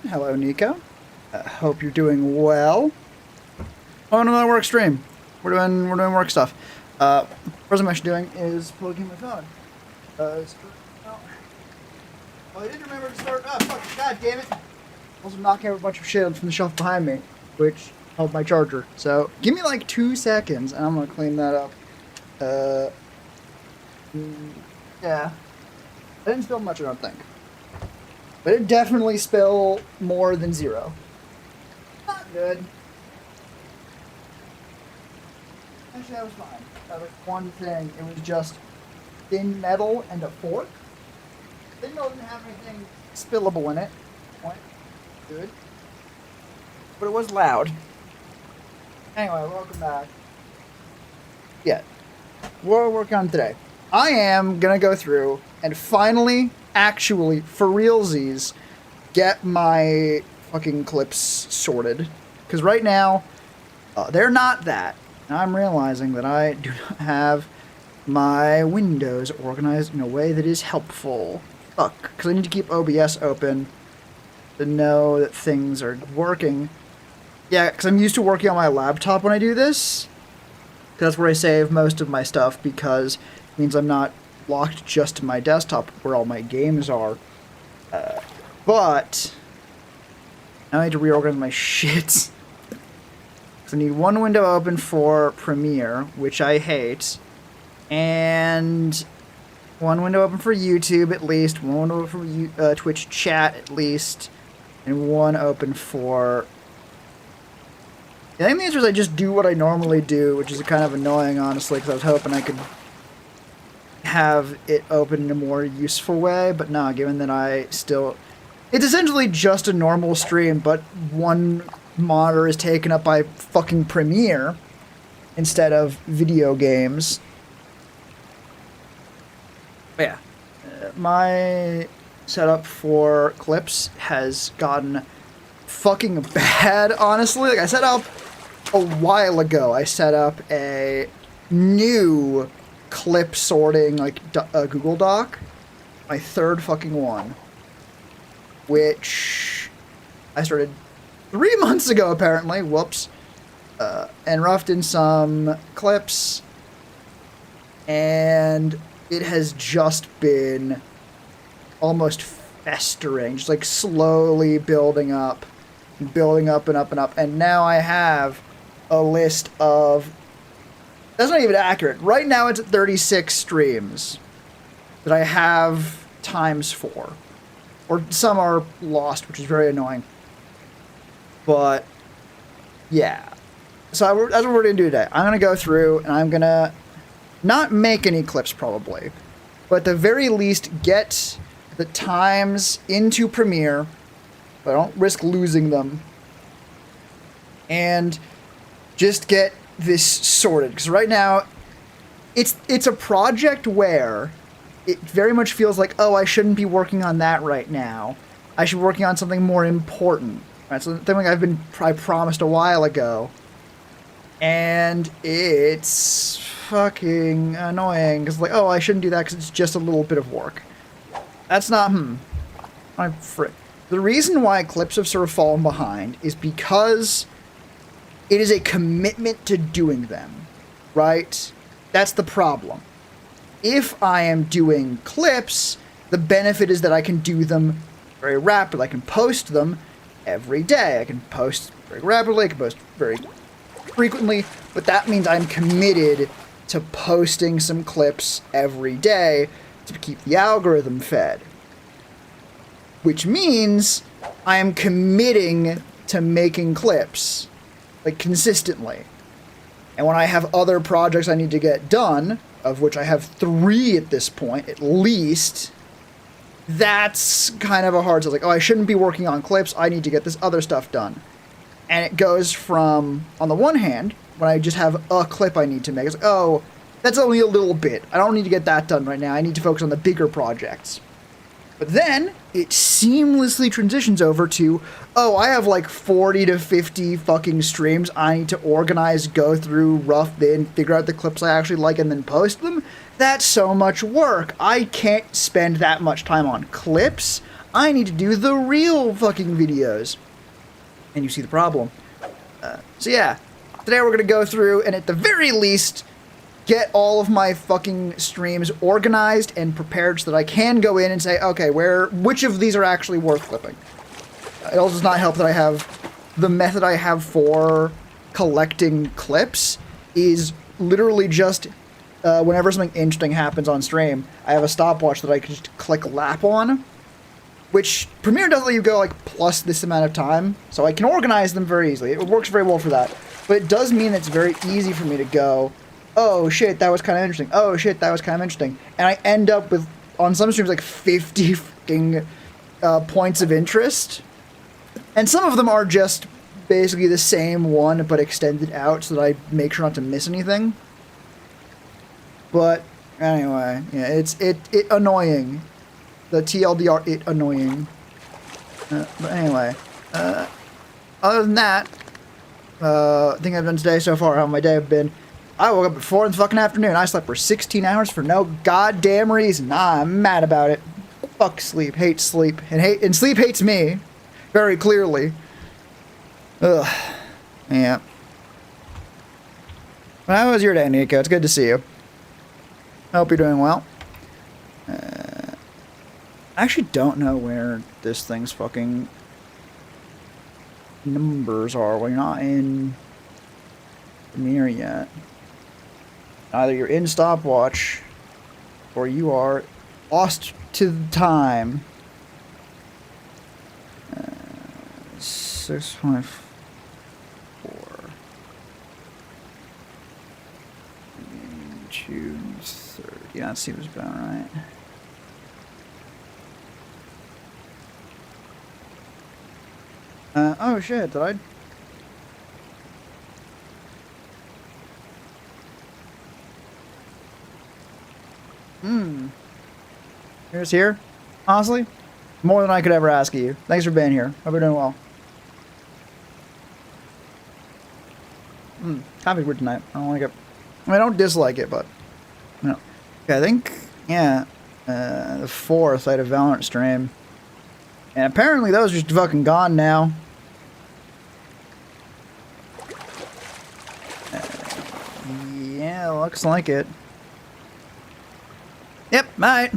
Hello, Nico. Hope you're doing well. Oh, no, work stream. We're doing work stuff. First I'm actually doing is plugging my phone. I didn't remember to start. Oh, fuck! God damn it! Also knocking over a bunch of shit from the shelf behind me, which held my charger. So give me like 2 seconds, and I'm gonna clean that up. Yeah. I didn't spill much, I don't think. But it definitely spill more than 0. Not good. Actually, that was fine. That was one thing. It was just thin metal and a fork. Thin metal didn't have anything spillable in it. Good. But it was loud. Anyway, welcome back. Yeah. What are we working on today? I am gonna go through and finally, actually, for realsies, get my fucking clips sorted. Because right now, they're not that. And I'm realizing that I do not have my windows organized in a way that is helpful. Fuck. Because I need to keep OBS open to know that things are working. Yeah, because I'm used to working on my laptop when I do this. That's where I save most of my stuff, because it means I'm not locked just to my desktop where all my games are. But now I need to reorganize my shit. Because I need one window open for Premiere, which I hate, and one window open for YouTube at least, one window open for Twitch chat at least, and one open for... I think the answer is I just do what I normally do, which is kind of annoying, honestly, because I was hoping I could have it open in a more useful way, but no, given that I still... It's essentially just a normal stream, but one monitor is taken up by fucking Premiere instead of video games. But yeah, my setup for clips has gotten fucking bad, honestly. Like, I set up a while ago, I set up a new clip sorting, like, Google Doc. My third fucking one. Which I started 3 months ago, apparently. Whoops. And roughed in some clips. And it has just been almost festering. Just, like, slowly building up. Building up and up and up. And now I have a list of... That's not even accurate. Right now it's at 36 streams that I have times for. Or some are lost, which is very annoying. But, yeah. So that's what we're going to do today. I'm going to go through and I'm going to not make any clips probably, but at the very least get the times into Premiere, but I don't risk losing them. And just get this sorted. Because right now, it's a project where it very much feels like, oh, I shouldn't be working on that right now. I should be working on something more important. Right, so something I promised a while ago. And it's fucking annoying. Because, like, oh, I shouldn't do that because it's just a little bit of work. That's not, The reason why clips have sort of fallen behind is because it is a commitment to doing them, right? That's the problem. If I am doing clips, the benefit is that I can do them very rapidly. I can post them every day. I can post very rapidly. I can post very frequently. But that means I'm committed to posting some clips every day to keep the algorithm fed. Which means I am committing to making clips, like, consistently. And when I have other projects I need to get done, of which I have 3 at this point, at least, that's kind of a hard... So, like, oh, I shouldn't be working on clips, I need to get this other stuff done. And it goes from, on the one hand, when I just have a clip I need to make, it's like, oh, that's only a little bit. I don't need to get that done right now. I need to focus on the bigger projects. But then it seamlessly transitions over to, oh, I have like 40 to 50 fucking streams I need to organize, go through, rough in, figure out the clips I actually like, and then post them. That's so much work. I can't spend that much time on clips. I need to do the real fucking videos. And you see the problem. So yeah, today we're going to go through and at the very least get all of my fucking streams organized and prepared so that I can go in and say, okay, which of these are actually worth clipping. It also does not help that I have the method I have for collecting clips is literally just whenever something interesting happens on stream, I have a stopwatch that I can just click lap on, which Premiere doesn't let you go like plus this amount of time, so I can organize them very easily. It works very well for that, but it does mean it's very easy for me to go, oh shit, that was kind of interesting. Oh shit, that was kind of interesting. And I end up with, on some streams, like 50 fucking points of interest. And some of them are just basically the same one, but extended out so that I make sure not to miss anything. But anyway, yeah, it annoying. The TLDR, it annoying. But anyway, other than that, thing I've done today so far, how my day have been, I woke up at 4 in the fucking afternoon. I slept for 16 hours for no goddamn reason. I'm mad about it. Fuck sleep. Hate sleep. And sleep hates me. Very clearly. Ugh. Yeah. Well, how was your day, Nico? It's good to see you. I hope you're doing well. I actually don't know where this thing's fucking numbers are. Well, you're not in Premiere yet. Either you're in stopwatch or you are lost to the time. 6.4. June 30. Yeah, that seems about right. Oh shit, did I? Here's here. Honestly, more than I could ever ask of you. Thanks for being here. Hope you're doing well. Coffee's weird tonight. I don't like it. I mean, I don't dislike it, but no. Okay, I think, yeah, the 4th I had a Valorant stream. And apparently those are just fucking gone now. Yeah, looks like it. Yep, might.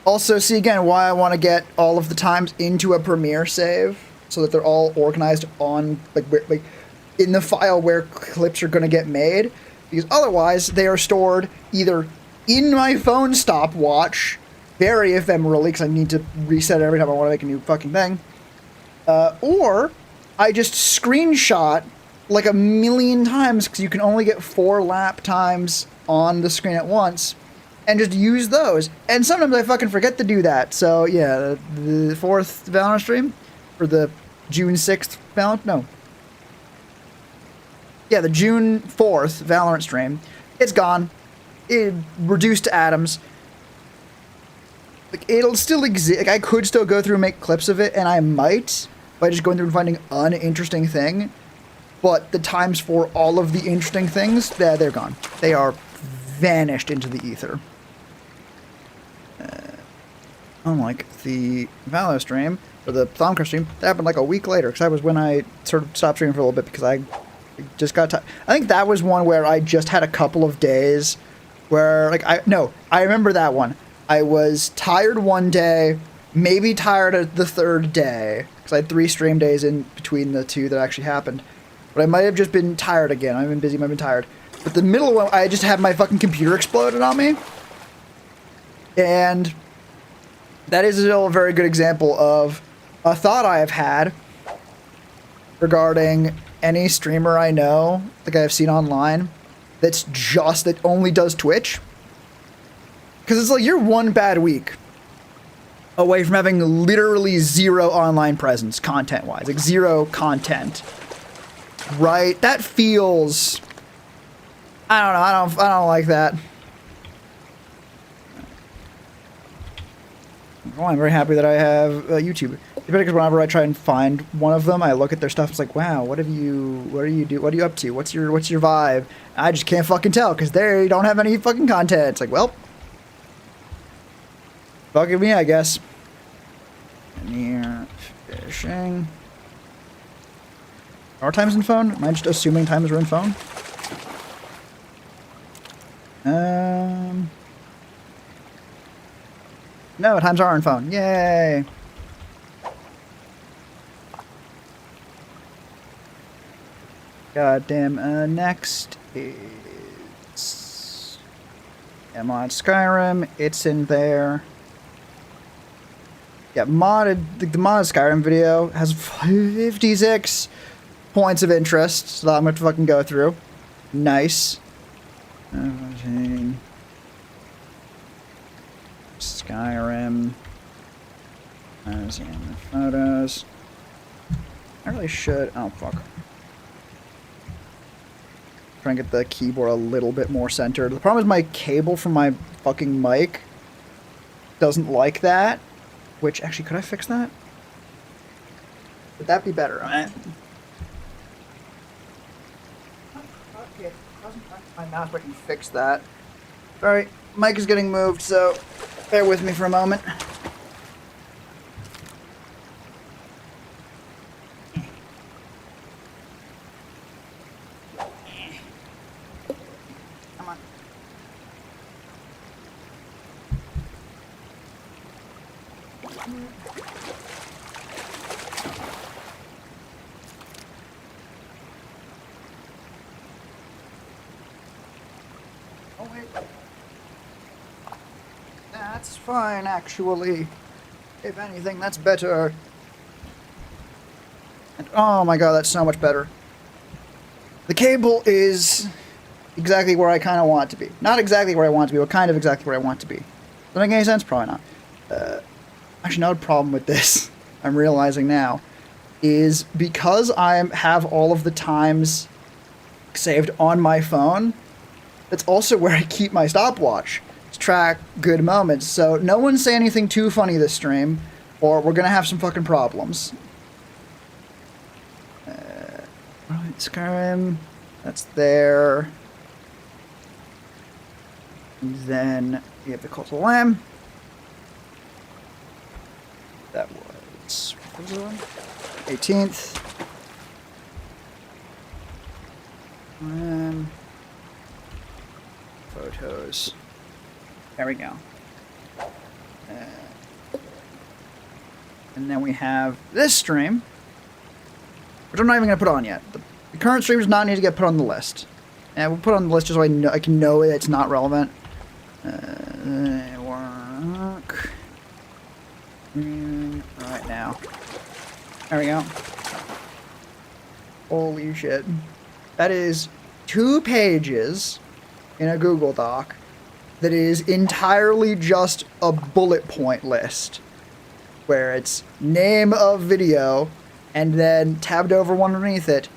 Also, see again why I want to get all of the times into a Premiere save so that they're all organized on like in the file where clips are going to get made, because otherwise they are stored either in my phone stopwatch, very ephemerally because I need to reset it every time I want to make a new fucking thing, or I just screenshot like a million times because you can only get 4 lap times on the screen at once. And just use those. And sometimes I fucking forget to do that. So, yeah, the 4th Valorant stream? Or the June 6th Valorant? No. Yeah, the June 4th Valorant stream. It's gone. It reduced to atoms. Like, it'll still exist. Like, I could still go through and make clips of it, and I might, by just going through and finding an interesting thing. But the times for all of the interesting things, they're gone. They are vanished into the ether. Unlike the Valo stream, or the Thaumcraft stream, that happened like a week later, because that was when I sort of stopped streaming for a little bit, because I just got tired. I think that was one where I just had a couple of days where, like, I remember that one. I was tired one day, maybe tired at the 3rd day, because I had 3 stream days in between the 2 that actually happened. But I might have just been tired again. I've been busy, might have been tired. But the middle one, I just had my fucking computer exploded on me. And that is still a very good example of a thought I have had regarding any streamer I know, like I've seen online, that only does Twitch. Because it's like you're one bad week away from having literally 0 online presence, content-wise. Like 0 content. Right? That feels... I don't know. I don't like that. Well, I'm very happy that I have YouTube. Because whenever I try and find one of them, I look at their stuff. It's like, wow, what do you do? What are you up to? What's your vibe? I just can't fucking tell because they don't have any fucking content. It's like, well, Fucking me, I guess. Near fishing. Are times in phone? Am I just assuming times are in phone? No, times are in phone. Yay! Goddamn. Next is mod Skyrim. It's in there. Yeah, the modded Skyrim video has 56 points of interest, so that I'm going to fucking go through. Nice. Skyrim. As in the photos. I really should. Oh, fuck. Try and get the keyboard a little bit more centered. The problem is my cable from my fucking mic doesn't like that. Which, actually, could I fix that? Would that be better, right? Okay, doesn't like my mouse, but I can fix that. Sorry, mic is getting moved, so bear with me for a moment. Come on. Oh, wait. That's fine, actually. If anything, that's better. And, oh my god, that's so much better. The cable is exactly where I kind of want it to be. Not exactly where I want it to be, but kind of exactly where I want it to be. Does that make any sense? Probably not. Actually, not a problem with this, I'm realizing now, is because I have all of the times saved on my phone, that's also where I keep my stopwatch to track good moments. So no one say anything too funny this stream, or we're going to have some fucking problems. Right, Skyrim, that's there. And then we have the Cult of the Lamb. That was, what was it on? 18th. Photos. There we go. And then we have this stream, which I'm not even going to put on yet. The current stream does not need to get put on the list. And we'll put on the list just so I can know it's not relevant. Work. Right now. There we go. Holy shit. That is 2 pages in a Google Doc that is entirely just a bullet point list. Where it's name of video and then tabbed over one underneath it.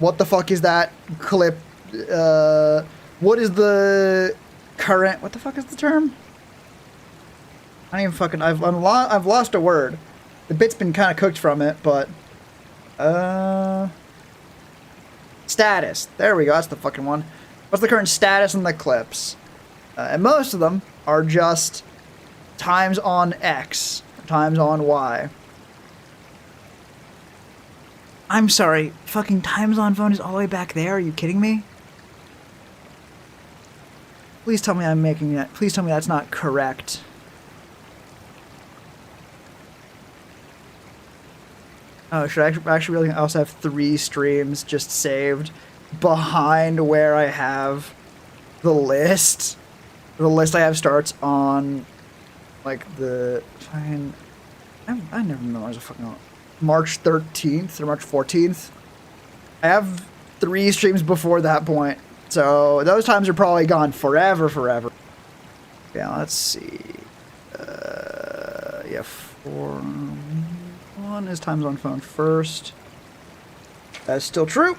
What the fuck is that clip? What is the current? What the fuck is the term? I don't even fucking. I've lost a word. The bit's been kind of cooked from it, but status. There we go. That's the fucking one. What's the current status on the clips? And most of them are just times on X, times on Y. I'm sorry. Fucking times on phone is all the way back there. Are you kidding me? Please tell me I'm making that. Please tell me that's not correct. Oh, should I actually really also have 3 streams just saved behind where I have the list? The list I have starts on, like, the fucking... I never memorized a fucking... March 13th or March 14th. I have 3 streams before that point. So those times are probably gone forever. Yeah, let's see. Yeah, 1 is times on phone first. That's still true.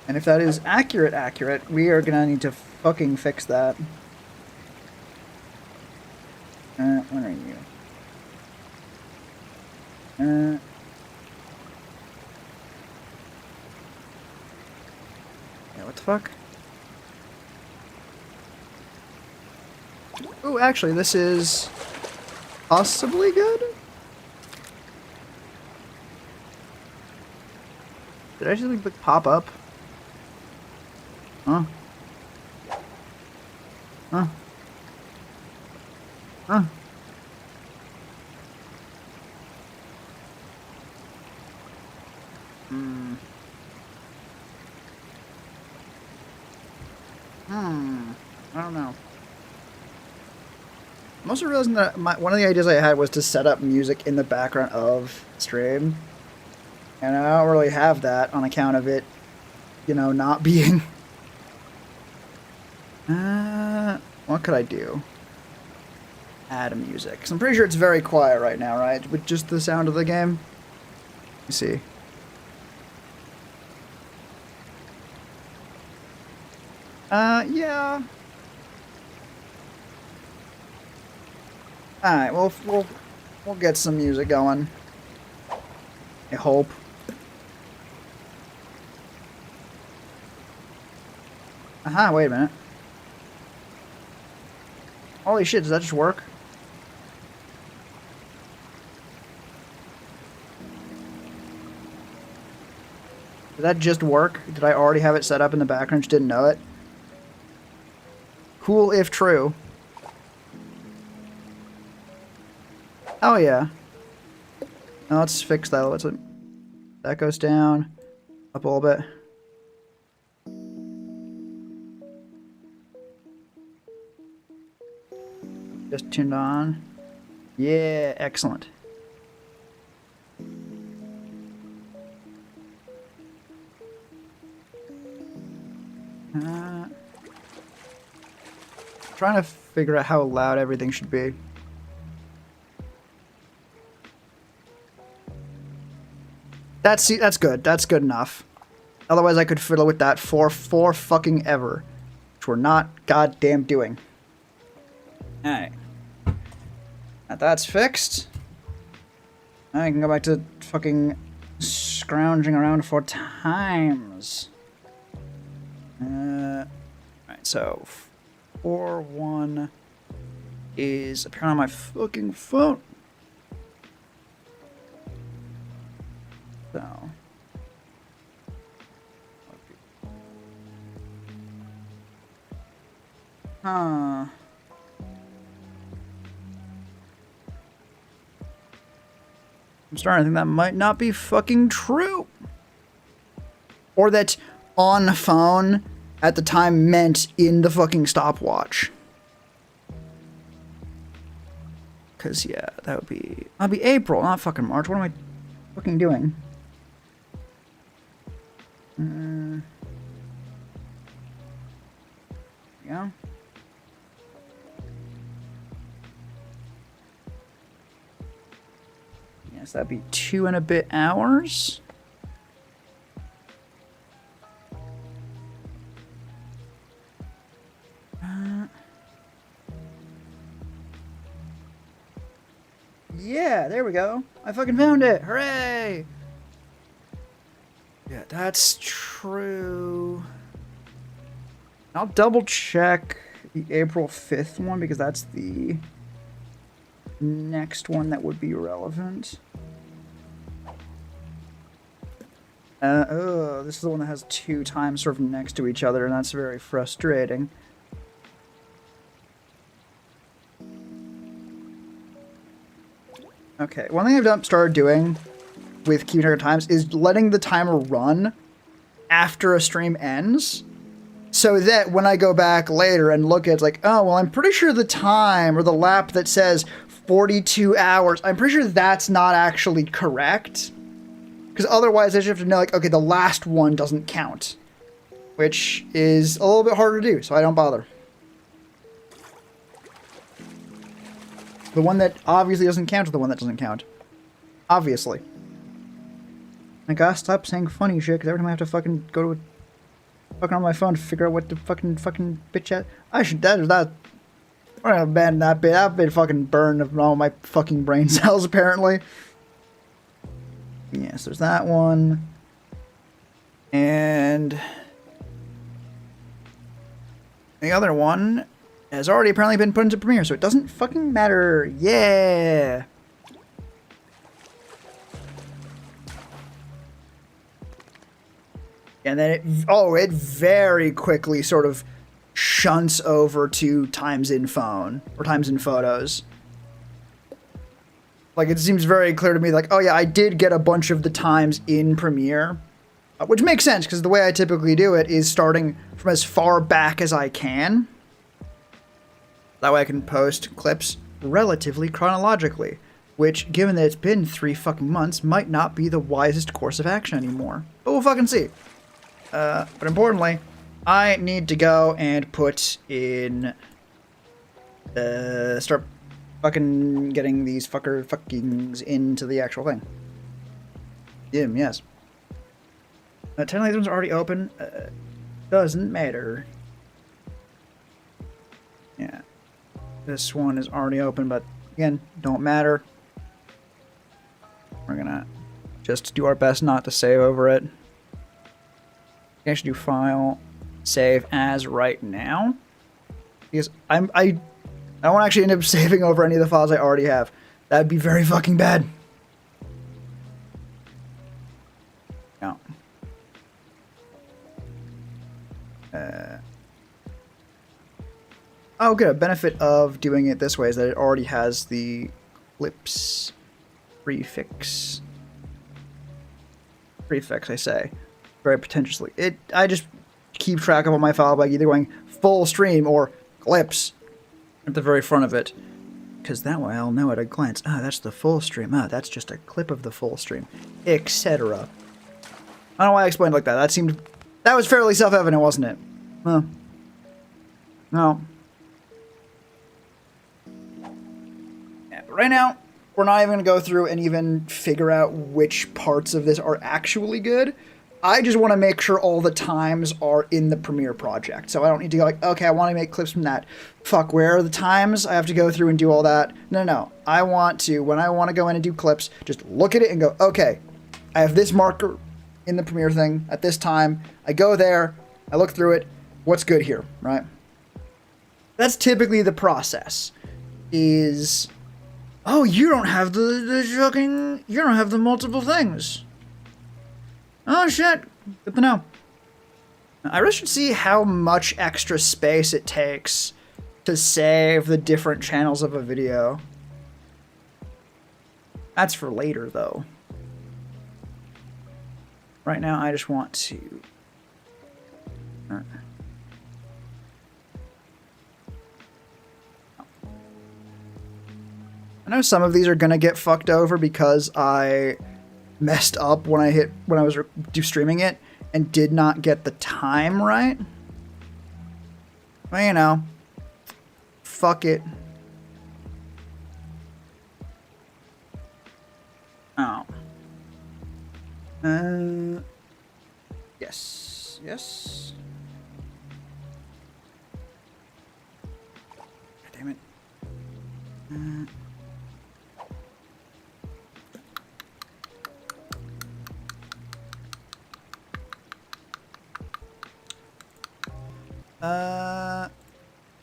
And if that is accurate, we are gonna need to fucking fix that. Where are you? Yeah, what the fuck? Ooh, Oh, actually, this is possibly good. Did I just like pop up? Huh? Huh? Huh? Hmm. I don't know. I'm also realizing that one of the ideas I had was to set up music in the background of stream. And I don't really have that on account of it, you know, not being... what could I do? Add music. 'Cause I'm pretty sure it's very quiet right now, right? With just the sound of the game. Let me see. Yeah. Alright, we'll get some music going. I hope. Aha, wait a minute. Holy shit, does that just work? Did that just work? Did I already have it set up in the background, just didn't know it? Cool if true. Oh yeah. Now let's fix that. That goes down. Up a little bit. Just turned on. Yeah, excellent. Trying to figure out how loud everything should be. That's good. That's good enough. Otherwise, I could fiddle with that for fucking ever, which we're not goddamn doing. All right. Now that's fixed. I can go back to fucking scrounging around for times. Alright, so 4-1 is appearing on my fucking phone. So. Huh. I'm starting to think that might not be fucking true. Or that on phone at the time meant in the fucking stopwatch. Cause yeah, that'd be April, not fucking March. What am I fucking doing? Yeah. Yes, that'd be 2 and a bit hours. Yeah, there we go. I fucking found it. Hooray! Yeah, that's true. I'll double check the April 5th one because that's the next one that would be relevant. Oh, this is the one that has 2 times sort of next to each other, and that's very frustrating. Okay, one thing I've started doing with keeping track of times is letting the timer run after a stream ends, so that when I go back later and look at it, it's like, oh, well, I'm pretty sure the time or the lap that says 42 hours, I'm pretty sure that's not actually correct. Because otherwise I just have to know, like, okay, the last one doesn't count. Which is a little bit harder to do, so I don't bother. The one that obviously doesn't count is the one that doesn't count. Obviously. I gotta stop saying funny shit, because every time I have to fucking go to fucking on my phone to figure out what the fucking bitch at. I should, that I abandon that bit. I've been fucking burned of all my fucking brain cells, apparently. Yes, there's that one. And the other one has already apparently been put into Premiere, so it doesn't fucking matter. Yeah. And then it very quickly sort of shunts over to times in phone or times in photos. Like, it seems very clear to me, like, oh yeah, I did get a bunch of the times in Premiere, which makes sense because the way I typically do it is starting from as far back as I can. That way I can post clips relatively chronologically, which, given that it's been 3 fucking months, might not be the wisest course of action anymore. But we'll fucking see. But importantly, I need to go and put in, start fucking getting these fuckings into the actual thing. Yes. Technically these ones are already open. Doesn't matter. Yeah. This one is already open, but again, don't matter. We're gonna just do our best not to save over it. I can actually do file, save as right now. Because I don't want to actually end up saving over any of the files I already have. That'd be very fucking bad. No. Oh, good. A benefit of doing it this way is that it already has the clips prefix. Prefix, I say. Very pretentiously. I just keep track of all my file by either going full stream or clips at the very front of it. Because that way I'll know at a glance. Ah, that's the full stream. Ah, that's just a clip of the full stream. Etc. I don't know why I explained it like that. That was fairly self-evident, wasn't it? Huh. No. Yeah, but right now, we're not even going to go through and even figure out which parts of this are actually good. I just want to make sure all the times are in the Premiere project. So I don't need to go like, okay, I want to make clips from that. Fuck, where are the times? I have to go through and do all that. No. I want to, when I want to go in and do clips, just look at it and go, okay, I have this marker in the Premiere thing at this time. I go there, I look through it. What's good here, right? That's typically the process. Is, oh, you don't have you don't have the multiple things. Oh shit, good to know. I really should see how much extra space it takes to save the different channels of a video. That's for later, though. Right now, I just want to... I know some of these are gonna get fucked over because I messed up when I was streaming it and did not get the time right. Well, you know, fuck it. Oh. Yes. God damn it.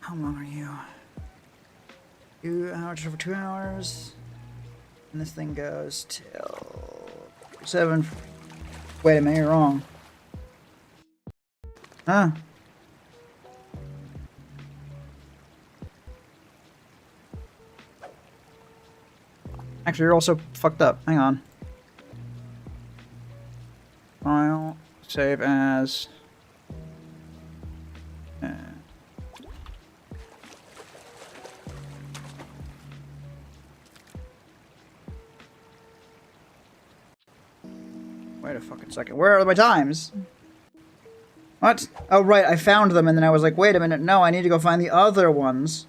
How long are you? 2 hours over 2 hours. And this thing goes till 7. Wait a minute, you're wrong. Huh? Actually, you're also fucked up. Hang on. File, save as. Wait a fucking second. Where are my times? What? Oh, right. I found them, and then I was like, wait a minute. No, I need to go find the other ones.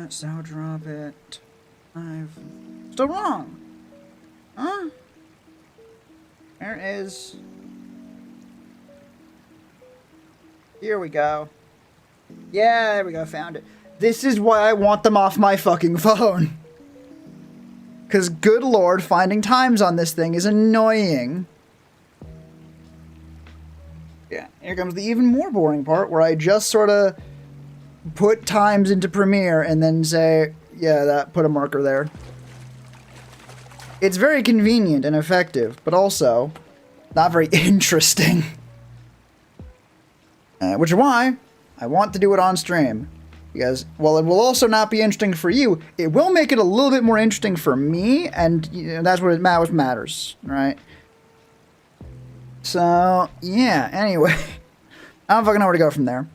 So drop it. I've... Still wrong. Huh? There it is. Here we go. Yeah, there we go, found it. This is why I want them off my fucking phone. Because, good lord, finding times on this thing is annoying. Yeah, here comes the even more boring part, where I just sort of put times into Premiere and then say, yeah, put a marker there. It's very convenient and effective, but also not very interesting. Which is why I want to do it on stream. Because, while it will also not be interesting for you, it will make it a little bit more interesting for me, and that's what matters, right? So, yeah, anyway. I don't fucking know where to go from there.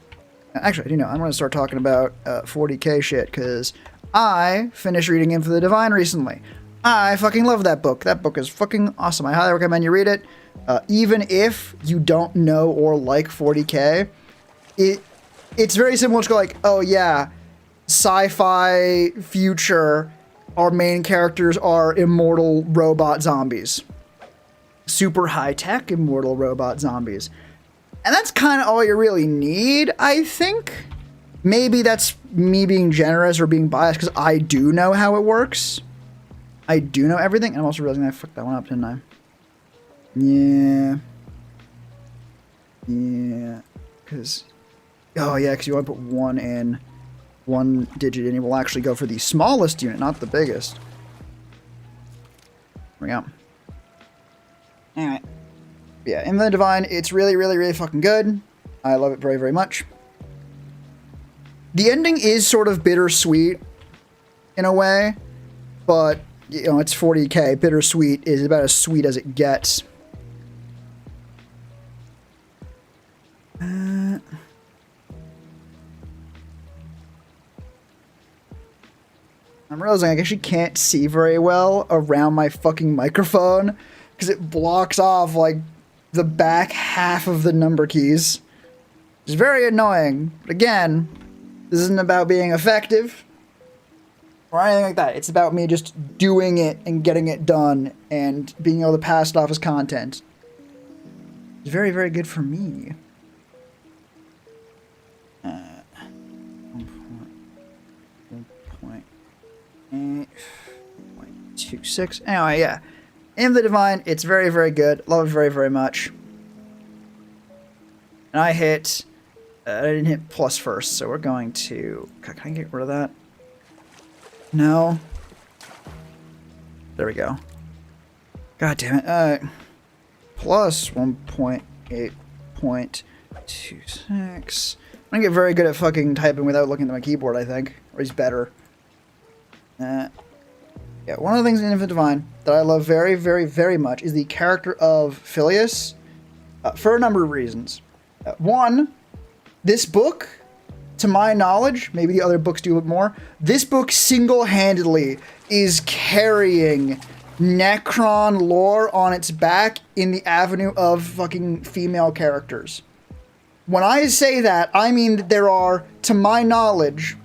Actually, I do know. I'm going to start talking about 40k shit, because I finished reading Into the Divine recently. I fucking love that book. That book is fucking awesome. I highly recommend you read it. Even if you don't know or like 40k, it's very simple to go like, oh yeah, sci-fi future, our main characters are immortal robot zombies. Super high-tech immortal robot zombies. And that's kind of all you really need, I think. Maybe that's me being generous or being biased, because I do know how it works. I do know everything, and I'm also realizing I fucked that one up, didn't I? Yeah. Yeah. Because... oh, yeah, because you want to put one digit in. It will actually go for the smallest unit, not the biggest. There we go. Alright. Yeah, Into the Divine, it's really, really, really fucking good. I love it very, very much. The ending is sort of bittersweet, in a way. But, you know, it's 40k. Bittersweet is about as sweet as it gets. I'm realizing I actually can't see very well around my fucking microphone because it blocks off, like, the back half of the number keys. It's very annoying. But again, this isn't about being effective or anything like that. It's about me just doing it and getting it done and being able to pass it off as content. It's very, very good for me. 1.26. Anyway, yeah. Into the Divine, it's very, very good. Love it very, very much. And I hit... I didn't hit plus first, so we're going to... Can I get rid of that? No. There we go. God damn it. Plus 1.8.26. I'm gonna get very good at fucking typing without looking at my keyboard, I think. Or he's better. Yeah, one of the things in Into the Divine that I love very, very, very much is the character of Phileas, for a number of reasons. One, this book, to my knowledge, maybe the other books do it more, this book single-handedly is carrying Necron lore on its back in the avenue of fucking female characters. When I say that, I mean that there are, to my knowledge,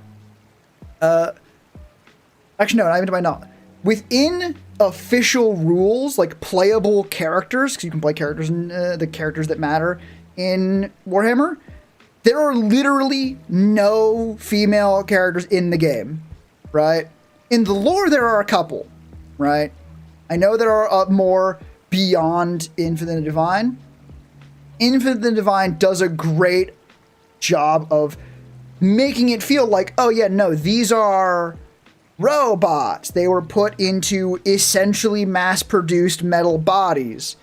actually no, not even to my knowledge, within official rules, like playable characters, because you can play characters, the characters that matter in Warhammer, there are literally no female characters in the game, right? In the lore, there are a couple, right? I know there are more beyond Into the Divine. Into the Divine does a great job of making it feel like, oh yeah, no, these are robots. They were put into essentially mass-produced metal bodies.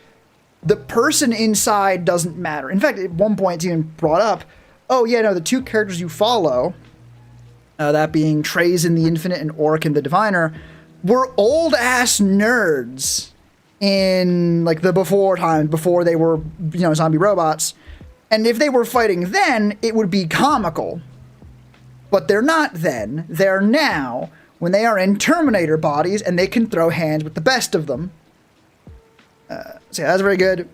The person inside doesn't matter. In fact, at one point it's even brought up, oh yeah, no, the two characters you follow, that being Treize in the Infinite and Orc in the Diviner, were old-ass nerds in, like, the before time, before they were, you know, zombie robots. And if they were fighting then, it would be comical. But they're not then. They're now, when they are in Terminator bodies, and they can throw hands with the best of them. So yeah, that's very good.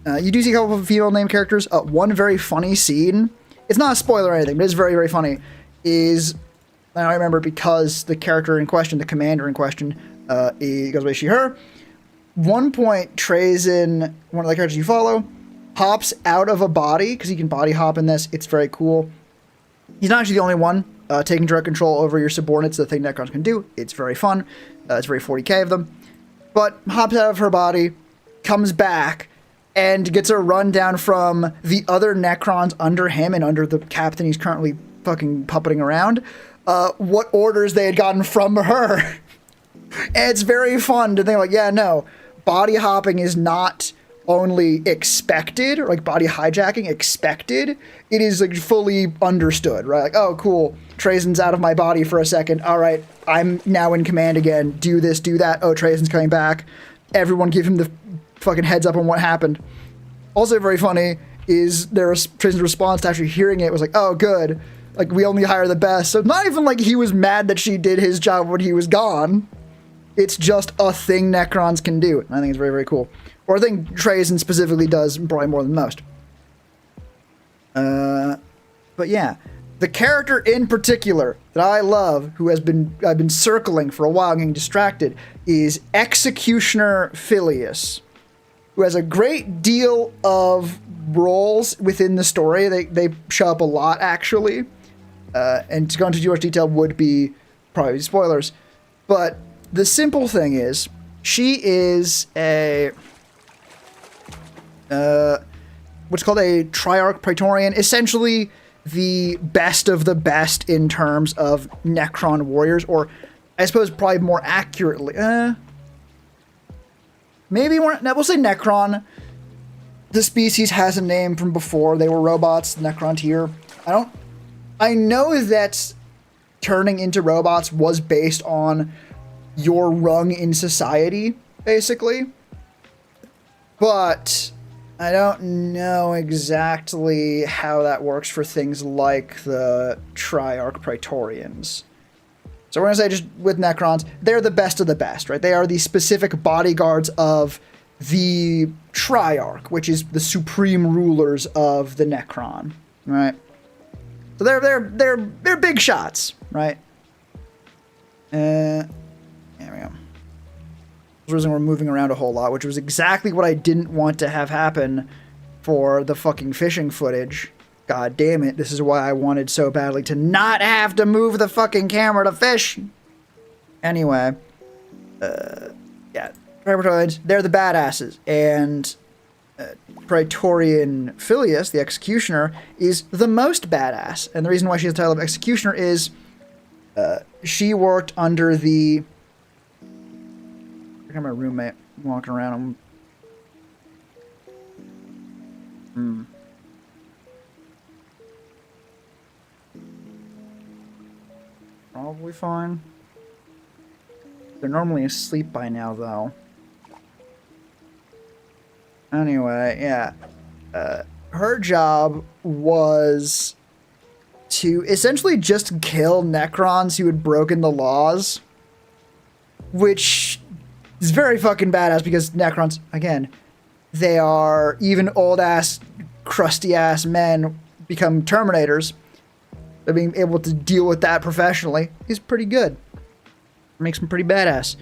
You do see a couple of female name characters. One very funny scene, it's not a spoiler or anything, but it's very, very funny, is, I remember because the character in question, the commander in question, he goes by she, her. One point, Treize, one of the characters you follow, hops out of a body, because he can body hop in this. It's very cool. He's not actually the only one. taking direct control over your subordinates, the thing Necrons can do. It's very fun. It's very 40k of them. But hops out of her body, comes back, and gets a rundown from the other Necrons under him and under the captain he's currently fucking puppeting around, what orders they had gotten from her. And it's very fun to think like, yeah, no, body hopping is not only expected, or like body hijacking expected, it is like fully understood, right? Like, oh, cool, Trazen's out of my body for a second. All right, I'm now in command again. Do this, do that. Oh, Trazen's coming back. Everyone give him the fucking heads up on what happened. Also very funny is Trazen's response to actually hearing it was like, oh, good. Like, we only hire the best. So not even like he was mad that she did his job when he was gone. It's just a thing Necrons can do. And I think it's very, very cool. Or I think Trazen specifically does probably more than most. But yeah, the character in particular that I love, who I've been circling for a while, getting distracted, is Executioner Phileas, who has a great deal of roles within the story. They show up a lot, actually. And to go into too much detail would be probably spoilers. But the simple thing is, she is a what's called a Triarch Praetorian, essentially the best of the best in terms of Necron warriors, or I suppose probably more accurately, maybe more, we'll say Necron. The species has a name from before. They were robots, the Necron tier. I know that turning into robots was based on your rung in society, basically. But I don't know exactly how that works for things like the Triarch Praetorians. So we're going to say just with Necrons, they're the best of the best, right? They are the specific bodyguards of the Triarch, which is the supreme rulers of the Necron, right? So they're big shots, right? There we go. The reason we're moving around a whole lot, which was exactly what I didn't want to have happen for the fucking fishing footage. God damn it, this is why I wanted so badly to not have to move the fucking camera to fish. Anyway, yeah, Praetorians, they're the badasses, and Praetorian Phileas, the Executioner, is the most badass. And the reason why she has the title of Executioner is she worked under the... I got my roommate walking around. Probably fine. They're normally asleep by now, though. Anyway, yeah. Her job was to essentially just kill Necrons who had broken the laws, which is very fucking badass because Necrons, again, they are, even old-ass, crusty-ass men become Terminators. So being able to deal with that professionally is pretty good. Makes them pretty badass.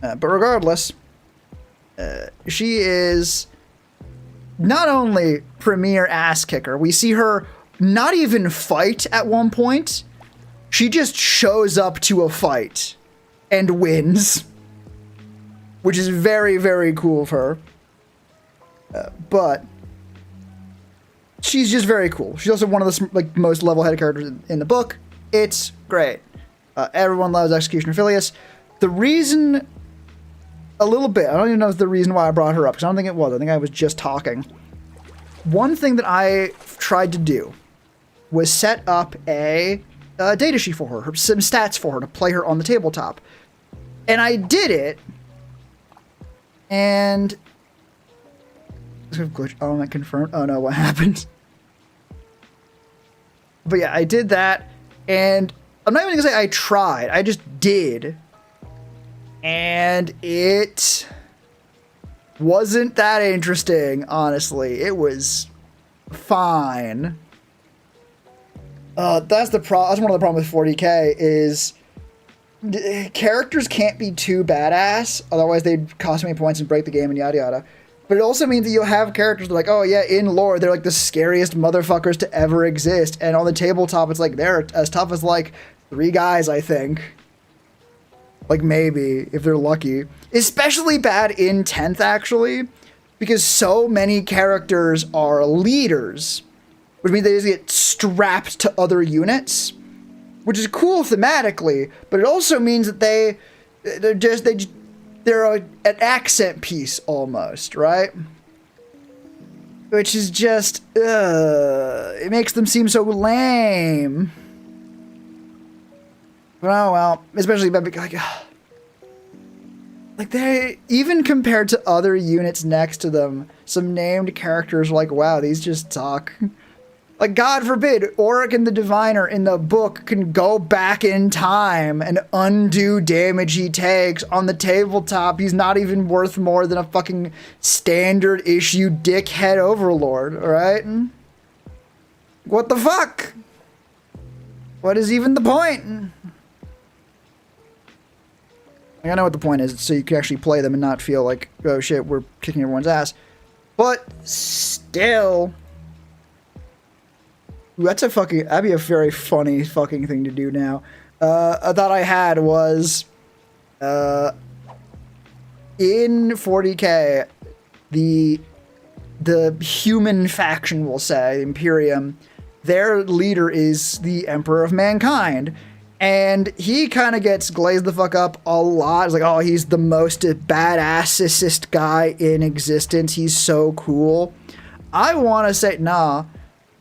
But regardless, she is not only premier ass kicker, we see her not even fight at one point. She just shows up to a fight and wins, which is very, very cool of her. But she's just very cool. She's also one of the most level-headed characters in the book. It's great. Everyone loves Executioner Phileas. The reason, a little bit, I don't even know if it's the reason why I brought her up, because I don't think it was. I think I was just talking. One thing that I tried to do was set up a data sheet for her, some stats for her to play her on the tabletop. And I did it, and... glitch. Oh, am I confirmed? Oh no, what happened? But yeah, I did that, and I'm not even gonna say I tried. I just did. And it wasn't that interesting, honestly. It was fine. That's one of the problems with 40k is characters can't be too badass, otherwise they'd cost me points and break the game and yada yada. But it also means that you'll have characters that are like, oh yeah, in lore, they're like the scariest motherfuckers to ever exist. And on the tabletop, it's like they're as tough as like 3 guys, I think. Like maybe, if they're lucky. Especially bad in 10th, actually. Because so many characters are leaders. Which means they just get strapped to other units. Which is cool thematically. But it also means that they're an accent piece almost, right? Which is just, it makes them seem so lame. Oh well, especially like they, even compared to other units next to them, some named characters are like, wow, these just talk. Like, God forbid, Oregon the Diviner in the book can go back in time and undo damage he takes. On the tabletop, he's not even worth more than a fucking standard issue dickhead overlord, alright? What the fuck? What is even the point? I know what the point is, so you can actually play them and not feel like, oh shit, we're kicking everyone's ass. But still... that'd be a very funny fucking thing to do now. A thought I had was, in 40k, the human faction, we'll say, Imperium, their leader is the Emperor of Mankind. And he kind of gets glazed the fuck up a lot. It's like, oh, he's the most badassest guy in existence. He's so cool. I want to say, nah.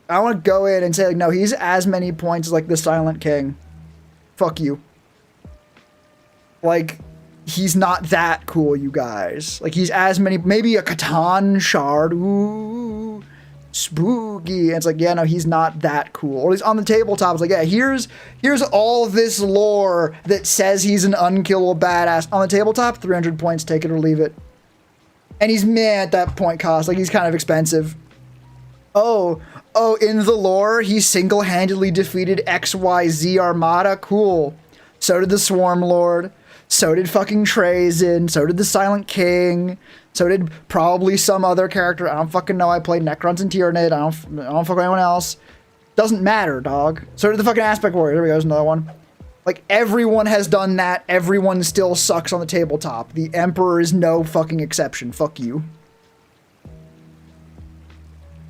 I want to go in and say, like, no, he's as many points as, like, the Silent King. Fuck you. Like, he's not that cool, you guys. Like, he's as many, maybe a Catan Shard. Ooh, spooky. And it's like, yeah, no, he's not that cool. Or he's on the tabletop. It's like, yeah, here's all this lore that says he's an unkillable badass. On the tabletop, 300 points, take it or leave it. And he's meh at that point cost. Like, he's kind of expensive. Oh, in the lore, he single-handedly defeated XYZ Armada? Cool. So did the Swarm Lord. So did fucking Trazyn. So did the Silent King. So did probably some other character. I don't fucking know. I played Necrons and Tyranid. I don't fuck with anyone else. Doesn't matter, dog. So did the fucking Aspect Warrior. There we go. There's another one. Like, everyone has done that. Everyone still sucks on the tabletop. The Emperor is no fucking exception. Fuck you.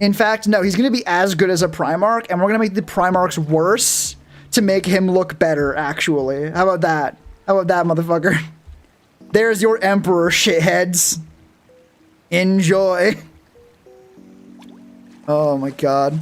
In fact, no, he's going to be as good as a Primarch, and we're going to make the Primarchs worse to make him look better, actually. How about that? How about that, motherfucker? There's your Emperor, shitheads. Enjoy. Oh my god.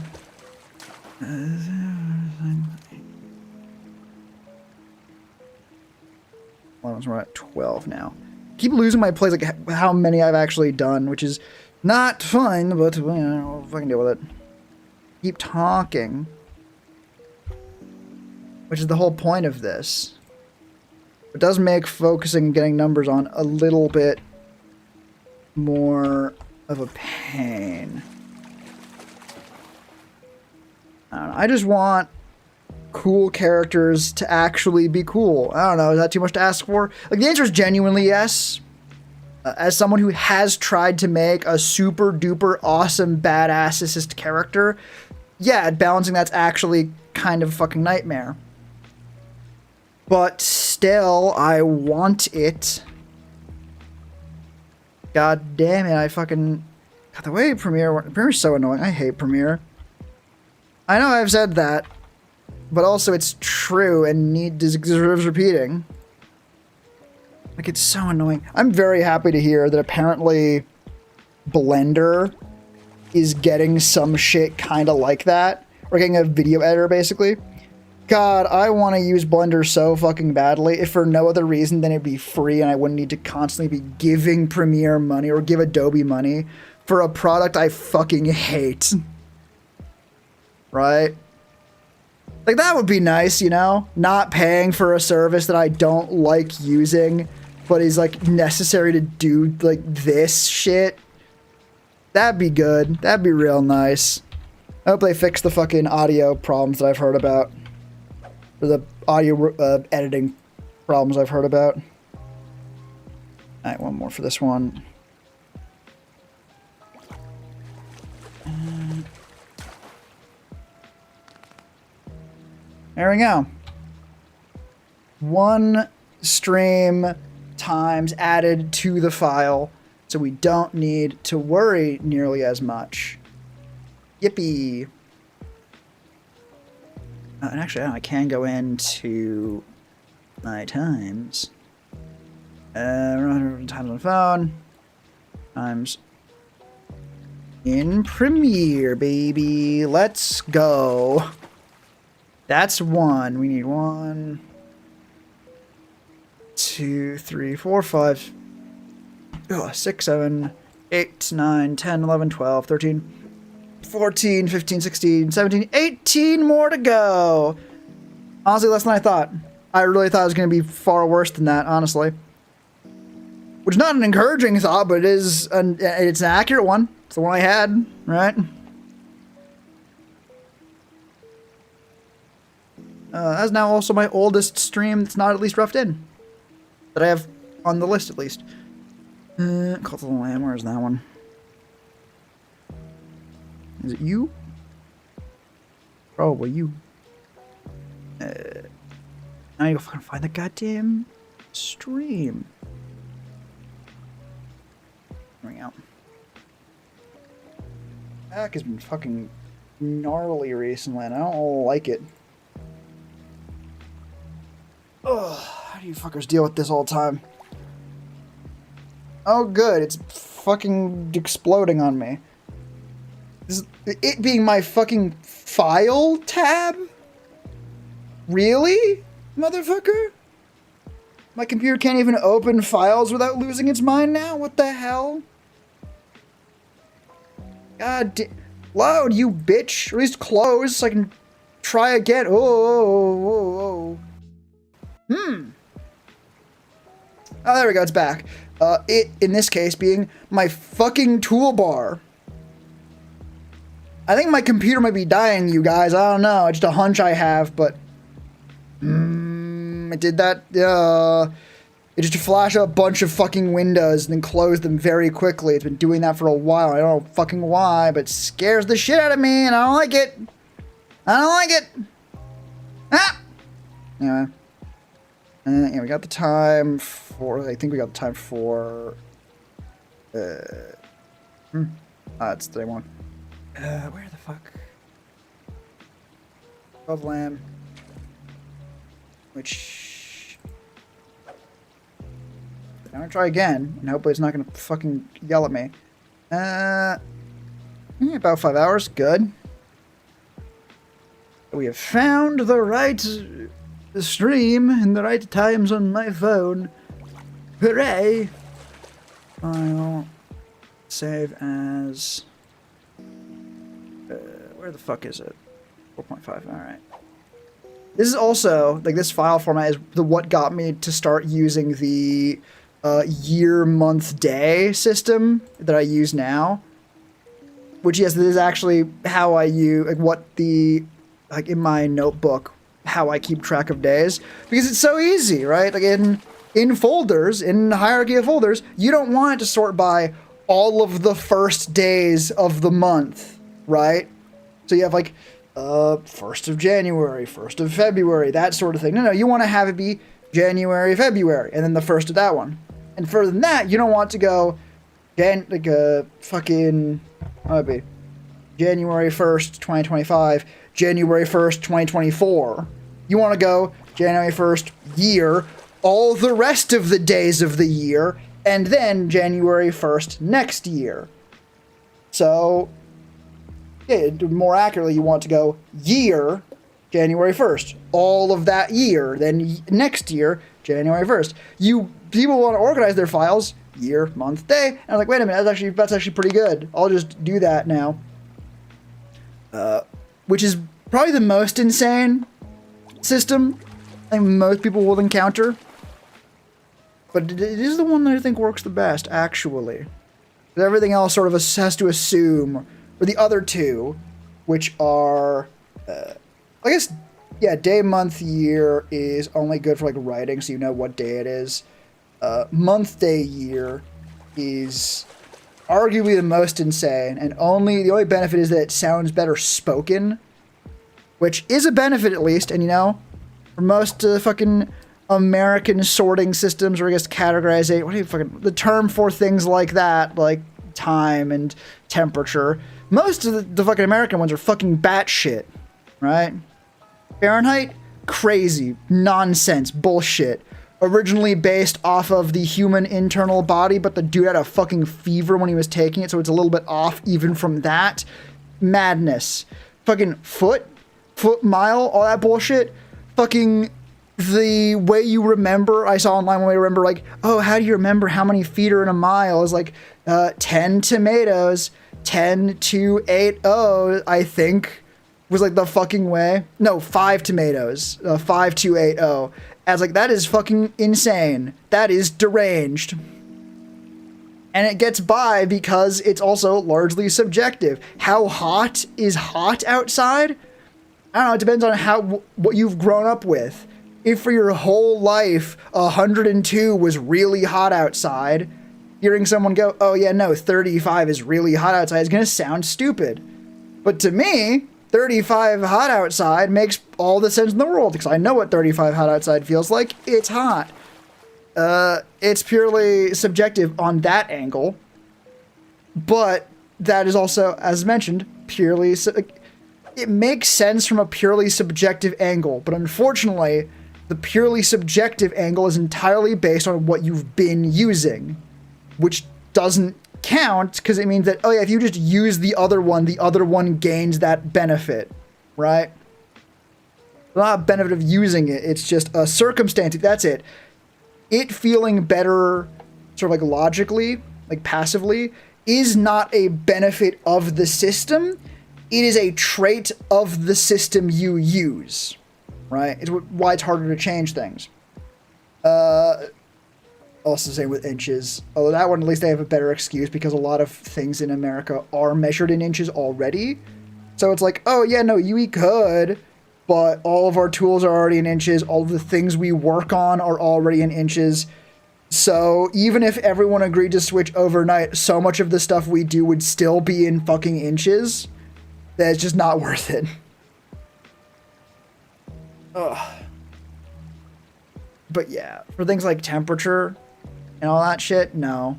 Well, we're at 12 now. Keep losing my plays, like how many I've actually done, which is... not fun, but you know, I can deal with it. Keep talking. Which is the whole point of this. It does make focusing and getting numbers on a little bit more of a pain. I don't know. I just want cool characters to actually be cool. I don't know. Is that too much to ask for? Like, the answer is genuinely yes. As someone who has tried to make a super duper awesome badassest character, yeah, balancing that's actually kind of a fucking nightmare. But still, I want it. God damn it, I fucking... God, the way Premiere's so annoying. I hate Premiere. I know I've said that, but also it's true and deserves repeating. Like, it's so annoying. I'm very happy to hear that apparently Blender is getting some shit kind of like that. Or getting a video editor, basically. God, I want to use Blender so fucking badly, if for no other reason than it'd be free and I wouldn't need to constantly be giving Premiere money or give Adobe money for a product I fucking hate. Right? Like, that would be nice, you know? Not paying for a service that I don't like using, but is, like, necessary to do, like, this shit. That'd be good. That'd be real nice. I hope they fix the fucking audio problems that I've heard about. Or the audio editing problems I've heard about. Alright, one more for this one. There we go. 1 stream times added to the file, so we don't need to worry nearly as much. Yippee. And actually, I can go into my times. Times on the phone. Times in Premiere, baby. Let's go. That's 1. We need 1, 2, 3, 4, 5, 6, 7, 8, 9, 10, 11, 12, 13, 14, 15, 16, 17, 18 more to go. Honestly, less than I thought. I really thought it was going to be far worse than that, honestly. Which is not an encouraging thought, but it's an accurate one. It's the one I had, right? That's now also my oldest stream that's not at least roughed in. That I have on the list, at least. Cult of the Lamb, where's that one? Is it you? Probably you. I need to fucking find the goddamn stream. There we go. Hack has been fucking gnarly recently, and I don't like it. Ugh, how do you fuckers deal with this all the time? Oh good, it's fucking exploding on me. It being my fucking file tab? Really? Motherfucker? My computer can't even open files without losing its mind now? What the hell? God load, you bitch. Or at least close so I can try again. Oh. Oh, there we go, it's back. It, in this case, being my fucking toolbar. I think my computer might be dying, you guys. I don't know. It's just a hunch I have, but... it did that. It just flashed a bunch of fucking windows and then closed them very quickly. It's been doing that for a while. I don't know fucking why, but it scares the shit out of me, and I don't like it. I don't like it. Ah! Anyway. Yeah, we got the time for... I think we got the time for... That's the one. Where the fuck? Of Lamb. Which... I'm gonna try again, and hopefully it's not gonna fucking yell at me. About 5 hours. Good. We have found the right stream in the right times on my phone. Hooray! File. Save as... where the fuck is it? 4.5, alright. This is also, like, this file format is what got me to start using the year, month, day system that I use now. Which, yes, this is actually how I use, like, what the, like, in my notebook, how I keep track of days. Because it's so easy, right? Like, in folders, in hierarchy of folders, you don't want it to sort by all of the first days of the month, right? So you have, like, 1st of January, 1st of February, that sort of thing. No, you want to have it be January, February, and then the first of that one. And further than that, you don't want to go, fucking, what would it be? January 1st, 2025, January 1st, 2024. You want to go January 1st, year, all the rest of the days of the year, and then January 1st next year. So... yeah, more accurately, you want to go year, January 1st. All of that year. Then next year, January 1st. People want to organize their files year, month, day. And I'm like, wait a minute, that's actually pretty good. I'll just do that now. Which is probably the most insane system I think most people will encounter. But it is the one that I think works the best, actually. Everything else sort of has to assume... or the other two, which are, I guess, yeah, day, month, year is only good for, like, writing, so you know what day it is. Month, day, year is arguably the most insane, and the only benefit is that it sounds better spoken. which is a benefit at least. And, you know, for most fucking American sorting systems, or I guess categorization, what do you fucking, the term for things like that, like time and temperature, most of the fucking American ones are fucking batshit, right? Fahrenheit, crazy, nonsense, bullshit. Originally based off of the human internal body, but the dude had a fucking fever when he was taking it, so it's a little bit off even from that. Madness. Fucking foot, mile, all that bullshit. Fucking the way you remember, I saw online when I remember, like, oh, how do you remember how many feet are in a mile? It's like 10 tomatoes, 10-280, I think, was like the fucking way. No, 5 tomatoes, 5280. As like, that is fucking insane. That is deranged. And it gets by because it's also largely subjective. How hot is hot outside? I don't know, it depends on what you've grown up with. If for your whole life 102 was really hot outside, hearing someone go, oh yeah, no, 35 is really hot outside is gonna sound stupid. But to me, 35 hot outside makes all the sense in the world, because I know what 35 hot outside feels like. It's hot. It's purely subjective on that angle, but that is also, as mentioned, purely... It makes sense from a purely subjective angle, but unfortunately, the purely subjective angle is entirely based on what you've been using, which doesn't count, because it means that, oh yeah, if you just use the other one gains that benefit, right? Not a benefit of using it, it's just a circumstance. That's it. It feeling better, sort of like logically, like passively, is not a benefit of the system. It is a trait of the system you use, right? It's why it's harder to change things. Also same with inches. Although that one, at least they have a better excuse, because a lot of things in America are measured in inches already. So it's like, oh yeah, no, we could, but all of our tools are already in inches. All of the things we work on are already in inches. So even if everyone agreed to switch overnight, so much of the stuff we do would still be in fucking inches that it's just not worth it. Ugh. But yeah, for things like temperature and all that shit, no.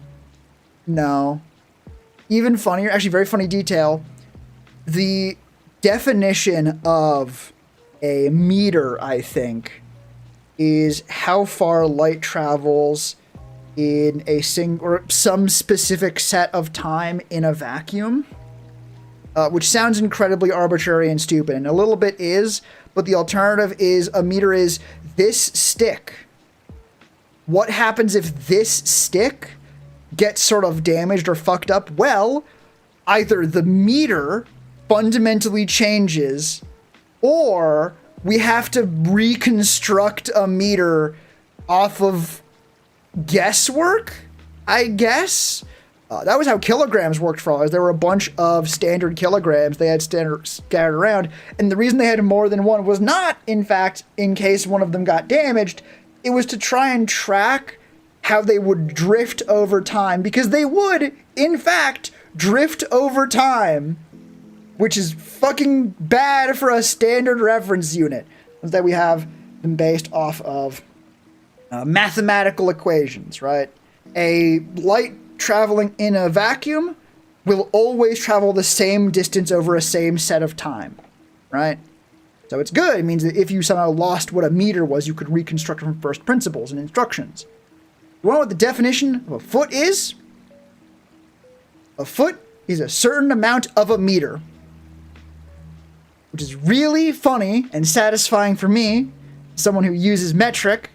No. Even funnier, actually very funny detail, the definition of a meter, I think, is how far light travels in a or some specific set of time in a vacuum, which sounds incredibly arbitrary and stupid, and a little bit is, but the alternative is a meter is this stick. What happens if this stick gets sort of damaged or fucked up? Well, either the meter fundamentally changes, or we have to reconstruct a meter off of guesswork, I guess. That was how kilograms worked for us. There were a bunch of standard kilograms they had scattered around, and the reason they had more than one was not, in fact, in case one of them got damaged. It was to try and track how they would drift over time, because they would, in fact, drift over time, which is fucking bad for a standard reference unit. That we have them based off of mathematical equations, right? A light traveling in a vacuum will always travel the same distance over a same set of time, right? So it's good. It means that if you somehow lost what a meter was, you could reconstruct from first principles and instructions. You want to know what the definition of a foot is? A foot is a certain amount of a meter. Which is really funny and satisfying for me, someone who uses metric,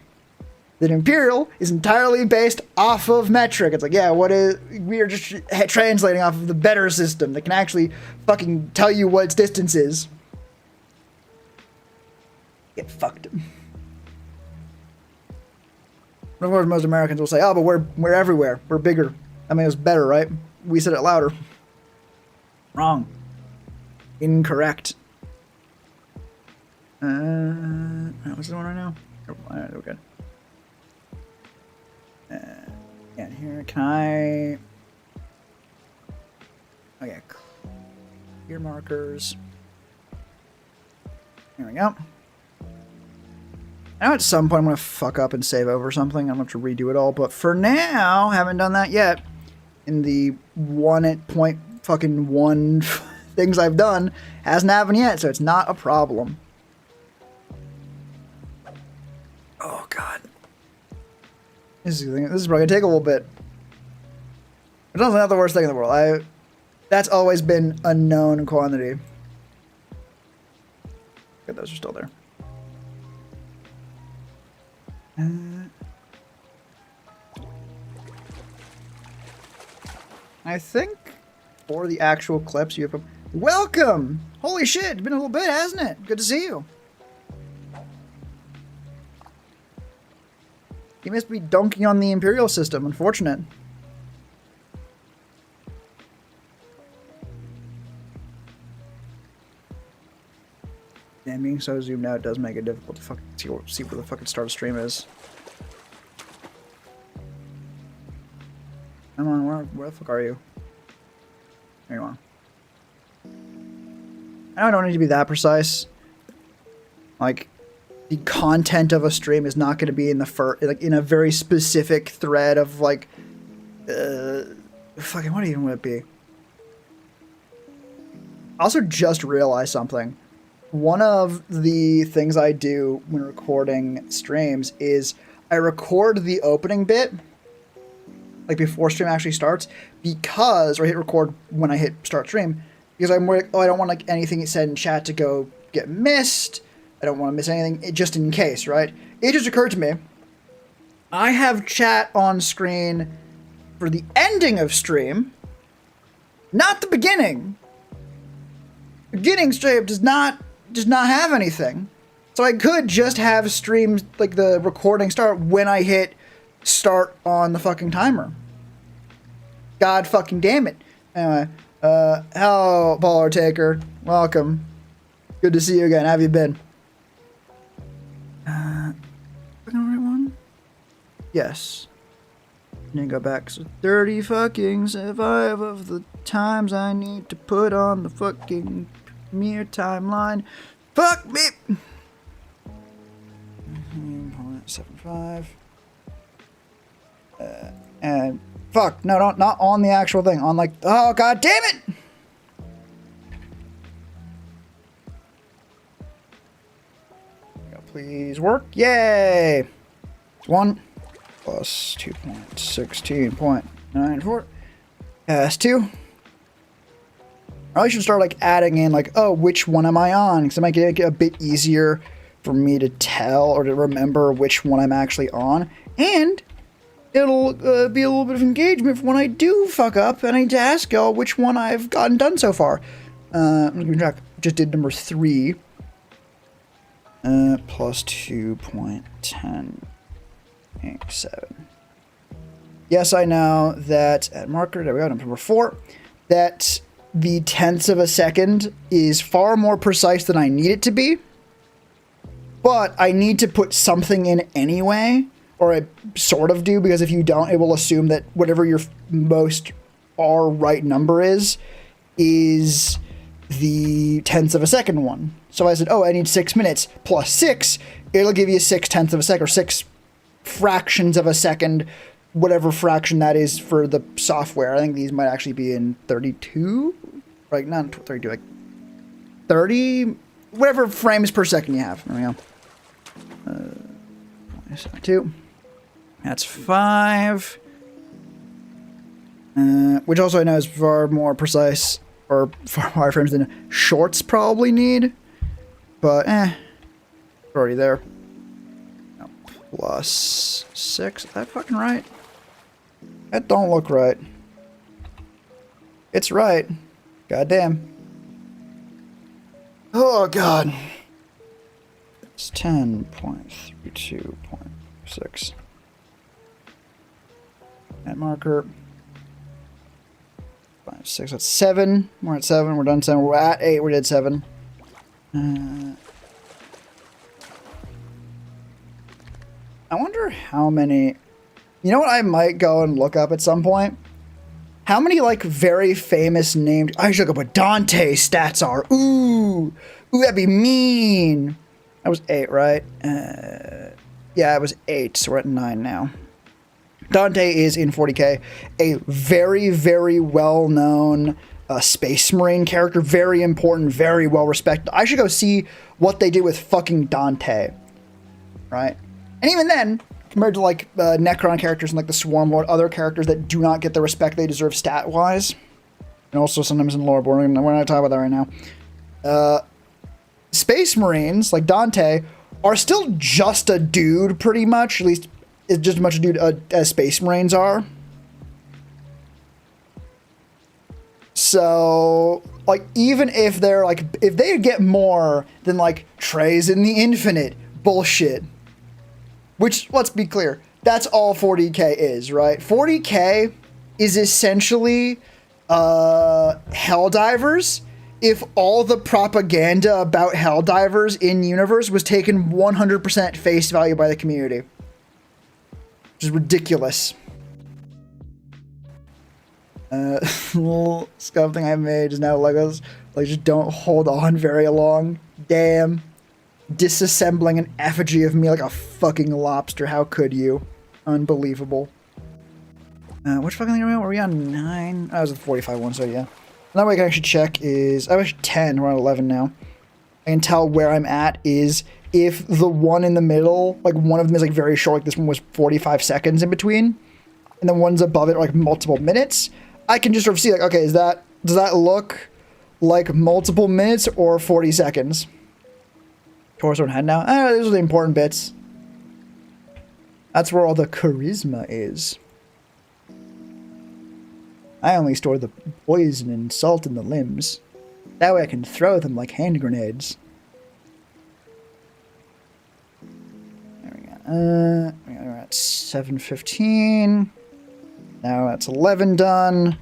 that imperial is entirely based off of metric. It's like, yeah, we are just translating off of the better system that can actually fucking tell you what its distance is. Get fucked. Of course, most Americans will say, oh, but we're everywhere. We're bigger. I mean, it's better, right? We said it louder. Wrong. Incorrect. What's the one right now? Alright, we're good. Yeah, here, can I... Oh yeah, clear markers. There we go. I know at some point I'm going to fuck up and save over something. I'm going to have to redo it all. But for now, haven't done that yet. In the 1.1 things I've done, hasn't happened yet. So it's not a problem. Oh, God. This is probably going to take a little bit. It's also not the worst thing in the world. That's always been a known quantity. Good, those are still there. I think for the actual clips you have a... Welcome! Holy shit, it's been a little bit, hasn't it? Good to see you. You must be dunking on the Imperial system, unfortunate. And being so zoomed out does make it difficult to fucking see where the fucking start of stream is. Come on, where the fuck are you? There you are. I know I don't need to be that precise. Like, the content of a stream is not going to be in the like in a very specific thread of like, fucking what even would it be? I also just realized something. One of the things I do when recording streams is I record the opening bit, like before stream actually starts, because, or hit record when I hit start stream, because I'm like, oh, I don't want like anything said in chat to go get missed. I don't want to miss anything, just in case, right? It just occurred to me, I have chat on screen for the ending of stream, not the beginning. Beginning stream does not have anything. So I could just have streams, like the recording start when I hit start on the fucking timer. God fucking damn it. Anyway, hello, Baller Taker. Welcome. Good to see you again. How have you been? The right one? Yes. And then go back. So 30 fucking 5 of the times I need to put on the fucking Premiere timeline. Fuck me! 0.75. And fuck, no, not on the actual thing. On like, oh god damn it! Please work. Yay! 1 plus 2.16.94. That's 2. I should start like adding in like, oh, which one am I on? Because it might get a bit easier for me to tell or to remember which one I'm actually on. And it'll be a little bit of engagement for when I do fuck up and I need to ask y'all which one I've gotten done so far. I'm going to track. Just did number 3. Plus 2.1087. Yes, I know that at marker, there we go, number 4, that the tenths of a second is far more precise than I need it to be. But I need to put something in anyway, or I sort of do, because if you don't, it will assume that whatever your most right number is the tenths of a second one. So I said, oh, I need 6 minutes plus 6. It'll give you 6/10 of a second, or 6 fractions of a second, whatever fraction that is for the software. I think these might actually be in 32, like not 32, like 30, whatever frames per second you have. There we go. 2. That's 5. Which also I know is far more precise, or far higher frames than shorts probably need. But, already there. No, plus 6. Is that fucking right? That don't look right. It's right. Goddamn. Oh, God. It's 10.32.6. That marker. 5, 6. That's 7. We're at 7. We're done 7. We're at 8. We did 7. I wonder how many... You know what I might go and look up at some point? How many, like, very famous named... I should look up what Dante's stats are. Ooh! Ooh, that'd be mean. That was 8, right? Yeah, it was 8, so we're at 9 now. Dante is in 40k a very, very well-known Space Marine character. Very important, very well-respected. I should go see what they did with fucking Dante. Right? And even then, compared to like Necron characters and like the Swarm Lord, other characters that do not get the respect they deserve stat-wise, and also sometimes in lore, but we're not talking about that right now. Space Marines, like Dante, are still just a dude, pretty much. At least, it's just as much a dude as Space Marines are. So, like, even if they're, like, if they get more than, like, Trays in the Infinite, bullshit. Which, let's be clear, that's all 40k is, right? 40k is essentially, Helldivers, if all the propaganda about Helldivers in universe was taken 100% face value by the community. Which is ridiculous. Little scuff thing I made is now Legos. Like, just don't hold on very long. Damn. Disassembling an effigy of me like a fucking lobster. How could you? Unbelievable. Which fucking thing are we on? Were we on 9? I was at the 45 one, so yeah. Another way I can actually check is, I was 10, we're on 11 now. I can tell where I'm at is if the one in the middle, like one of them is like very short, like this one was 45 seconds in between, and the ones above it are like multiple minutes, I can just sort of see like, okay, does that look like multiple minutes or 40 seconds? Torso and head now? Those are the important bits. That's where all the charisma is. I only store the poison and salt in the limbs. That way I can throw them like hand grenades. There we go. We're at 7:15. Now that's 11 done.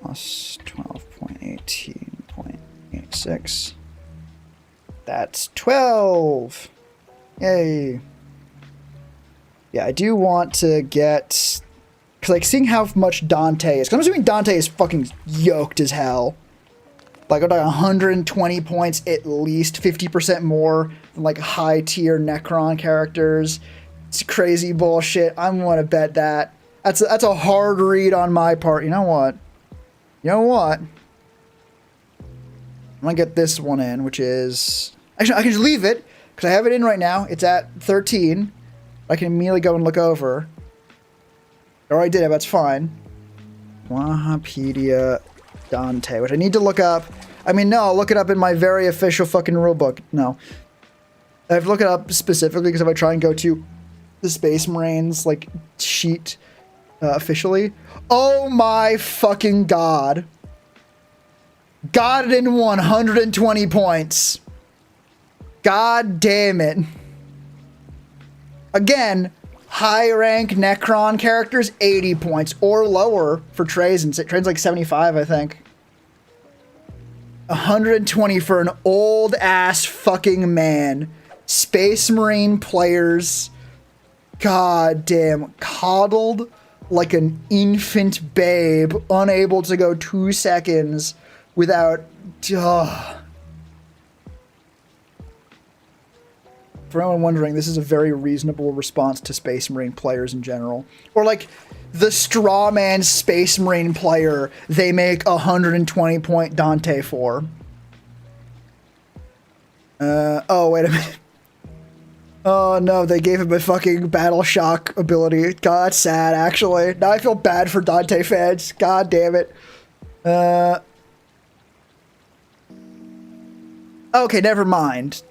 Plus 12.18.86. That's 12. Yay. Yeah, I do want to get... Because, like, seeing how much Dante is... Because I'm assuming Dante is fucking yoked as hell. Like, I'm talking 120 points at least, 50% more than, like, high-tier Necron characters. It's crazy bullshit. I'm going to bet that. That's a hard read on my part. You know what? I'm going to get this one in, which is... Actually, I can just leave it, because I have it in right now. It's at 13. I can immediately go and look over. I already did it, but it's fine. Wahapedia Dante, which I need to look up. I mean, no, I'll look it up in my very official fucking rulebook. No. I have to look it up specifically because if I try and go to the Space Marines, like, sheet officially. Oh my fucking god. Got it in 120 points. God damn it. Again, high rank Necron characters, 80 points or lower for Trays, and Trays like 75, I think. 120 for an old ass fucking man. Space Marine players, god damn, coddled like an infant babe, unable to go 2 seconds without... For anyone wondering, this is a very reasonable response to Space Marine players in general. Or like, the strawman Space Marine player they make 120 point Dante for. Oh, wait a minute. Oh no, they gave him a fucking Battle Shock ability. God, that's sad, actually. Now I feel bad for Dante fans. God damn it. Okay, never mind.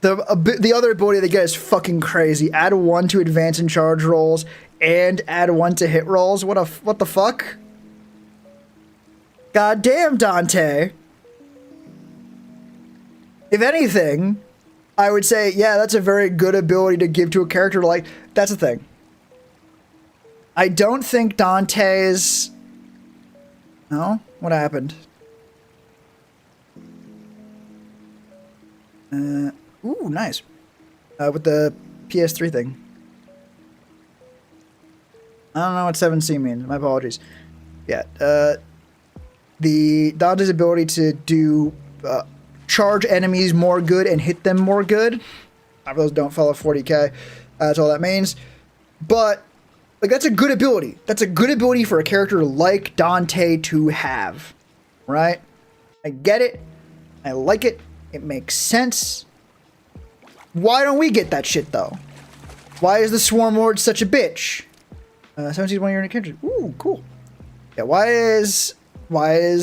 The other ability they get is fucking crazy. Add 1 to advance and charge rolls, and add 1 to hit rolls. What the fuck? God damn, Dante. If anything, I would say, yeah, that's a very good ability to give to a character. Like, that's the thing. I don't think Dante's... No? What happened? Ooh, nice. With the PS3 thing. I don't know what 7C means. My apologies. Yeah, the Dante's ability to do charge enemies more good and hit them more good. Those don't follow 40k. That's all that means. But like that's a good ability. That's a good ability for a character like Dante to have, right? I get it. I like it. It makes sense. Why don't we get that shit though? Why is the Swarm Lord such a bitch? 17 1 year in a character. Ooh, cool. Yeah, why is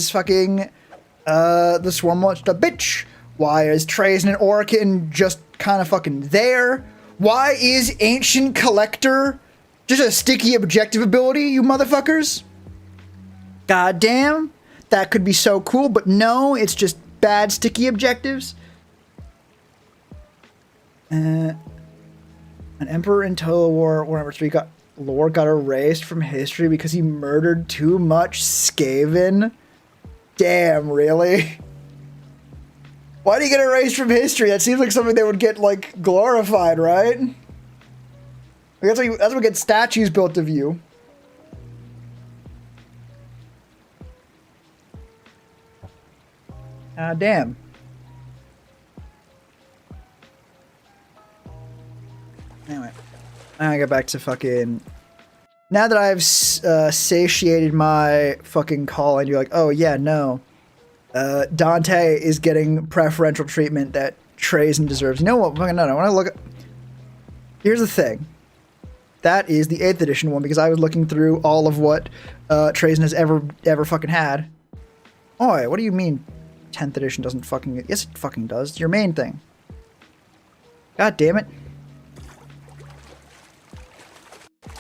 fucking the Swarm Lord a bitch? Why is Trazen and Orokin just kind of fucking there? Why is Ancient Collector just a sticky objective ability, you motherfuckers? God damn, that could be so cool, but no, it's just bad sticky objectives. An Emperor in Total War Warhammer 3 lore got erased from history because he murdered too much Skaven. Damn, really? Why do you get erased from history? That seems like something they would get, like, glorified, right? That's what we get statues built of you. Damn. Anyway, I get back to fucking... Now that I've satiated my fucking call and you're like, oh yeah, no. Dante is getting preferential treatment that Trazen deserves. You know what? No, I want to look at... Here's the thing. That is the 8th edition one because I was looking through all of what Trazen has ever fucking had. Oh, what do you mean 10th edition doesn't fucking... Yes, it fucking does. It's your main thing. God damn it.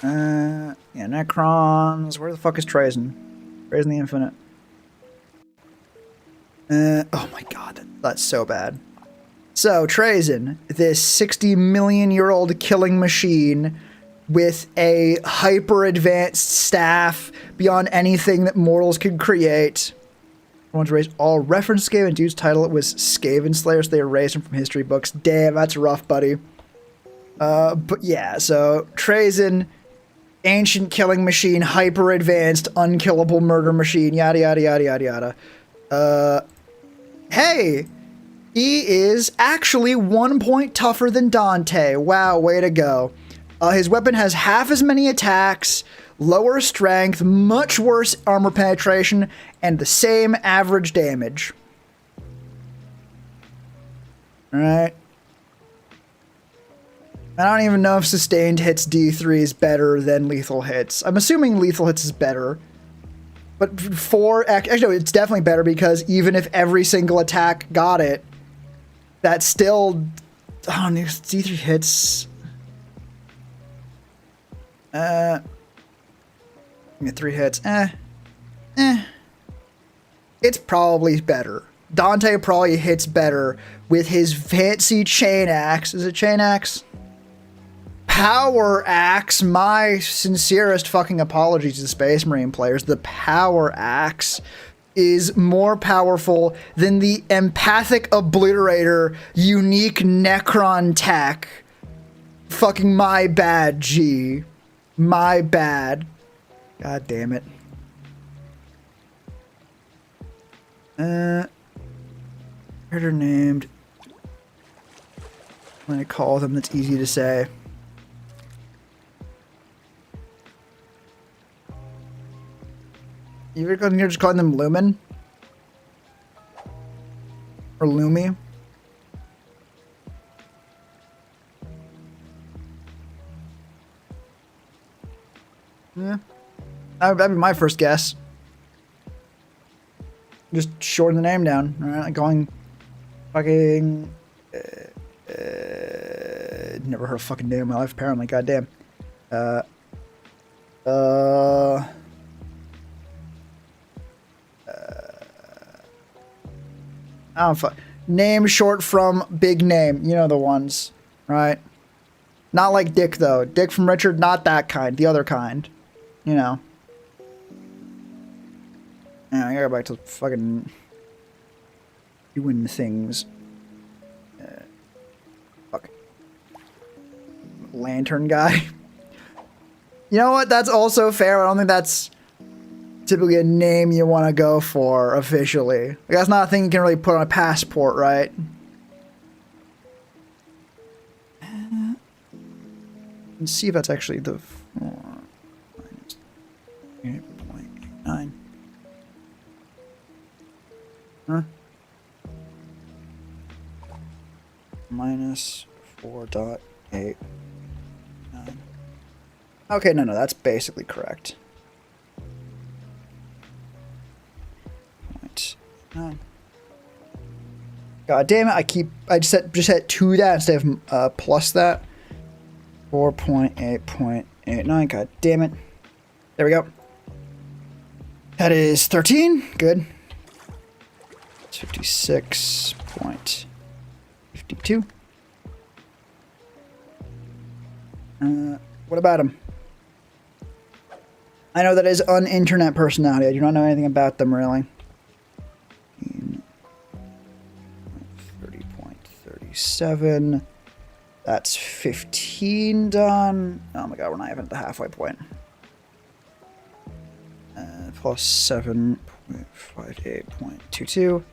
Yeah, Necrons. Where the fuck is Trazen? Trazen the Infinite. Oh my god, that's so bad. So, Trazen, this 60 million year old killing machine with a hyper advanced staff beyond anything that mortals could create. I want to erase all reference to Skaven. Dude's title was Skaven Slayer, so they erased him from history books. Damn, that's rough, buddy. But yeah, so Trazen, ancient killing machine, hyper advanced, unkillable murder machine, yada yada yada yada yada. Hey, he is actually 1 point tougher than Dante. Wow, way to go. His weapon has half as many attacks, lower strength, much worse armor penetration, and the same average damage. Alright. I don't even know if sustained hits D3 is better than lethal hits. I'm assuming lethal hits is better. But actually, no, it's definitely better because even if every single attack got it, that's still... Oh, D3 hits... Yeah, 3 hits. It's probably better. Dante probably hits better with his fancy chain axe. Is it chain axe? Power axe. My sincerest fucking apologies to Space Marine players. The power axe is more powerful than the empathic obliterator unique Necron tech. Fucking my bad, G. My bad. God damn it. Character named. I'm gonna call them, that's easy to say. You're just calling them Lumen? Or Lumi? Yeah. That'd be my first guess. Just shorten the name down. Alright, going fucking... never heard a fucking name in my life, apparently. Goddamn. I don't fuck. Name short from big name. You know the ones, right? Not like Dick, though. Dick from Richard, not that kind. The other kind. You know. Yeah, I gotta go back to fucking doing things. Fuck. Lantern guy. You know what? That's also fair. I don't think that's... typically a name you want to go for officially. Like, that's not a thing you can really put on a passport, right? Let's see if that's actually the 4 minus 8.9. Huh? Minus 4.89. Okay, no, that's basically correct. 0.9. God damn it! I just set to that instead of plus that. 4.8.89. God damn it! There we go. That is 13. Good. It's 56.52. What about him? I know that is un-internet personality. I do not know anything about them, really. 30.37. That's 15 done. Oh my god, we're not even at the halfway point. Plus 7.58.22.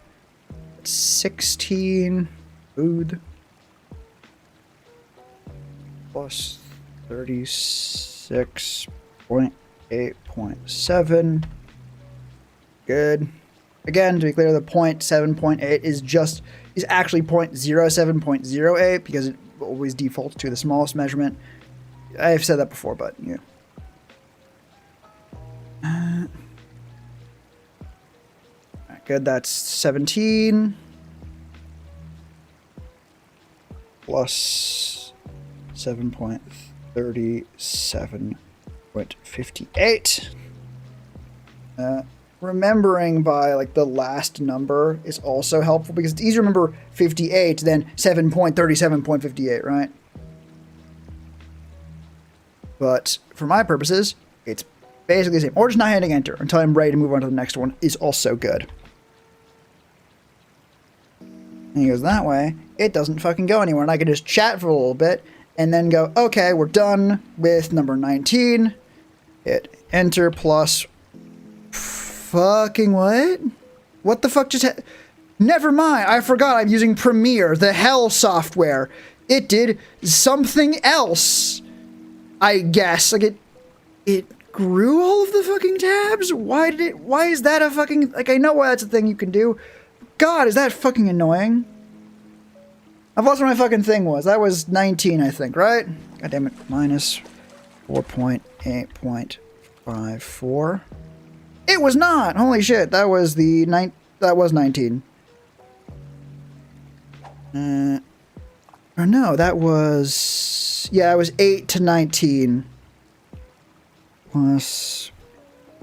That's 16. Food. Plus 36.8.7. Good. Again, to be clear, the 0.7.8 is actually 0.07.08 because it always defaults to the smallest measurement. I've said that before, but yeah. Good, that's 17 plus 7.37.58. Remembering by like the last number is also helpful because it's easier to remember 58 than 7.37.58, right? But for my purposes, it's basically the same. Or just not hitting enter until I'm ready to move on to the next one is also good. And he goes, that way, it doesn't fucking go anywhere. And I can just chat for a little bit and then go, okay, we're done with number 19. Hit enter plus fucking what? What the fuck just never mind. I forgot I'm using Premiere, the hell software. It did something else. I guess. Like it grew all of the fucking tabs? Why is that a fucking, like, I know why that's a thing you can do. God, is that fucking annoying? I've lost what my fucking thing was. That was 19, I think, right? God damn it. Minus 4.8.54. It was not! Holy shit, that was the that was 19. Or no, that was, yeah, it was 8 to 19. Plus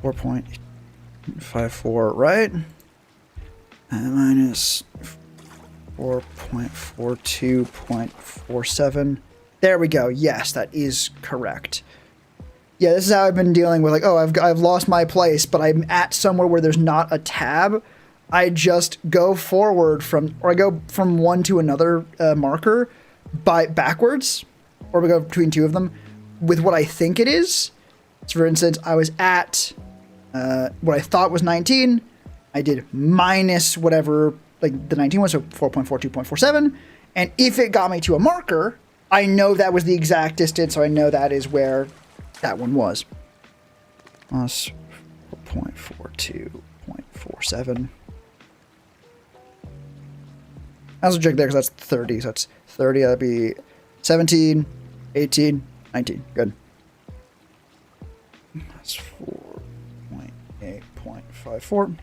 4.54, right? Minus 4.42.47. There we go. Yes, that is correct. Yeah, this is how I've been dealing with, like, oh, I've lost my place, but I'm at somewhere where there's not a tab. I just go forward I go from one to another marker backwards, or we go between two of them with what I think it is. So for instance, I was at what I thought was 19. I did minus whatever, like the 19 was, so 4.42.47. And if it got me to a marker, I know that was the exact distance, so I know that is where that one was. Plus 4.42.47. I also check there because that's 30, so that's 30, that'd be 17, 18, 19. Good. That's 4.8.54.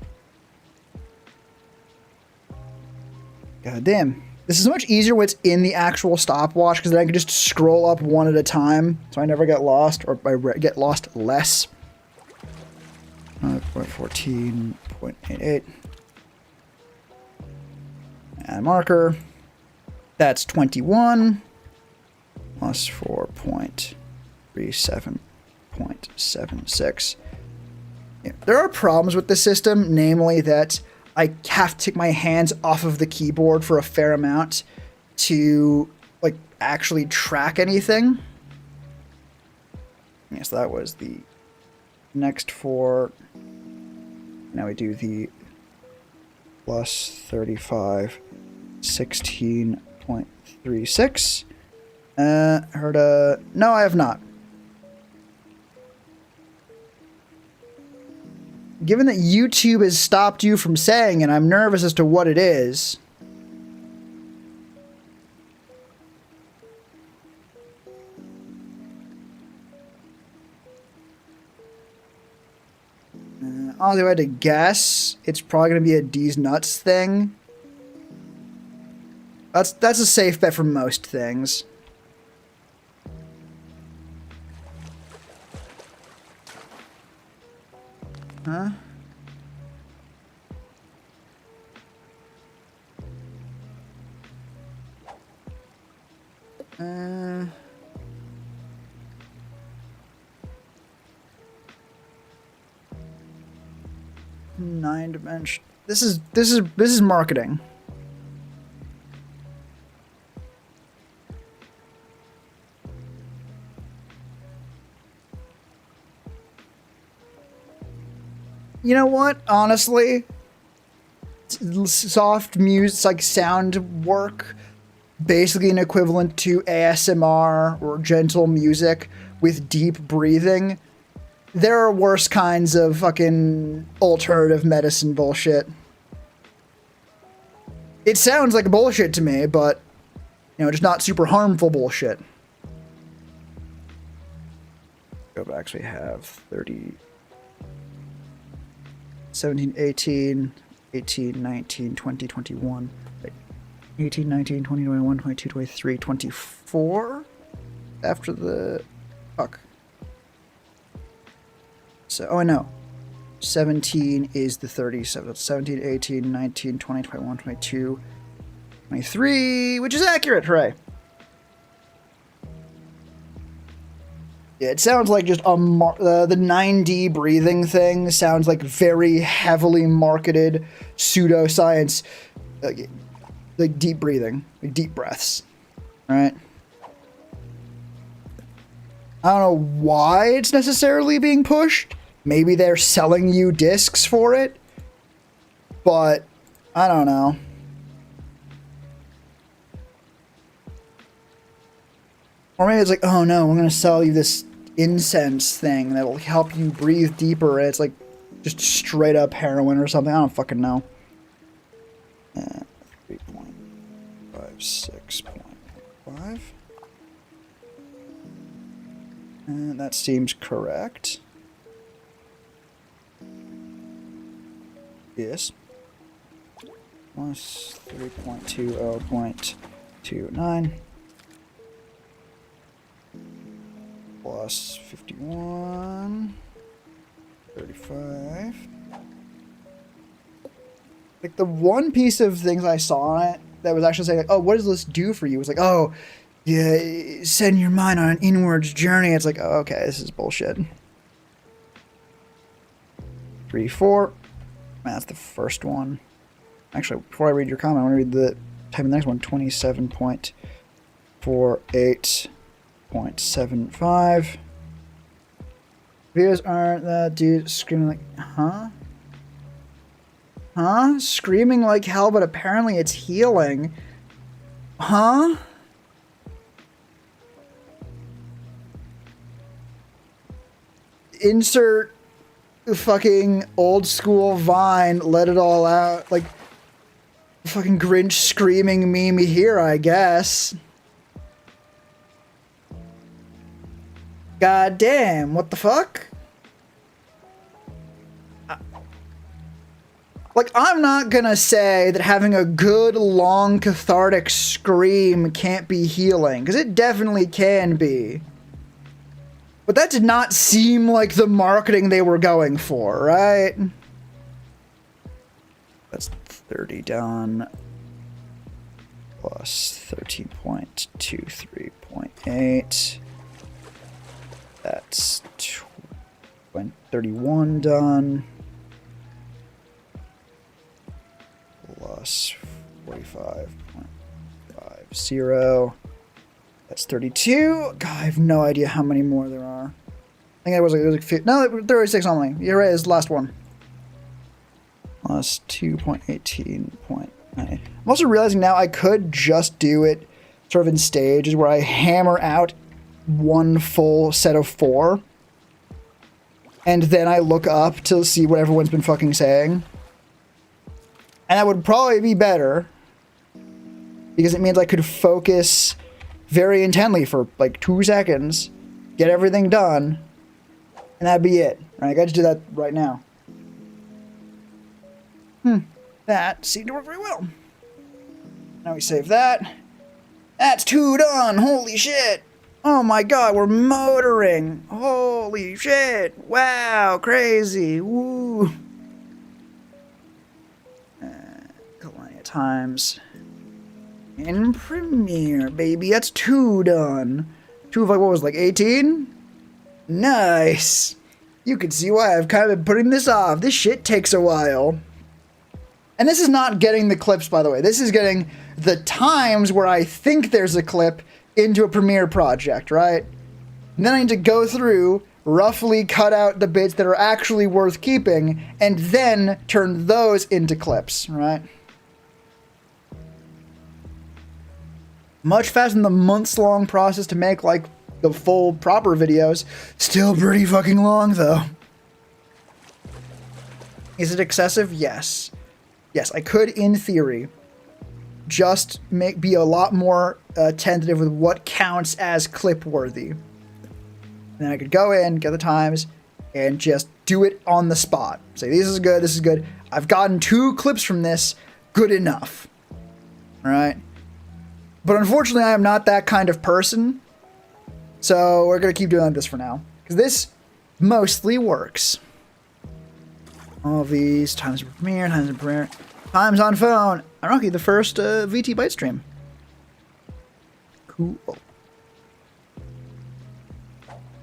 God damn. This is so much easier when it's in the actual stopwatch because then I can just scroll up one at a time so I never get lost, or I get lost less. 14.88. And marker. That's 21 plus 4.37.76. Yeah. There are problems with the system, namely that I have to take my hands off of the keyboard for a fair amount to, like, actually track anything. Yes, that was the next four. Now we do the plus 35, 16.36. Heard a... No, I have not. Given that YouTube has stopped you from saying it, I'm nervous as to what it is. Honestly, if I had to guess, it's probably going to be a D's Nuts thing. That's a safe bet for most things. Huh? Nine dimension. This is marketing. You know what? Honestly, soft music, like sound work, basically an equivalent to ASMR or gentle music with deep breathing. There are worse kinds of fucking alternative medicine bullshit. It sounds like bullshit to me, but, you know, just not super harmful bullshit. Go back, so we have 30... 17, 18, 18, 19, 20, 21, 18, 19, 20, 21, 22, 23, 24 after the... Fuck. So, oh, I know. 17 is the 37. 17, 18, 19, 20, 21, 22, 23, which is accurate, hooray. Yeah, it sounds like just the 9D breathing thing sounds like very heavily marketed pseudoscience, like deep breathing, like deep breaths, right? I don't know why it's necessarily being pushed. Maybe they're selling you discs for it, but I don't know. Or maybe it's like, oh no, we're going to sell you this incense thing that'll help you breathe deeper. And it's like just straight up heroin or something. I don't fucking know. 3.56.5. And that seems correct. Yes. Plus 3.20.29. Plus 51, 35. Like the one piece of things I saw on it that was actually saying, like, oh, what does this do for you? It was like, oh, yeah, send your mind on an inwards journey. It's like, oh, okay, this is bullshit. 3, 4. That's the first one. Actually, before I read your comment, I want to read the type of the next one. 27.48. 0.75. Videos aren't that dude screaming like, huh? Huh? Screaming like hell, but apparently it's healing. Huh? Insert fucking old school Vine, let it all out. Like, fucking Grinch screaming meme here, I guess. God damn, what the fuck? Like, I'm not gonna say that having a good, long, cathartic scream can't be healing, because it definitely can be. But that did not seem like the marketing they were going for, right? That's 30 done. Plus 13.23.8. That's 31 done. Plus 45.50. That's 32. God, I have no idea how many more there are. I think it was like 50. No, 36 only. You're right, it's the last one. plus 2.18.9. I'm also realizing now I could just do it sort of in stages where I hammer out one full set of 4. And then I look up to see what everyone's been fucking saying. And that would probably be better. Because it means I could focus very intently for like 2 seconds, get everything done, and that'd be it. Right, I got to do that right now. That seemed to work very well. Now we save that. That's 2 done! Holy shit! Oh my god, we're motoring! Holy shit! Wow, crazy! Woo! Plenty of times. In Premiere, baby. That's 2 done. 2 of like, what was it, like 18? Nice! You can see why I've kind of been putting this off. This shit takes a while. And this is not getting the clips, by the way. This is getting the times where I think there's a clip into a Premiere project, right? And then I need to go through, roughly cut out the bits that are actually worth keeping, and then turn those into clips, right? Much faster than the months-long process to make, like, the full proper videos. Still pretty fucking long, though. Is it excessive? Yes. Yes, I could, in theory, just be a lot more tentative with what counts as clip-worthy. And then I could go in, get the times, and just do it on the spot. Say, this is good, this is good. I've gotten 2 clips from this, good enough. Alright? But unfortunately, I am not that kind of person. So we're going to keep doing this for now. Because this mostly works. All these, times in Premiere, times on phone. Ironically, the first VT Byte stream. Cool.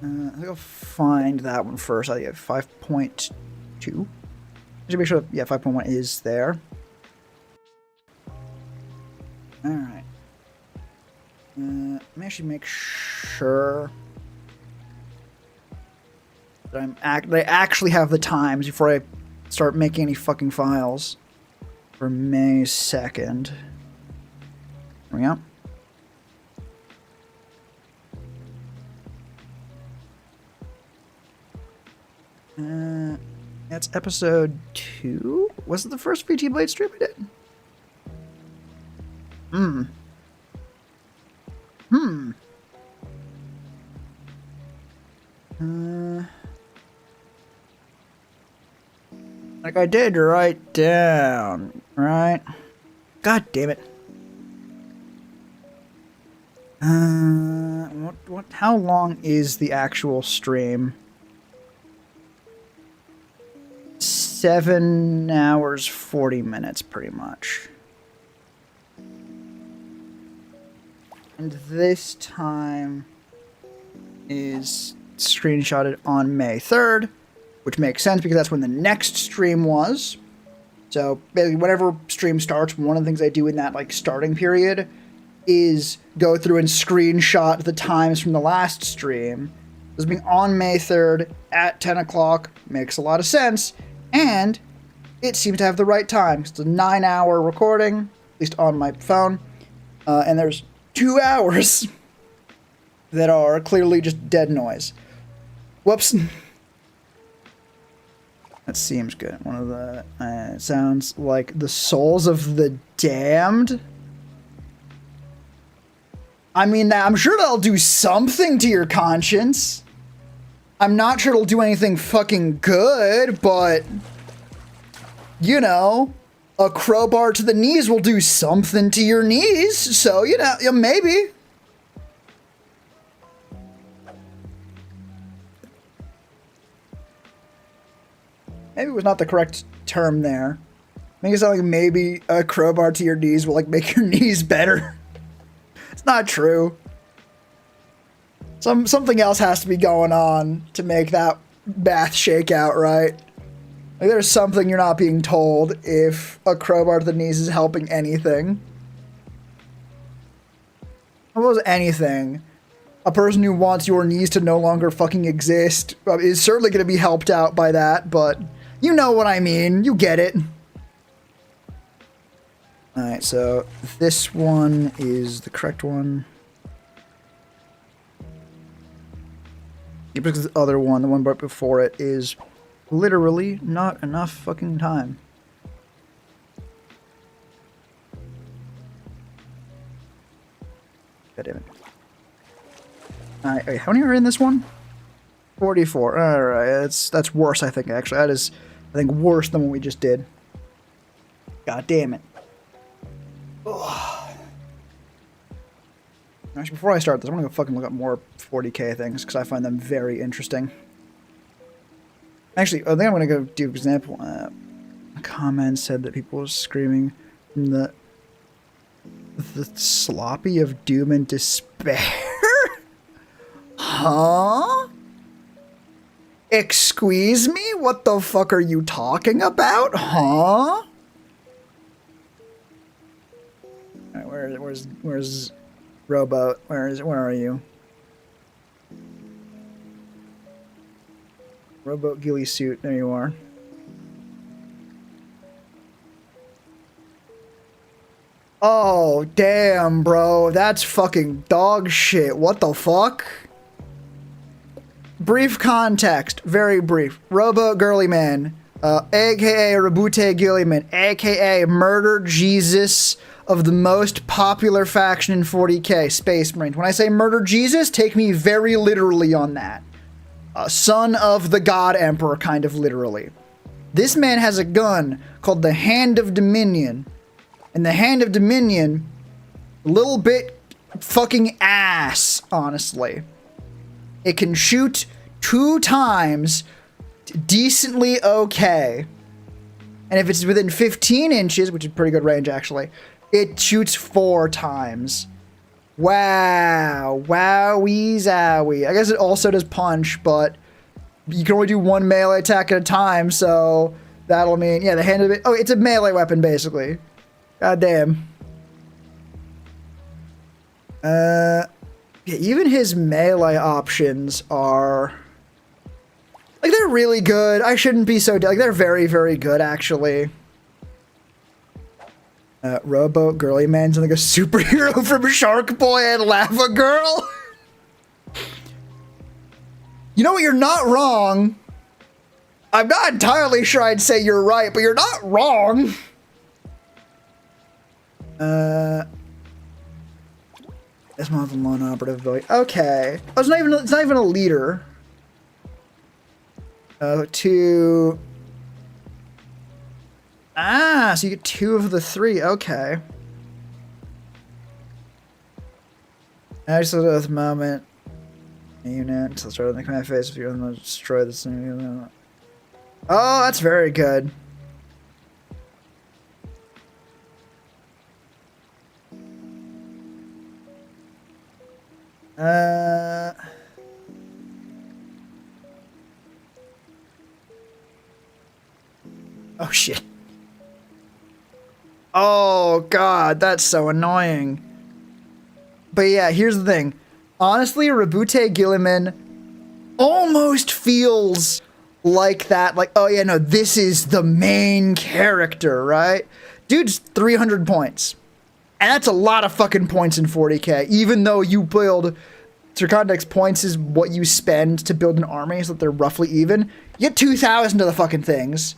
I think I'll find that one first. I have 5.2. I should make sure that, yeah, 5.1 is there. Alright. Let me actually make sure that I actually have the times before I start making any fucking files for May 2nd. There we go. That's episode 2? Was it the first VT Blade stream I did? Like I did write down, right? God damn it. How long is the actual stream? 7 hours, 40 minutes, pretty much. And this time is screenshotted on May 3rd, which makes sense because that's when the next stream was. So basically, whenever stream starts, one of the things I do in that like starting period is go through and screenshot the times from the last stream. This being on May 3rd at 10 o'clock makes a lot of sense, and it seems to have the right time. It's a 9-hour recording, at least on my phone, and there's 2 hours that are clearly just dead noise. Whoops. That seems good. One of the sounds like the souls of the damned. I mean, I'm sure that'll do something to your conscience. I'm not sure it'll do anything fucking good, but you know, a crowbar to the knees will do something to your knees. So, you know, maybe. Maybe it was not the correct term there. Make it sound like maybe a crowbar to your knees will like make your knees better. It's not true. Something else has to be going on to make that math shake out, right? Like there's something you're not being told if a crowbar to the knees is helping anything. If it was anything, a person who wants your knees to no longer fucking exist is certainly going to be helped out by that, but you know what I mean. You get it. Alright, so this one is the correct one. Yeah, because the other one, the one right before it, is literally not enough fucking time. God damn it. Alright, wait, how many are in this one? 44. Alright, that's worse, I think, actually. That is, I think, worse than what we just did. God damn it. Ugh. Actually, before I start this, I want to go fucking look up more 40k things, because I find them very interesting. Actually, I think I'm going to go do an example. A comment said that people were screaming from the sloppy of doom and despair? Huh? Excuse me? What the fuck are you talking about? Huh? Alright, where's Rowboat? Where are you? Rowboat ghillie suit, there you are. Oh, damn, bro. That's fucking dog shit. What the fuck? Brief context. Very brief. Rowboat Girly Man, aka Rabute Gilliman, aka Murder Jesus of the most popular faction in 40k, Space Marines. When I say Murder Jesus, take me very literally on that. Son of the God Emperor, kind of literally. This man has a gun called the Hand of Dominion. And the Hand of Dominion, a little bit fucking ass, honestly. It can shoot 2 times decently okay. And if it's within 15 inches, which is pretty good range actually, it shoots 4 times. Wow. Wowie zowie. I guess it also does punch, but you can only do 1 melee attack at a time, so that'll mean, yeah, the Hand of it. Oh, it's a melee weapon, basically. God damn. Yeah, even his melee options are... like, they're really good. I shouldn't be so... like, they're very, very good, actually. Rowboat Girly Man's like a superhero from Shark Boy and Lava Girl. You know what? You're not wrong. I'm not entirely sure I'd say you're right, but you're not wrong. That's not the lone operative ability. Okay. Oh, it's not even a leader. Two. Ah, so you get 2 of the 3. Okay. I just at the moment. Unit until start of the command phase if you're going to destroy this. Oh, that's very good. Oh shit. Oh god, that's so annoying. But yeah, here's the thing. Honestly, Rabute Gilliman almost feels like that. Like, oh yeah, no, this is the main character, right? Dude's 300 points. And that's a lot of fucking points in 40k. Even though you build... for context, points is what you spend to build an army, so that they're roughly even. You get 2,000 of the fucking things.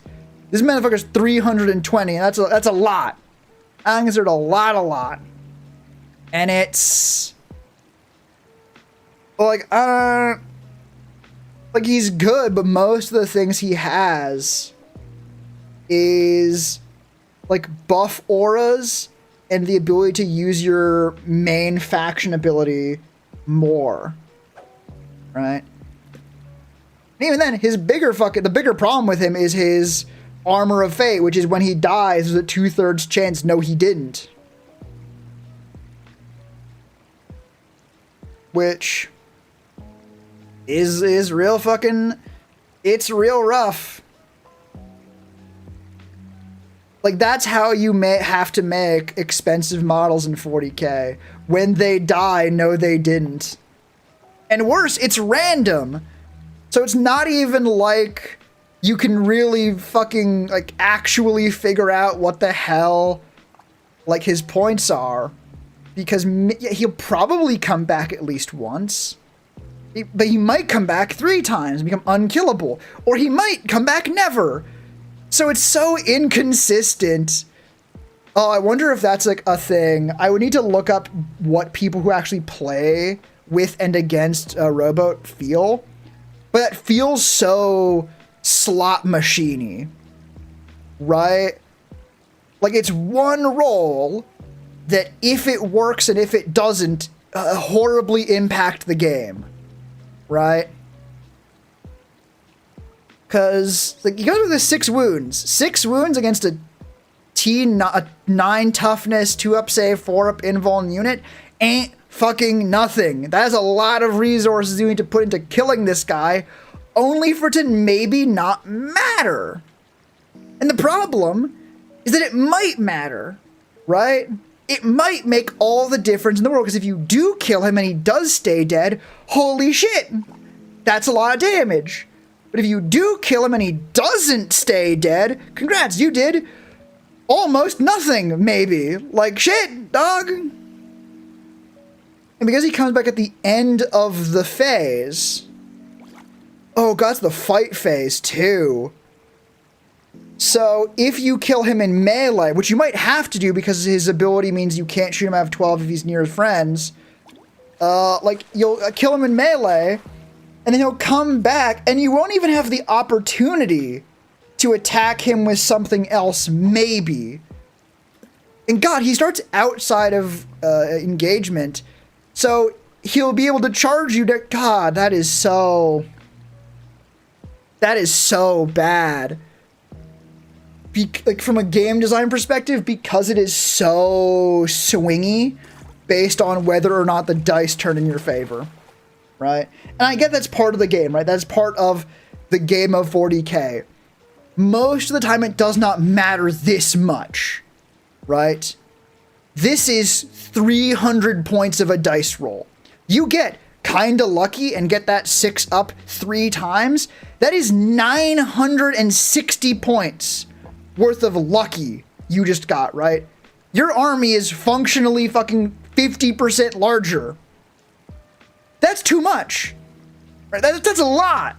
This motherfucker's 320, and that's a lot. I consider it a lot. And it's... like, like, he's good, but most of the things he has is, like, buff auras and the ability to use your main faction ability more. Right? And even then, the bigger problem with him is his Armor of Fate, which is when he dies, there's a 2/3 chance no he didn't. Which is real fucking... it's real rough. Like, that's how you have to make expensive models in 40k. When they die, no they didn't. And worse, it's random. So it's not even like you can really fucking, like, actually figure out what the hell like his points are, because he'll probably come back at least once. But he might come back 3 times and become unkillable. Or he might come back never. So it's so inconsistent. Oh, I wonder if that's like a thing. I would need to look up what people who actually play with and against Rowboat feel. But that feels so slot machine-y. Right? Like it's one roll that if it works and if it doesn't, horribly impact the game. Right? Because like, you go with the 6 wounds. 6 wounds against a 9 toughness, 2 up save, 4 up invuln unit ain't fucking nothing. That is a lot of resources you need to put into killing this guy, only for it to maybe not matter. And the problem is that it might matter, right? It might make all the difference in the world, because if you do kill him and he does stay dead, holy shit, that's a lot of damage. But if you do kill him and he doesn't stay dead, congrats, you did almost nothing, maybe. Like, shit, dog. And because he comes back at the end of the phase... Oh, God, it's the fight phase, too. So, if you kill him in melee, which you might have to do because his ability means you can't shoot him out of 12 if he's near his friends, like, you'll kill him in melee, and then he'll come back, and you won't even have the opportunity to attack him with something else, maybe. And God, he starts outside of engagement, so he'll be able to charge you to... God, that is so bad. Like, from a game design perspective, because it is so swingy based on whether or not the dice turn in your favor, right? And I get that's part of the game, right? That's part of the game of 40K. Most of the time, it does not matter this much, right? This is 300 points of a dice roll. You get kinda lucky and get that 6 up 3 times. That is 960 points worth of lucky you just got, right? Your army is functionally fucking 50% larger. That's too much. Right? That's a lot.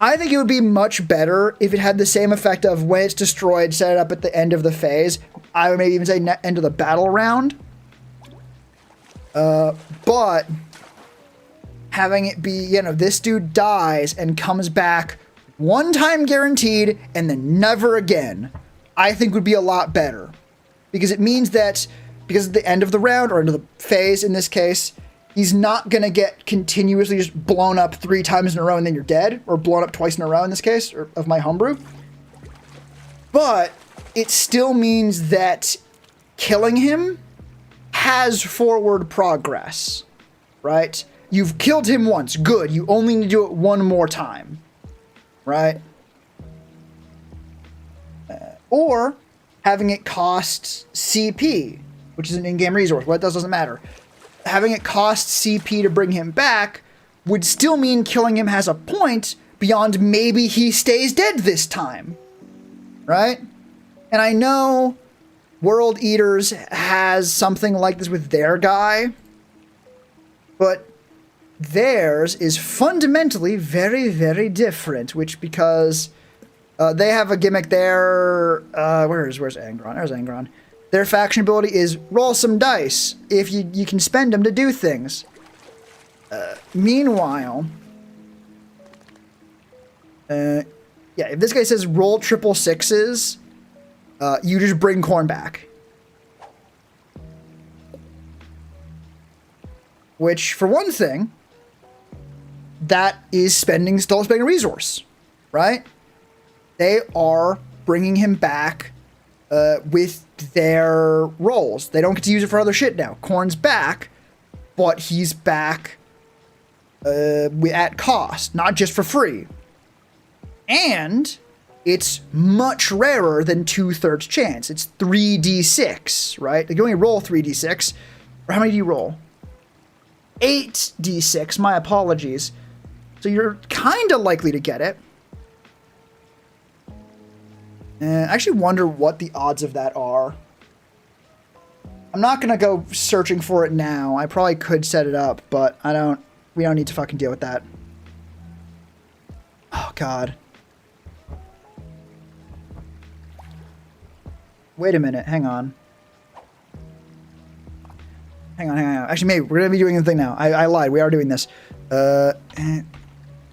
I think it would be much better if it had the same effect of when it's destroyed, set it up at the end of the phase. I would maybe even say end of the battle round. But having it be, you know, this dude dies and comes back 1 time guaranteed and then never again, I think would be a lot better. Because it means that, because at the end of the round, or end of the phase in this case, he's not going to get continuously just blown up 3 times in a row and then you're dead, or blown up twice in a row in this case, or of my homebrew. But it still means that killing him has forward progress, right? You've killed him once, good. You only need to do it 1 more time, right? Or having it cost CP, which is an in-game resource. What it does doesn't matter. Having it cost CP to bring him back would still mean killing him has a point beyond maybe he stays dead this time, right? And I know World Eaters has something like this with their guy, but theirs is fundamentally very, very different, which because they have a gimmick there. Where's Angron? There's Angron. Their faction ability is roll some dice if you can spend them to do things. Meanwhile, yeah, if this guy says roll 666s, you just bring Khorne back. Which, for one thing, that is still spending a resource, right? They are bringing him back with their rolls. They don't get to use it for other shit now. Khorne's back, but he's back at cost, not just for free. And it's much rarer than 2/3 chance. It's 3d6, right? Like you only roll 3d6. Or how many do you roll? 8d6, my apologies. So you're kind of likely to get it. I actually wonder what the odds of that are. I'm not gonna go searching for it now. I probably could set it up, but we don't need to fucking deal with that. Oh, God. Wait a minute, hang on. Hang on. Actually, maybe we're gonna be doing the thing now. I lied, we are doing this.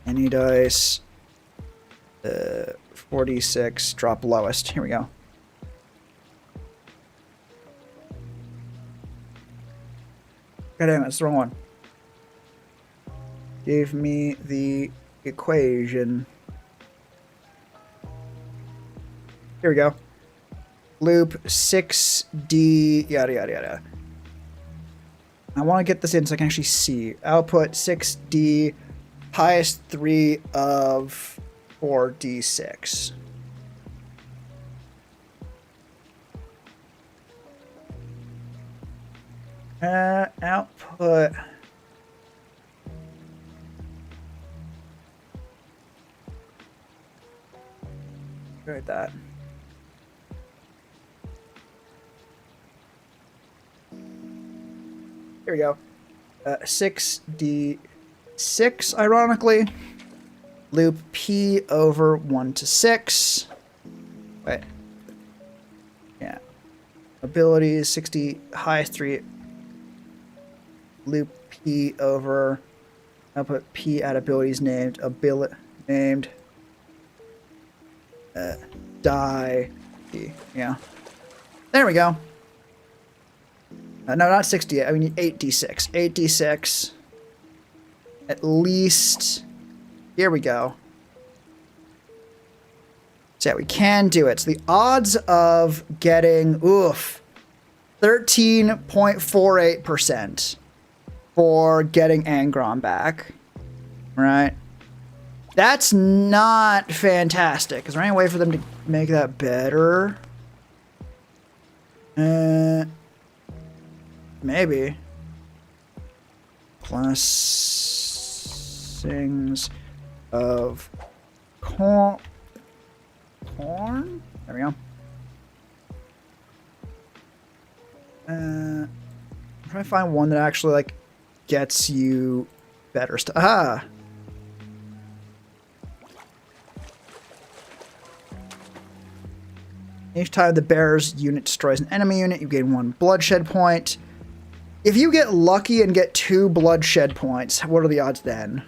Any dice. 46, drop lowest. Here we go. God damn it, it's the wrong one. Give me the equation. Here we go. Loop 6D, yada yada yada. I want to get this in so I can actually see. Output 6D, highest 3 of 4D6. Output. Right, that. Here we go. 6D6, ironically. Loop P over 1 to 6. Wait. Yeah. Abilities, 60, highest 3. Loop P over. I'll put P at abilities named. Named. Die. P. Yeah. There we go. No, not 60. I mean 8d6. 8d6. At least. Here we go. So yeah, we can do it. So the odds of getting 13.48% for getting Angron back. Right? That's not fantastic. Is there any way for them to make that better? Maybe. Blessings of corn. There we go. I'm trying to find one that actually like gets you better stuff. Ah. Each time the bear's unit destroys an enemy unit, you gain 1 bloodshed point. If you get lucky and get 2 bloodshed points, what are the odds then?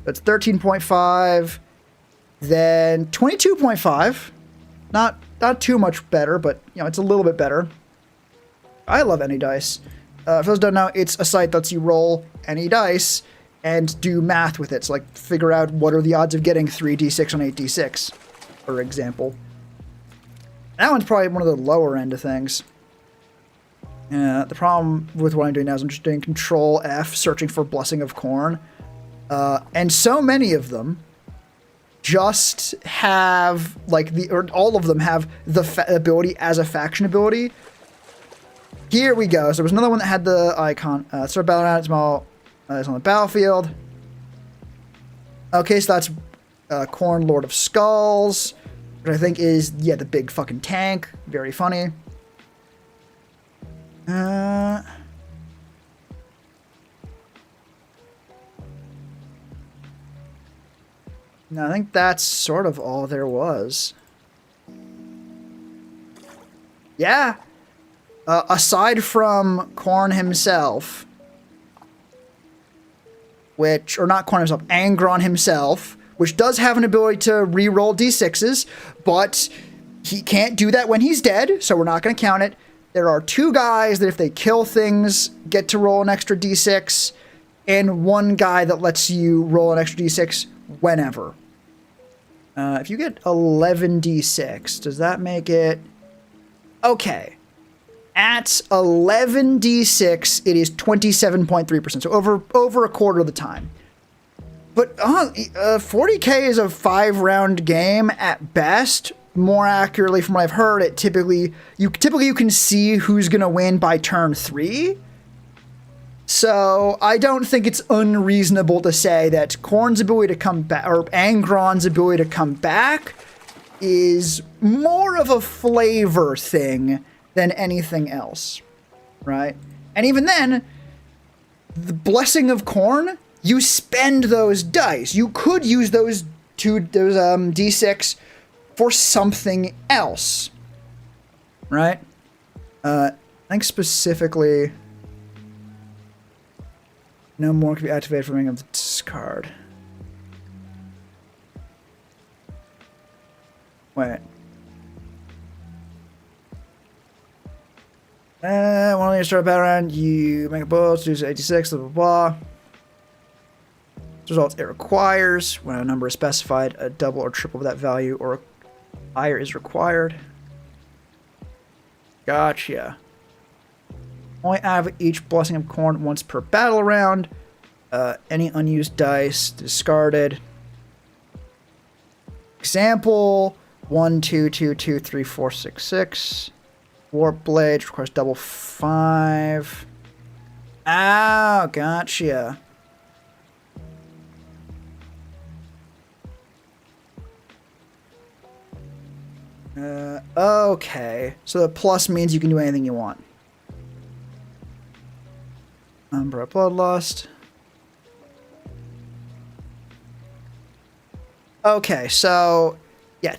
That's 13.5, then 22.5. Not too much better, but you know it's a little bit better. I love any dice. For those who don't know, it's a site that lets you roll any dice and do math with it. So like figure out what are the odds of getting 3d6 on 8d6, for example. That one's probably one of the lower end of things. The problem with what I'm doing now is I'm just doing Control F, searching for Blessing of Corn. And so many of them just have, like, or all of them have the ability as a faction ability. Here we go. So there was another one that had the icon. Start battle round, it's on the battlefield. Okay, so that's Corn, Lord of Skulls. Which I think is, yeah, the big fucking tank. Very funny. No, I think that's sort of all there was. Yeah. Aside from Corn himself, or not Corn himself, Angron himself, which does have an ability to re-roll d6s, but he can't do that when he's dead, so we're not going to count it. There are 2 guys that if they kill things, get to roll an extra d6, and 1 guy that lets you roll an extra d6 whenever. If you get 11d6, does that make it... Okay. At 11d6, it is 27.3%, so over a quarter of the time. But 40k is a 5-round game at best. More accurately, from what I've heard, it typically you can see who's gonna win by turn 3. So I don't think it's unreasonable to say that Corn's ability to come back, or Angron's ability to come back, is more of a flavor thing than anything else. right? And even then, the Blessing of Khorne, you spend those dice. You could use those D6 for something else, right? I think specifically, no more can be activated from any of the discard. Wait. When you start a battle round, you make a bull, choose 86, blah, blah, blah. As a result, it requires, when a number is specified, a double or triple of that value or higher is required. Gotcha. Only out of each Blessing of Khorne once per battle round. Any unused dice discarded. Example, 1, 2, 2, 2, 3, 4, 6, 6. Warp Blade requires double 5. Oh, gotcha. Okay. So the plus means you can do anything you want. Umbra Bloodlust. Okay, so yeah,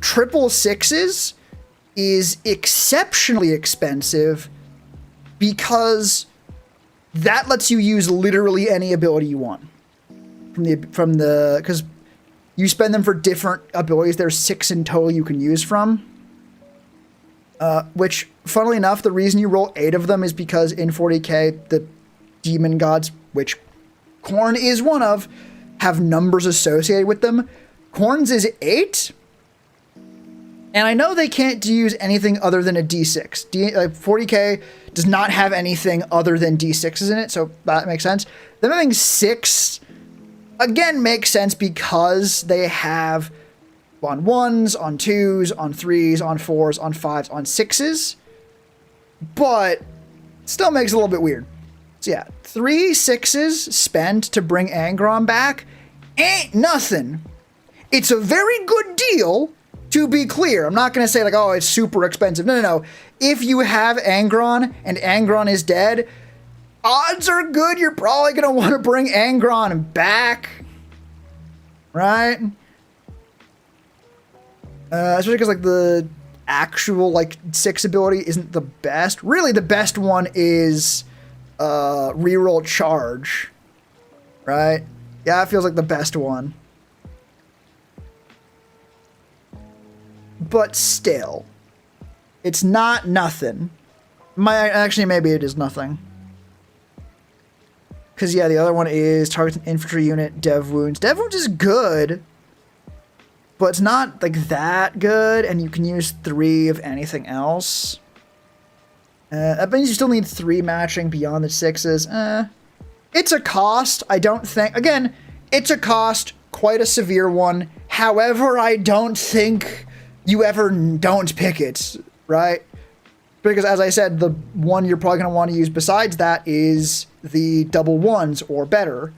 triple sixes is exceptionally expensive because that lets you use literally any ability you want because you spend them for different abilities. There's 6 in total you can use from. Which, funnily enough, the reason you roll 8 of them is because in 40k, the demon gods, which Khorne is one of, have numbers associated with them. Khorne's is 8. And I know they can't use anything other than a d6. 40k does not have anything other than d6s in it, so that makes sense. Them having 6, again, makes sense because they have on 1s, on 2s, on 3s, on 4s, on 5s, on 6s. But still makes it a little bit weird. So yeah, 3 6s spent to bring Angron back ain't nothing. It's a very good deal, to be clear. I'm not going to say like, oh, it's super expensive. No, no, no. If you have Angron and Angron is dead, odds are good you're probably going to want to bring Angron back. Right? Especially because like the actual like 6 ability isn't the best. Really, the best one is reroll charge. Right? Yeah, it feels like the best one. But still, it's not nothing. Actually, maybe it is nothing. Because, yeah, the other one is target an infantry unit, Dev Wounds. Dev Wounds is good, but it's not, like, that good, and you can use 3 of anything else. That means you still need 3 matching beyond the 6s. It's a cost. I don't think... Again, it's a cost, quite a severe one. However, I don't think you ever don't pick it, right? Because, as I said, the one you're probably going to want to use besides that is the double 1s or better.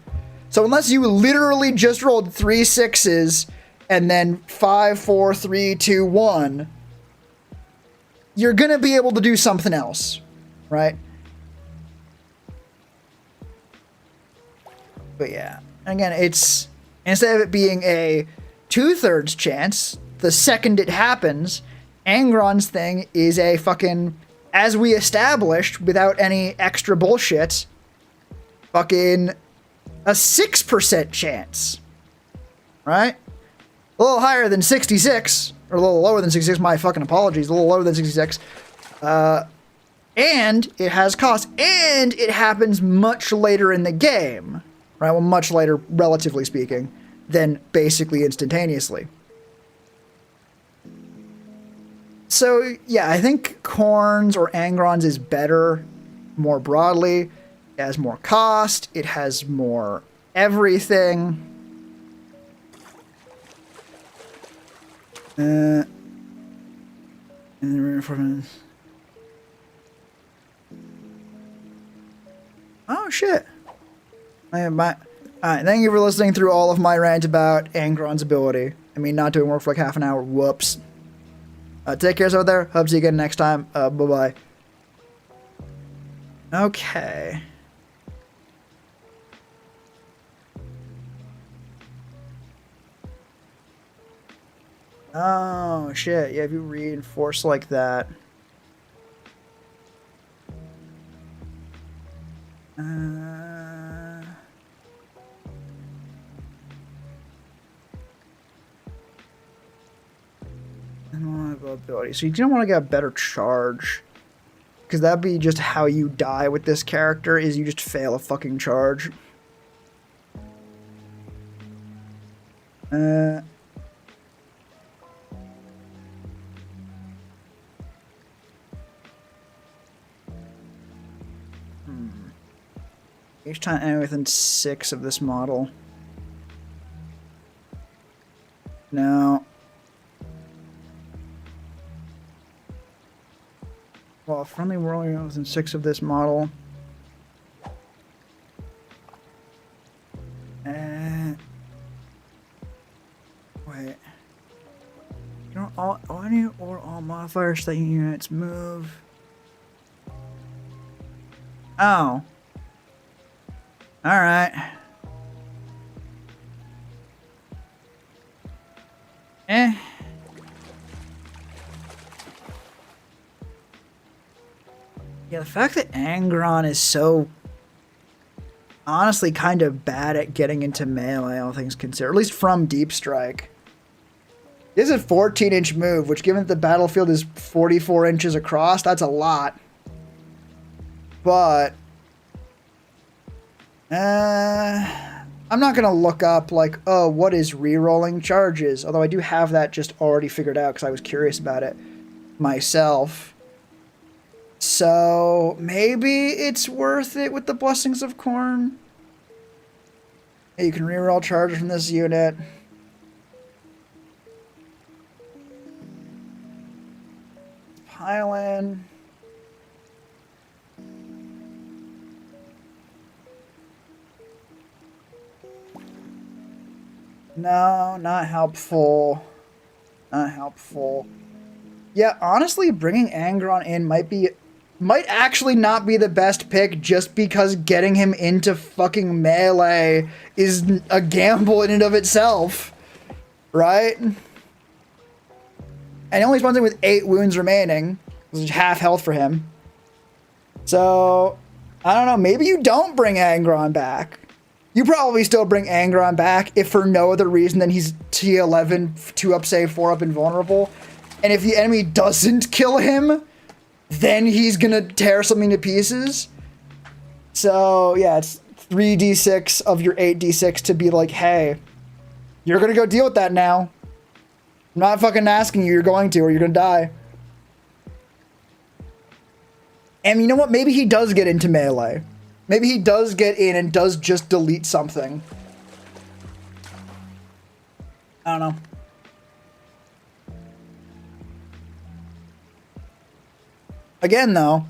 So unless you literally just rolled 3 6s and then 5, 4, 3, 2, 1, you're going to be able to do something else, right? But yeah, again, it's, instead of it being a 2/3 chance, the second it happens, Angron's thing is a fucking, as we established, without any extra bullshit, fucking a 6% chance. Right? A little higher than 66, or a little lower than 66, my fucking apologies, a little lower than 66. And it has cost, and it happens much later in the game. Right? Well, much later, relatively speaking, than basically instantaneously. So, yeah, I think Khorne's or Angron's is better more broadly. It has more cost. It has more everything. And the reinforcements. Oh, shit. Alright, thank you for listening through all of my rant about Angron's ability. I mean, not doing work for like half an hour. Whoops. Take care out there. Hope to see you again next time. Bye-bye. Okay. Oh, shit. Yeah, if you reinforce like that. Ability. So you don't want to get a better charge. Because that'd be just how you die with this character, is you just fail a fucking charge. Each time enemy within 6 of this model. No. Well, friendly warrior within 6 of this model. Wait. You know, all modifiers that units move. Oh. Alright. Yeah, the fact that Angron is so honestly kind of bad at getting into melee, all things considered, at least from Deep Strike. This is a 14-inch move, which given that the battlefield is 44 inches across, that's a lot. But I'm not going to look up, like, oh, what is re-rolling charges? Although I do have that just already figured out because I was curious about it myself. So maybe it's worth it with the Blessings of Khorne. You can re-roll charges from this unit. Pile in. No, not helpful. Not helpful. Yeah, honestly, bringing Angron in might actually not be the best pick just because getting him into fucking melee is a gamble in and of itself. Right? And he only spawns in with 8 wounds remaining, which is half health for him. So, I don't know, maybe you don't bring Angron back. You probably still bring Angron back, if for no other reason than he's T11, 2-up save, 4-up invulnerable. And if the enemy doesn't kill him, then he's gonna tear something to pieces. So, yeah, it's 3d6 of your 8d6 to be like, hey, you're gonna go deal with that now. I'm not fucking asking you, you're going to, or you're gonna die. And you know what? Maybe he does get into melee. Maybe he does get in and does just delete something. I don't know. Again, though,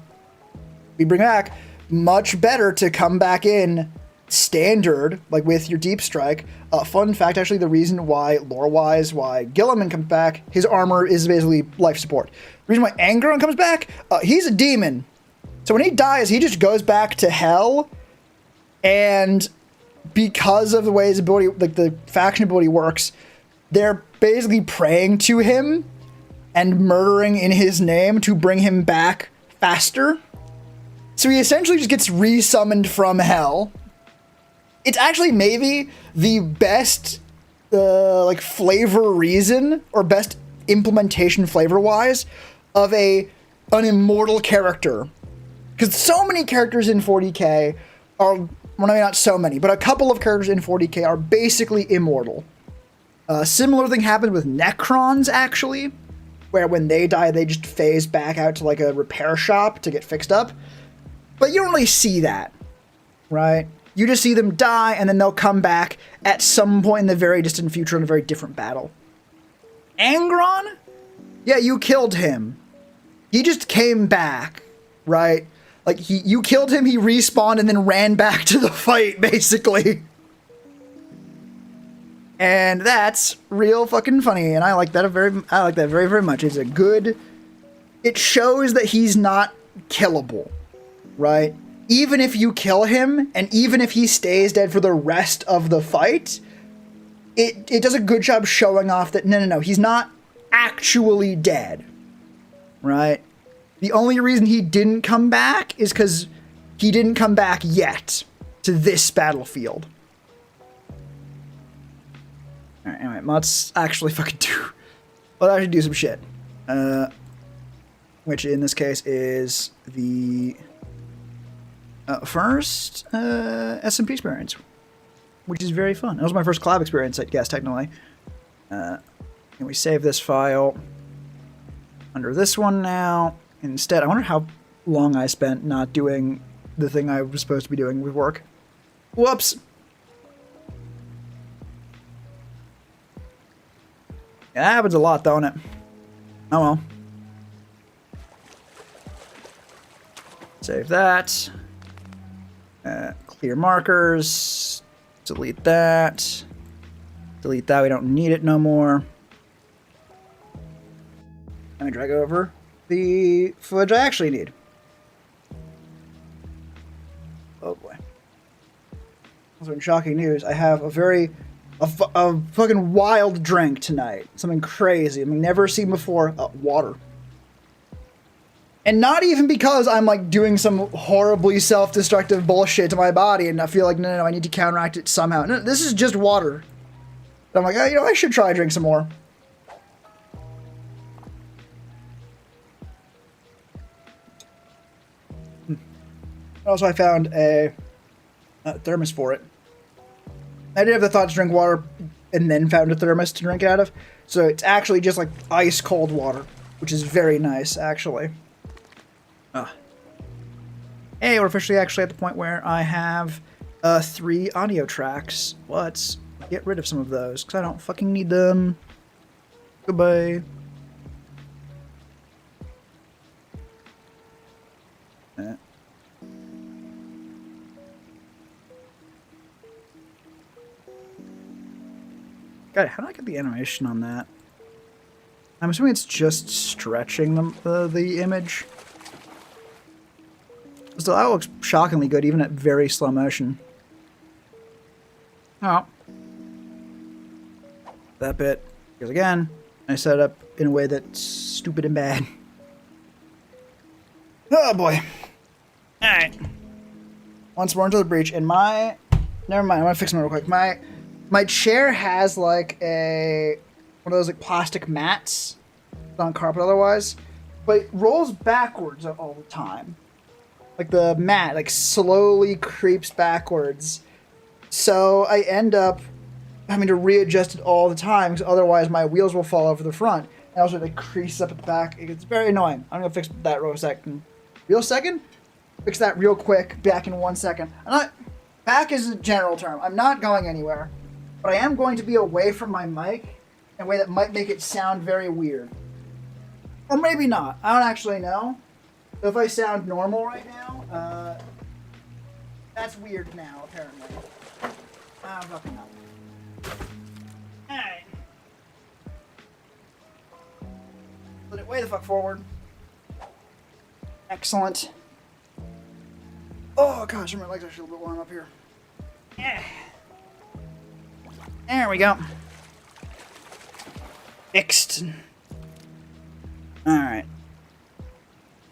we bring back, much better to come back in standard, like with your Deep Strike. Fun fact, actually, the reason why, lore-wise, why Guilliman comes back, his armor is basically life support. The reason why Angron comes back, he's a demon. So when he dies, he just goes back to hell, and because of the way his ability, like the faction ability works, they're basically praying to him and murdering in his name to bring him back faster. So he essentially just gets resummoned from hell. It's actually maybe the best like flavor reason, or best implementation flavor-wise, of an immortal character. Because so many characters in 40k are, well, I mean, not so many, but a couple of characters in 40k are basically immortal. Similar thing happened with Necrons, actually, where when they die, they just phase back out to like a repair shop to get fixed up. But you don't really see that, right? You just see them die, and then they'll come back at some point in the very distant future in a very different battle. Angron? Yeah, you killed him. He just came back, right? Like, you killed him, he respawned, and then ran back to the fight, basically. And that's real fucking funny, and I like that very, very much. It shows that he's not killable, right? even if you kill him, and even if he stays dead for the rest of the fight, it does a good job showing off that no, he's not actually dead, right? The only reason he didn't come back is because he didn't come back yet to this battlefield. Alright, anyway, let's actually fucking do some shit. Which in this case is the first SMP experience, which is very fun. That was my first collab experience, I guess, technically. Can we save this file under this one now? Instead, I wonder how long I spent not doing the thing I was supposed to be doing with work. Whoops! Yeah, that happens a lot, don't it? Oh well. Save that. Clear markers. Delete that. Delete that, we don't need it no more. Let me drag over the footage I actually need. Oh boy. Also in shocking news, I have a fucking wild drink tonight. Something crazy. I've never seen before. Water. And not even because I'm like doing some horribly self-destructive bullshit to my body and I feel like, no, I need to counteract it somehow. No, this is just water. But I'm like, oh, I should try to drink some more. Also, I found a thermos for it. I did have the thought to drink water and then found a thermos to drink it out of. So it's actually just like ice cold water, which is very nice, actually. Hey, we're officially actually at the point where I have 3 audio tracks. Let's get rid of some of those, because I don't fucking need them. Goodbye. God, how do I get the animation on that? I'm assuming it's just stretching the image. Still, that looks shockingly good, even at very slow motion. Oh. That bit goes again. I set it up in a way that's stupid and bad. Oh boy. Alright. Once more into the breach, and my... Never mind, I'm gonna fix them real quick. My chair has like one of those like plastic mats. It's on carpet otherwise. But it rolls backwards all the time. Like the mat like slowly creeps backwards. So I end up having to readjust it all the time because otherwise my wheels will fall over the front. And also it like creases up at the back. It's very annoying. I'm gonna fix that real second. Real second? Fix that real quick. Back in 1 second. Back is a general term. I'm not going anywhere. But I am going to be away from my mic in a way that might make it sound very weird. Or maybe not. I don't actually know. If I sound normal right now, that's weird now, apparently. I don't fucking know. Alright. Put it way the fuck forward. Excellent. Oh gosh, my legs are actually a little bit warm up here. Yeah. There we go. Fixed. Alright.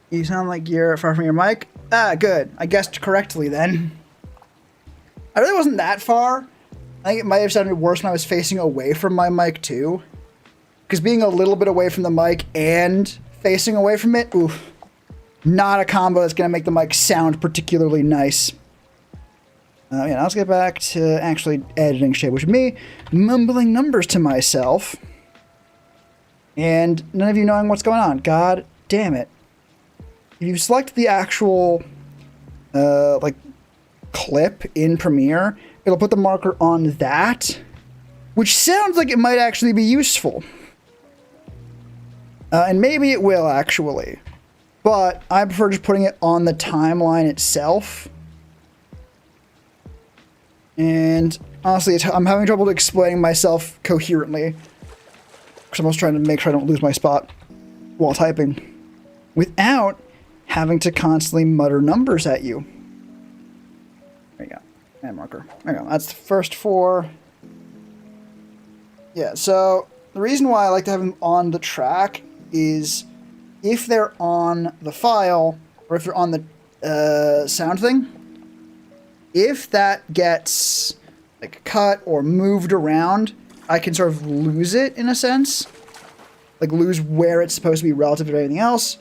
You sound like you're far from your mic. Ah, good. I guessed correctly then. I really wasn't that far. I think it might have sounded worse when I was facing away from my mic too. Because being a little bit away from the mic and facing away from it, oof. Not a combo that's going to make the mic sound particularly nice. Yeah, let's get back to actually editing shit, which is me mumbling numbers to myself. And none of you knowing what's going on. God damn it. If you select the actual, like, clip in Premiere, it'll put the marker on that, which sounds like it might actually be useful. And maybe it will, actually. But I prefer just putting it on the timeline itself. And honestly, I'm having trouble explaining myself coherently. Because I'm also trying to make sure I don't lose my spot while typing. Without having to constantly mutter numbers at you. And marker. There you go. That's the first 4. Yeah, so the reason why I like to have them on the track is if they're on the file, or if they're on the sound thing, if that gets like cut or moved around, I can sort of lose it in a sense. Like lose where it's supposed to be relative to everything else.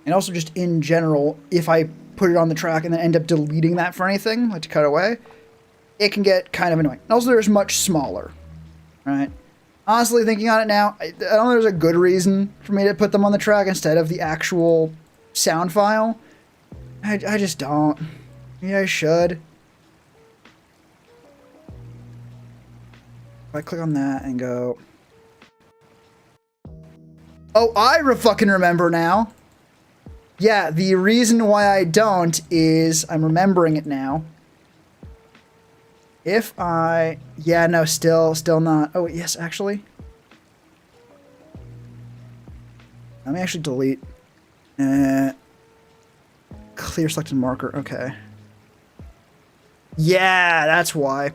And also just in general, if I put it on the track and then end up deleting that for anything, like to cut away, it can get kind of annoying. And also they're much smaller, right? Honestly, thinking on it now, I don't know there's a good reason for me to put them on the track instead of the actual sound file. I just don't. Maybe I should. If I click on that and go... Oh, I fucking remember now. Yeah, the reason why I don't is I'm remembering it now. If I... Yeah, no, still not. Oh, yes, actually. Let me actually delete. Clear selected marker. Okay. Yeah, that's why.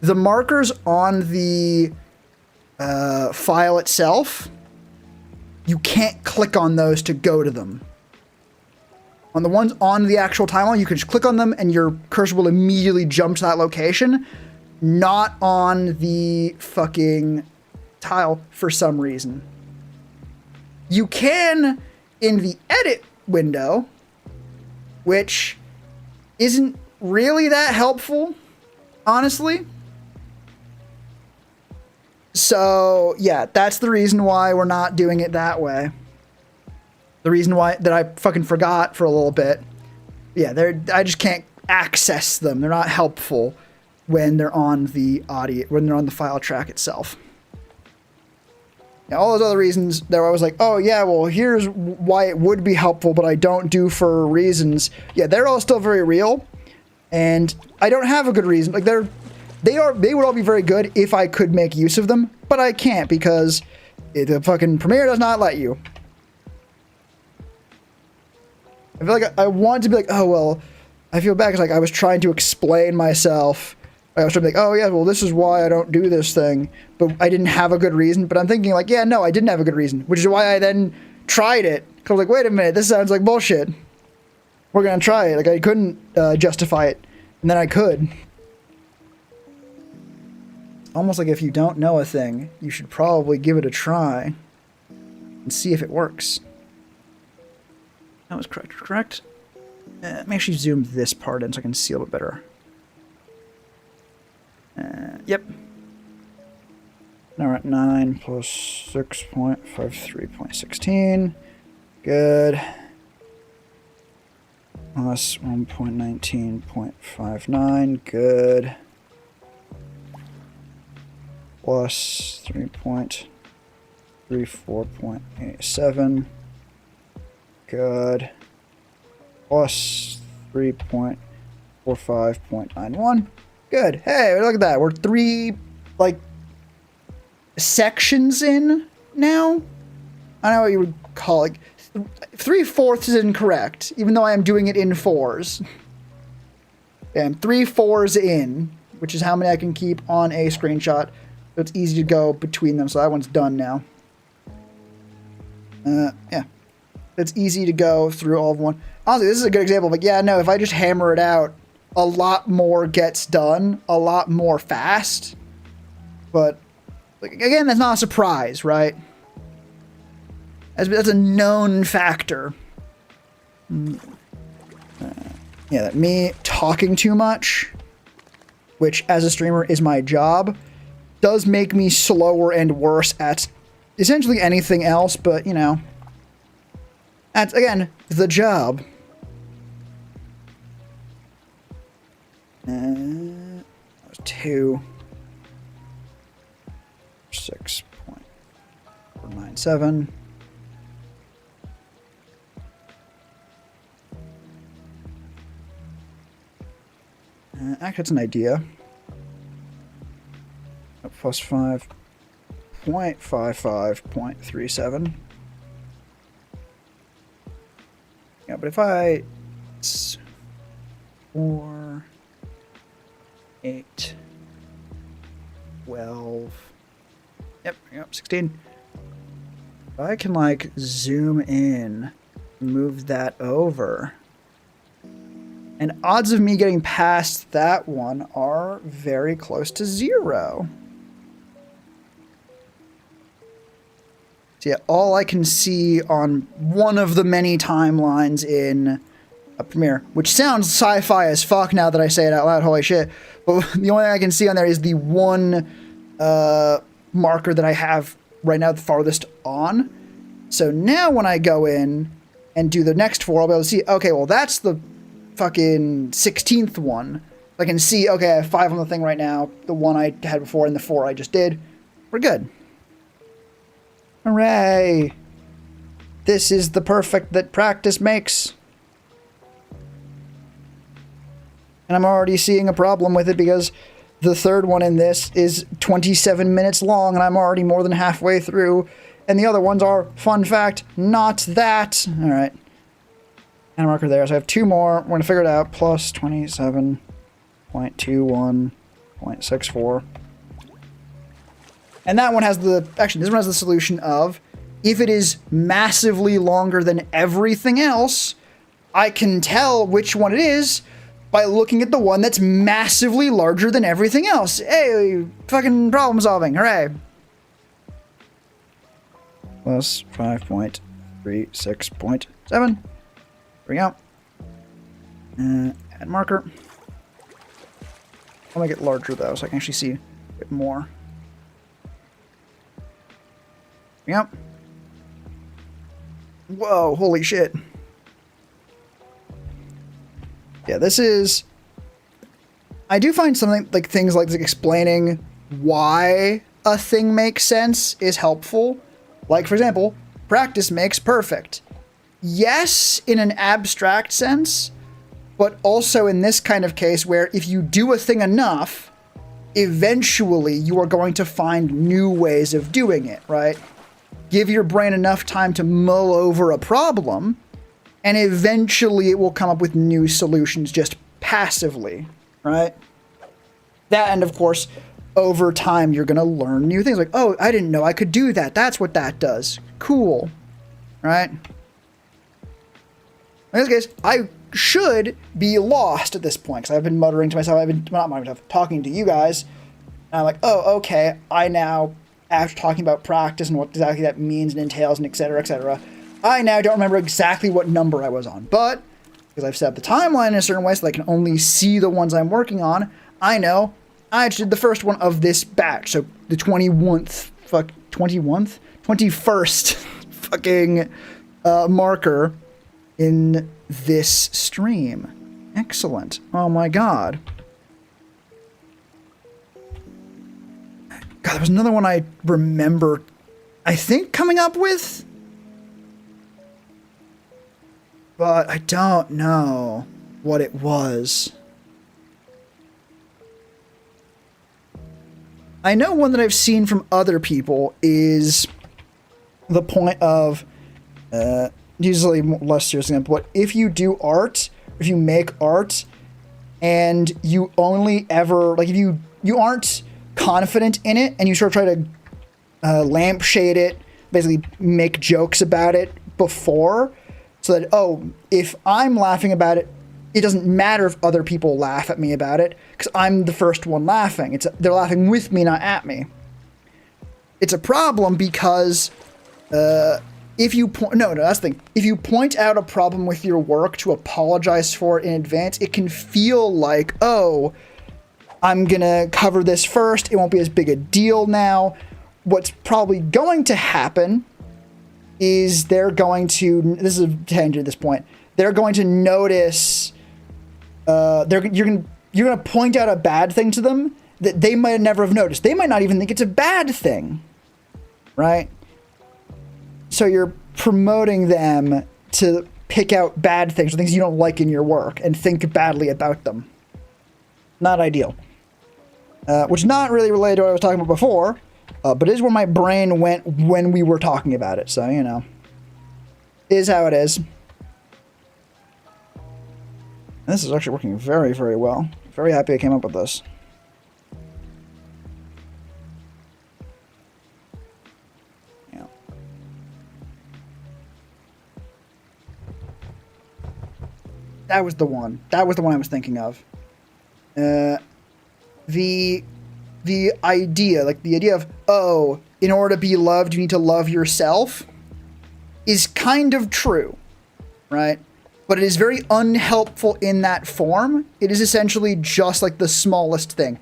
The markers on the file itself, you can't click on those to go to them. On the ones on the actual timeline, you can just click on them and your cursor will immediately jump to that location. Not on the fucking tile for some reason. You can in the edit window, which isn't really that helpful, honestly. So, yeah, that's the reason why we're not doing it that way. The reason why that I fucking forgot for a little bit. Yeah, I just can't access them. They're not helpful when they're on the audio, when they're on the file track itself. Now, all those other reasons there, I was like, oh yeah, well here's why it would be helpful, but I don't do for reasons. Yeah, they're all still very real, and I don't have a good reason. Like they would all be very good if I could make use of them, but I can't because the fucking Premiere does not let you. I feel like I want to be like, oh, well, I feel bad because like I was trying to explain myself. I was trying to be like, oh, yeah, well, this is why I don't do this thing. But I didn't have a good reason. But I'm thinking like, yeah, no, I didn't have a good reason. Which is why I then tried it. Because I was like, wait a minute, this sounds like bullshit. We're going to try it. Like I couldn't justify it. And then I could. Almost like if you don't know a thing, you should probably give it a try. And see if it works. That was correct. Let me actually zoom this part in so I can see a little bit better. Yep. Now we're at 9 plus 6.53.16. Good. Plus 1.19.59. Good. Plus 3.34.87. Good. Plus 3.45.91. Good. Hey, look at that. We're 3, like, sections in now? I don't know what you would call it. 3/4 is incorrect, even though I am doing it in 4s. I'm 3/4 in, which is how many I can keep on a screenshot. So it's easy to go between them. So that one's done now. Yeah. It's easy to go through all of one. Honestly, this is a good example. But yeah, no, if I just hammer it out, a lot more gets done, a lot more fast. But like, again, that's not a surprise, right? That's a known factor. Yeah, that me talking too much, which as a streamer is my job, does make me slower and worse at essentially anything else, but you know, that's again the job. 2 6.497. Actually, that's an idea. Plus 5.55.37. Yeah, but if I... 4... 8, 12. Yep, 16. If I can, like, zoom in, move that over. And odds of me getting past that one are very close to 0. So yeah, all I can see on one of the many timelines in Premiere, which sounds sci-fi as fuck now that I say it out loud, holy shit, but the only thing I can see on there is the one marker that I have right now the farthest on. So now when I go in and do the next 4, I'll be able to see, okay, well that's the fucking 16th one. I can see, okay, I have 5 on the thing right now, the 1 I had before and the 4 I just did. We're good. Hooray! This is the perfect that practice makes. And I'm already seeing a problem with it because the third one in this is 27 minutes long and I'm already more than halfway through. And the other ones are, fun fact, not that. Alright. And a marker there. So I have 2 more. We're going to figure it out. Plus 27.21.64. And that one has the... Actually, this one has the solution of, if it is massively longer than everything else, I can tell which one it is by looking at the one that's massively larger than everything else. Hey, fucking problem solving. Hooray. Plus 5.36.7. There we go. Add marker. I'll make it larger though, so I can actually see a bit more. Yep. Whoa, holy shit. Yeah, this is... I do find something like things like explaining why a thing makes sense is helpful. Like, for example, practice makes perfect. Yes, in an abstract sense, but also in this kind of case where if you do a thing enough, eventually you are going to find new ways of doing it, right? Give your brain enough time to mull over a problem, and eventually it will come up with new solutions just passively, right? That, and of course, over time you're going to learn new things. Like, oh, I didn't know I could do that. That's what that does. Cool. Right? In this case, I should be lost at this point, because I've been muttering to myself, not muttering to myself, talking to you guys, and I'm like, oh, okay, I now, after talking about practice and what exactly that means and entails and et cetera, I now don't remember exactly what number I was on. But, because I've set up the timeline in a certain way so that I can only see the ones I'm working on, I know I just did the first one of this batch. So the 21st fucking marker in this stream. Excellent. Oh my god. God, there was another one I remember, I think, coming up with. But I don't know what it was. I know one that I've seen from other people is the point of, usually less serious example, but if you do art, if you make art, and you only ever, like if you aren't confident in it, and you sort of try to lampshade it, basically make jokes about it before, so that, oh, if I'm laughing about it, it doesn't matter if other people laugh at me about it, because I'm the first one laughing. They're laughing with me, not at me. It's a problem because if you that's the thing. If you point out a problem with your work to apologize for it in advance, it can feel like, oh, I'm gonna cover this first. It won't be as big a deal now. What's probably going to happen is they're going to, this is a tangent at this point, they're going to notice, you're gonna point out a bad thing to them that they might never have noticed. They might not even think it's a bad thing, right? So you're promoting them to pick out bad things or things you don't like in your work and think badly about them. Not ideal. Which is not really related to what I was talking about before, but is where my brain went when we were talking about it. So, you know, is how it is. This is actually working very, very well. Very happy I came up with this. That was the one. That was the one I was thinking of. The idea, like the idea of, oh, in order to be loved, you need to love yourself, is kind of true, right? But it is very unhelpful in that form. It is essentially just like the smallest thing.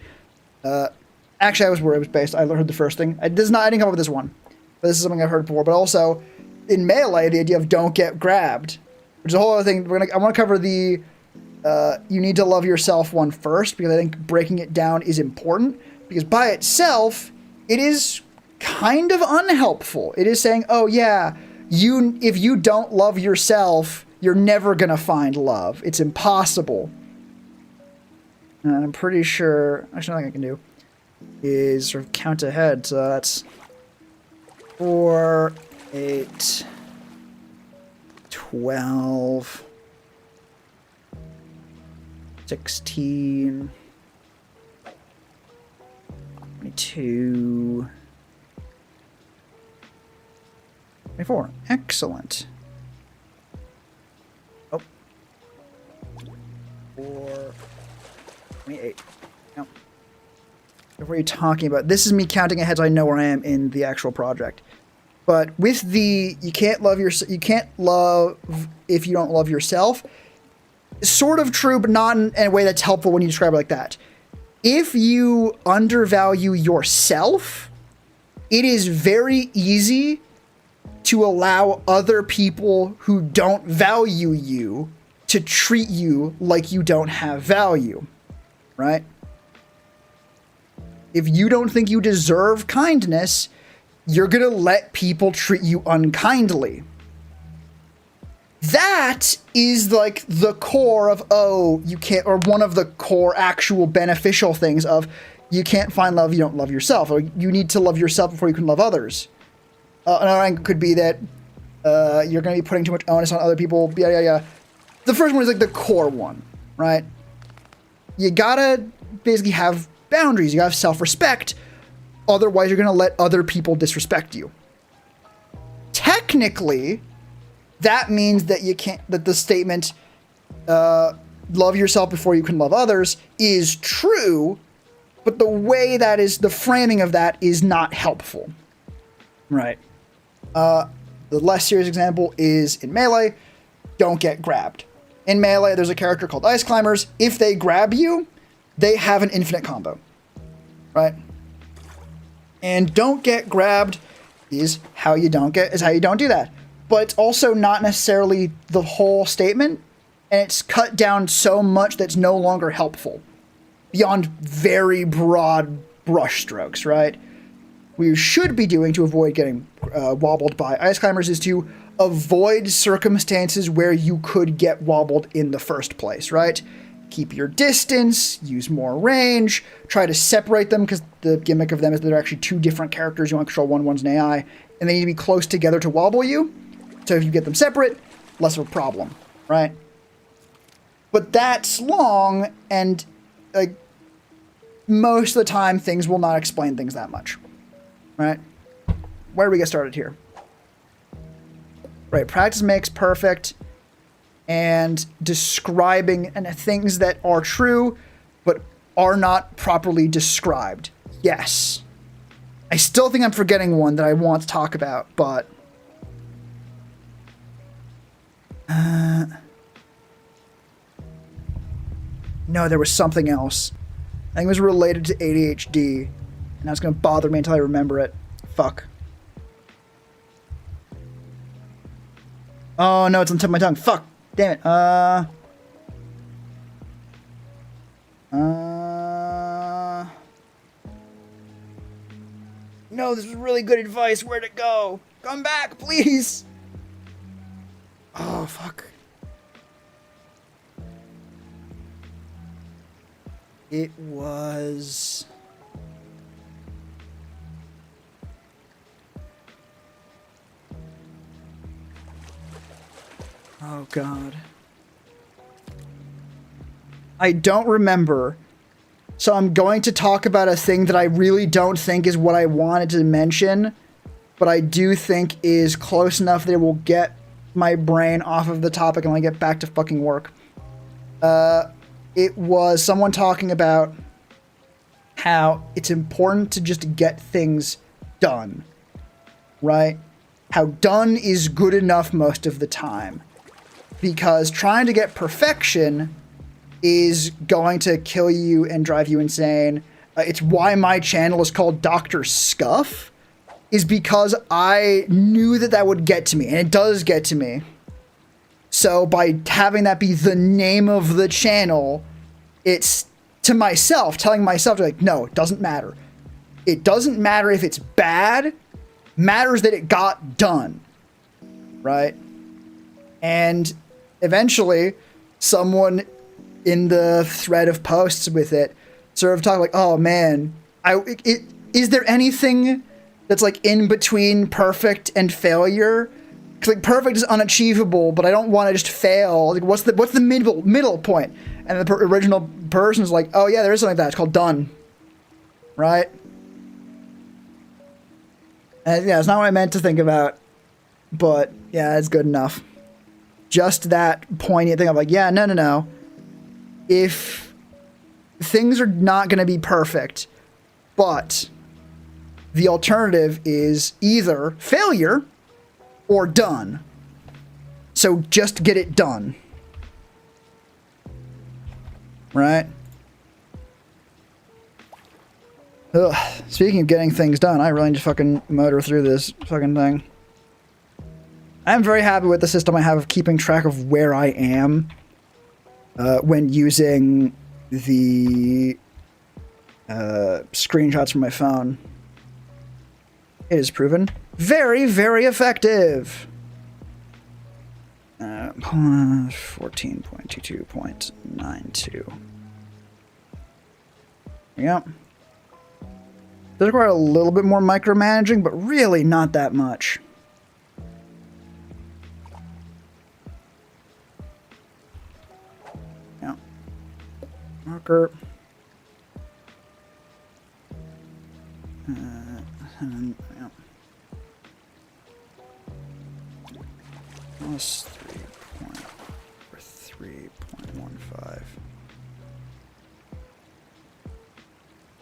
Actually, I was where it was based. I heard the first thing. I didn't come up with this one, but this is something I've heard before. But also, in Melee, the idea of don't get grabbed, which is a whole other thing. I want to cover the you need to love yourself one first, because I think breaking it down is important. Because by itself, it is kind of unhelpful. It is saying, oh yeah, if you don't love yourself, you're never gonna find love. It's impossible. And I'm pretty sure, actually, nothing I can do is sort of count ahead. So that's 4, 8, 12, 16, 22, 24. Excellent. Oh. 4, 28. No. What are you talking about? This is me counting ahead so I know where I am in the actual project. But with the you can't love if you don't love yourself, sort of true, but not in a way that's helpful when you describe it like that. If you undervalue yourself, it is very easy to allow other people who don't value you to treat you like you don't have value, right? If you don't think you deserve kindness, you're gonna let people treat you unkindly. That is like the core of, oh, you can't, or one of the core actual beneficial things of you can't find love, you don't love yourself, or you need to love yourself before you can love others. Another thing could be that you're going to be putting too much onus on other people. Yeah. The first one is like the core one, right? You gotta basically have boundaries. You gotta have self-respect. Otherwise, you're going to let other people disrespect you. Technically, that means that you can't. That the statement "love yourself before you can love others" is true, but the way that is, the framing of that is not helpful, right? The less serious example is in Melee, don't get grabbed. In Melee, there's a character called Ice Climbers. If they grab you, they have an infinite combo, right? And don't get grabbed is how you don't do that. But it's also not necessarily the whole statement, and it's cut down so much that's no longer helpful. Beyond very broad brushstrokes, right? What you should be doing to avoid getting wobbled by Ice Climbers is to avoid circumstances where you could get wobbled in the first place, right? Keep your distance, use more range, try to separate them, because the gimmick of them is that they're actually two different characters. You want to control one, one's an AI, and they need to be close together to wobble you. So if you get them separate, less of a problem, right? But that's long, and like most of the time, things will not explain things that much, right? Where do we get started here? Right, practice makes perfect, and describing and things that are true but are not properly described. Yes. I still think I'm forgetting one that I want to talk about, but no, there was something else. I think it was related to ADHD, and that's going to bother me until I remember it. Fuck. Oh, no, it's on the tip of my tongue. Fuck. Damn it. No, this was really good advice. Where'd it go? Come back, please. Oh, fuck. It was... Oh, God. I don't remember. So I'm going to talk about a thing that I really don't think is what I wanted to mention, but I do think is close enough that it will get my brain off of the topic and I get back to fucking work. It was someone talking about how it's important to just get things done, right? How done is good enough most of the time. Because trying to get perfection is going to kill you and drive you insane. It's why my channel is called Dr. Scuff, is because I knew that that would get to me, and it does get to me. So by having that be the name of the channel, it's to myself, telling myself, like, no, it doesn't matter. It doesn't matter if it's bad, matters that it got done, right? And eventually, someone in the thread of posts with it sort of talked like, oh man, is there anything that's like in between perfect and failure? Because like perfect is unachievable, but I don't want to just fail. Like, what's the middle point? And the original person's like, oh yeah, there is something like that. It's called done, right? And yeah, it's not what I meant to think about, but yeah, it's good enough. Just that poignant thing of like, yeah, no. If things are not going to be perfect, but the alternative is either failure or done. So just get it done. Right? Ugh. Speaking of getting things done, I really need to fucking motor through this fucking thing. I'm very happy with the system I have of keeping track of where I am when using the screenshots from my phone. It is proven very, very effective. 14.22.92. Yep. Does require a little bit more micromanaging, but really not that much. Yeah. Marker. Yeah. Plus 3.15.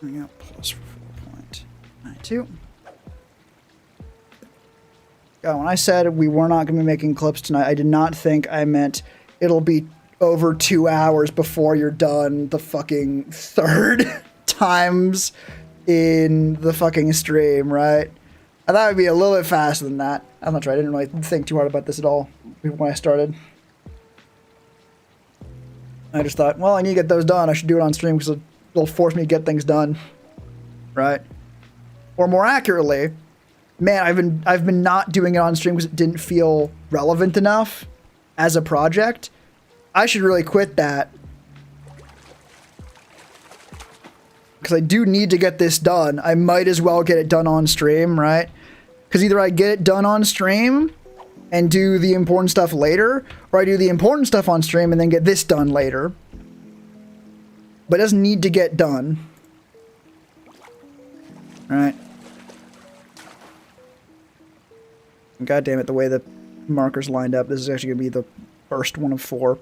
Yeah, plus 4.92. Yeah, when I said we were not going to be making clips tonight, I did not think I meant it'll be over 2 hours before you're done the fucking third times in the fucking stream, right? I thought it would be a little bit faster than that. I'm not sure. I didn't really think too hard about this at all when I started. I just thought, well, I need to get those done. I should do it on stream because it'll force me to get things done, right? Or more accurately, man, I've been not doing it on stream because it didn't feel relevant enough as a project. I should really quit that because I do need to get this done. I might as well get it done on stream, right? Because either I get it done on stream and do the important stuff later, or I do the important stuff on stream and then get this done later. But it doesn't need to get done. Alright. God damn it, the way the markers lined up, this is actually going to be the first one of 4.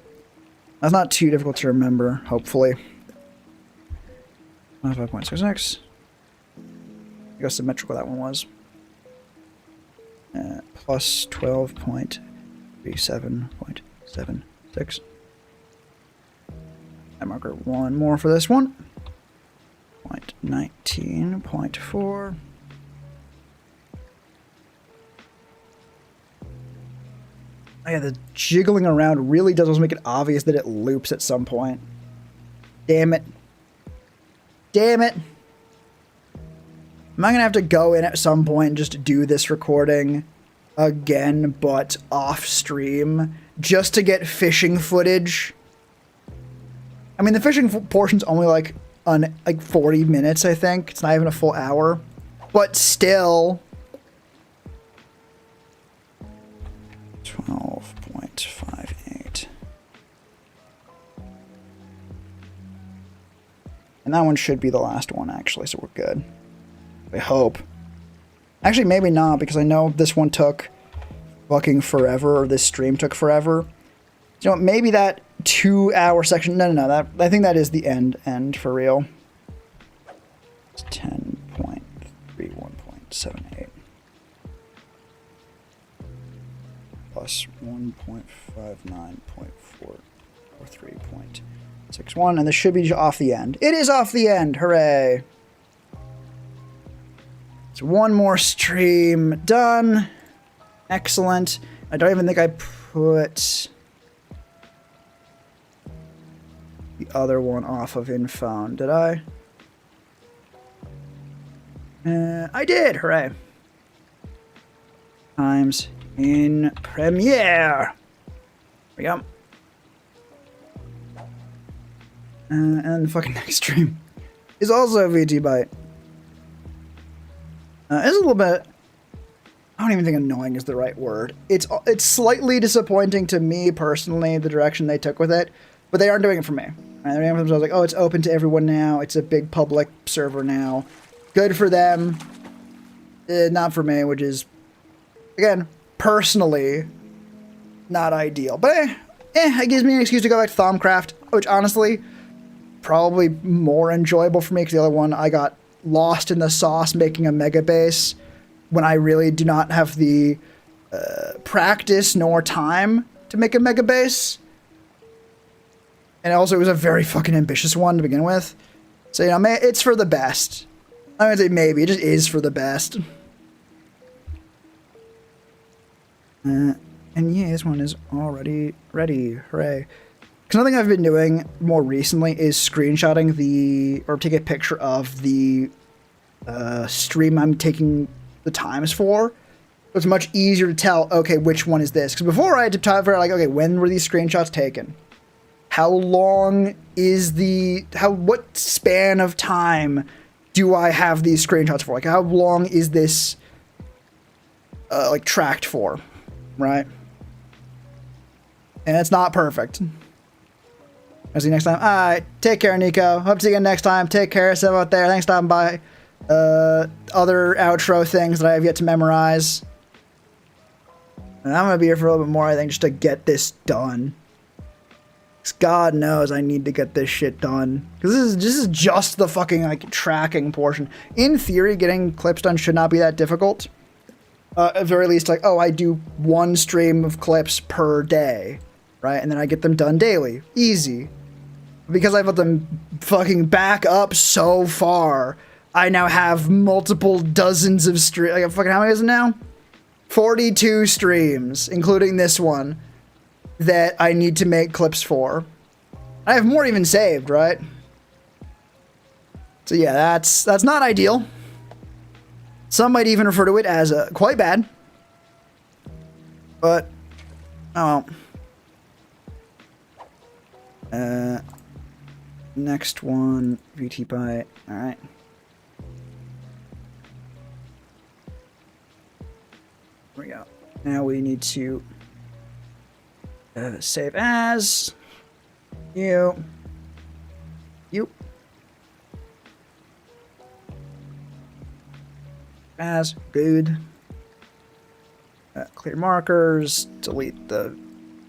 That's not too difficult to remember, hopefully. 5.66. I guess symmetrical that one was. Plus 12.37.76. I marker one more for this one. 19.4. Oh yeah, the jiggling around really does make it obvious that it loops at some point. Damn it. Damn it. Am I going to have to go in at some point and just do this recording again, but off stream, just to get fishing footage? I mean, the fishing portion's only like 40 minutes, I think. It's not even a full hour. But still. 12.58. And that one should be the last one, actually, so we're good. I hope. Actually, maybe not, because I know this one took fucking forever, or this stream took forever. You know what, maybe that 2-hour section. No. I think that is the end for real. It's 10.31.78 plus 1.59.443.61, and this should be off the end. It is off the end. Hooray! So one more stream done. Excellent. I don't even think I put the other one off of InFound, did I? I did. Hooray. Times in Premiere. There we go. And the fucking next stream is also VT Byte. It's a little bit... I don't even think annoying is the right word. It's slightly disappointing to me personally, the direction they took with it, but they aren't doing it for me. Right? They're doing it for themselves, like, oh, it's open to everyone now. It's a big public server now. Good for them. Not for me, which is, again, personally not ideal. But it gives me an excuse to go back to Thaumcraft, which honestly, probably more enjoyable for me, because the other one, I got lost in the sauce making a mega base when I really do not have the practice nor time to make a mega base. And also, it was a very fucking ambitious one to begin with. So, you know, it's for the best. I would say maybe. It just is for the best. And yeah, this one is already ready. Hooray. Because another thing I've been doing more recently is screenshotting or take a picture of the stream I'm taking the times for. It's much easier to tell, okay, which one is this? Because before I had to figure out, like, okay, when were these screenshots taken? How long is what span of time do I have these screenshots for? Like, how long is this, like, tracked for, right? And it's not perfect. I'll see you next time. Alright, take care, Nico. Hope to see you again next time. Take care, yourself out there. Thanks for stopping by. Other outro things that I have yet to memorize. And I'm gonna be here for a little bit more, I think, just to get this done. Because God knows I need to get this shit done. Because this is just the fucking, like, tracking portion. In theory, getting clips done should not be that difficult. At very least, like, oh, I do one stream of clips per day, right? And then I get them done daily. Easy. Because I've let them fucking back up so far, I now have multiple dozens of streams. Like, fucking, how many is it now? 42 streams, including this one, that I need to make clips for. I have more even saved, right? So yeah, that's not ideal. Some might even refer to it as quite bad. But, oh well. Next one, VT Byte. Alright. There we go. Now we need to save as you. As good. Clear markers. Delete the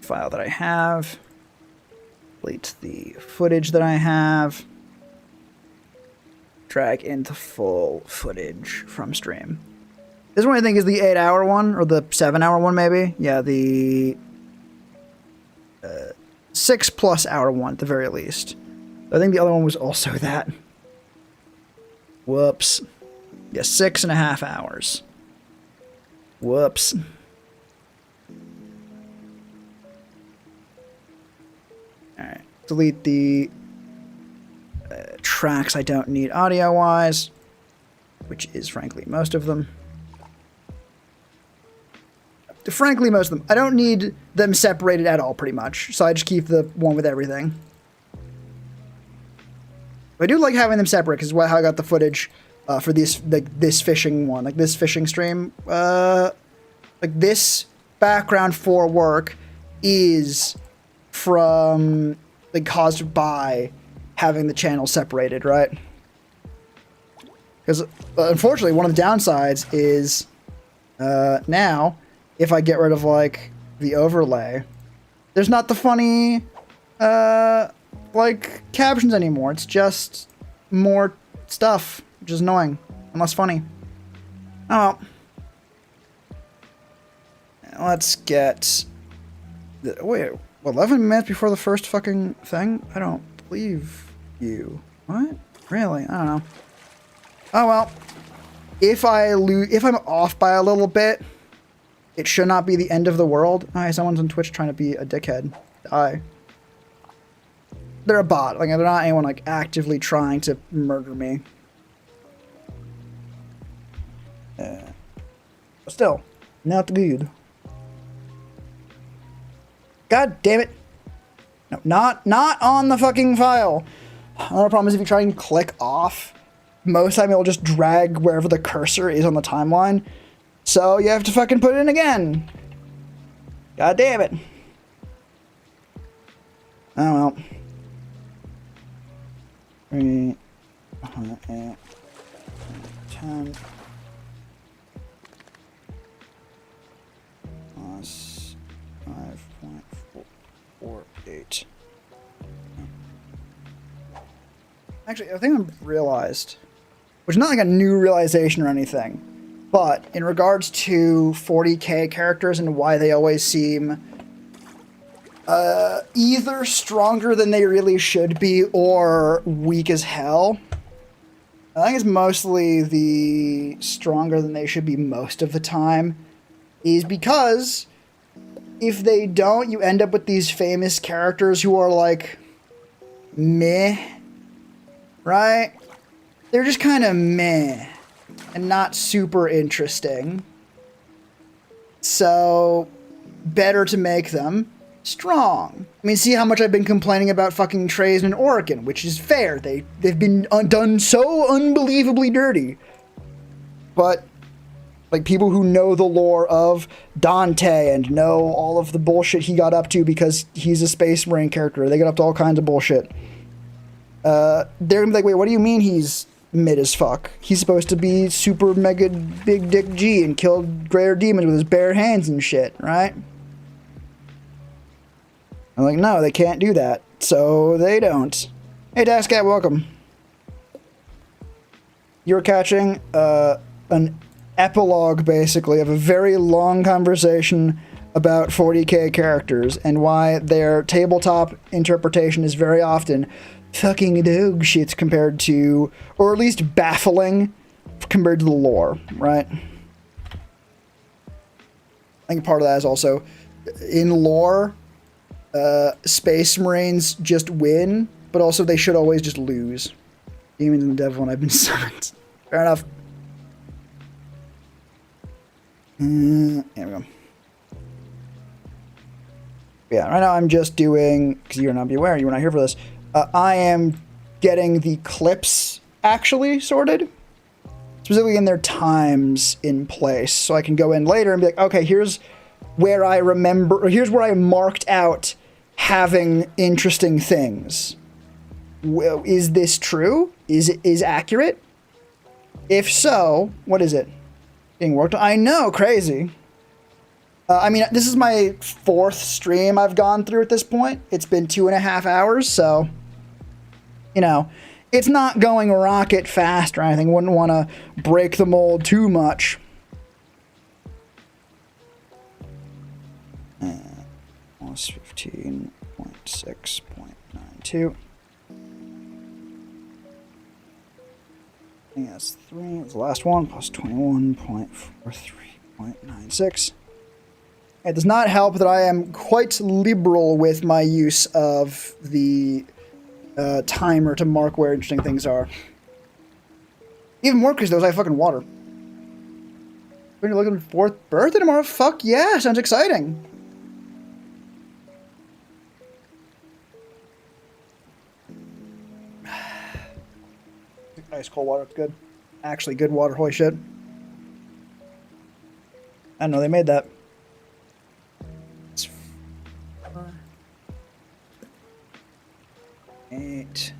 file that I have. Delete the footage that I have. Drag into full footage from stream. This one I think is the 8-hour one, or the 7-hour one maybe. Yeah, the 6+ hour one at the very least. I think the other one was also that. Whoops. Yeah, 6.5 hours. Whoops. Alright. Delete the tracks I don't need audio-wise, which is, frankly, most of them. Frankly, most of them. I don't need them separated at all, pretty much, so I just keep the one with everything. But I do like having them separate, because how I got the footage for this fishing one, like this fishing stream. Like this background for work is from, like, caused by having the channel separated, right? Because unfortunately, one of the downsides is now, if I get rid of, like, the overlay, there's not the funny like captions anymore. It's just more stuff, which is annoying and less funny. Oh well. Let's get... Wait, 11 minutes before the first fucking thing? I don't believe you. What? Really? I don't know. Oh well. If I'm off by a little bit, it should not be the end of the world. Alright, someone's on Twitch trying to be a dickhead. They're a bot. Like, they're not anyone, like, actively trying to murder me. But still, not good. God damn it. No, not on the fucking file. Another problem is if you try and click off, most of the time it'll just drag wherever the cursor is on the timeline. So you have to fucking put it in again. God damn it. Oh well. 3, 8, 10 plus 5.48. Actually, I think I've realized, which is not like a new realization or anything, but in regards to 40k characters and why they always seem either stronger than they really should be or weak as hell. I think it's mostly the stronger than they should be most of the time, is because if they don't, you end up with these famous characters who are like meh, right? They're just kind of meh and not super interesting. So better to make them strong. I mean, see how much I've been complaining about fucking Trazen and Oregon, which is fair. They've been done so unbelievably dirty. But like people who know the lore of Dante and know all of the bullshit he got up to because he's a Space Marine character, they get up to all kinds of bullshit. They're gonna be like, wait, what do you mean he's mid as fuck? He's supposed to be super mega big dick G and kill greater demons with his bare hands and shit, right? I'm like, no, they can't do that. So they don't. Hey, Dascat, welcome. You're catching an epilogue, basically, of a very long conversation about 40k characters and why their tabletop interpretation is very often fucking dog shit compared to, or at least baffling compared to the lore, right? I think part of that is also, in lore, Space Marines just win, but also they should always just lose. Demons and the Devil, and I've been summoned. Fair enough. There we go. Yeah, right now I'm just doing, because you're not be aware, you were not here for this, I am getting the clips actually sorted, specifically in their times in place, so I can go in later and be like, okay, here's where I remember, or here's where I marked out having interesting things. Is this true? Is it accurate? If so, what is it? Being worked on? I know, crazy. I mean, this is my 4th stream I've gone through at this point. It's been 2.5 hours, so, you know, it's not going rocket fast or anything. Wouldn't want to break the mold too much. Plus 15.6.92. I think that's 3. That's the last one. Plus 21.43.96. It does not help that I am quite liberal with my use of the timer to mark where interesting things are. Even more because there's like fucking water. When you're looking for 4th birthday tomorrow? Fuck yeah, sounds exciting. Ice cold water, it's good. Actually good water, holy shit. I didn't know they made that. 8.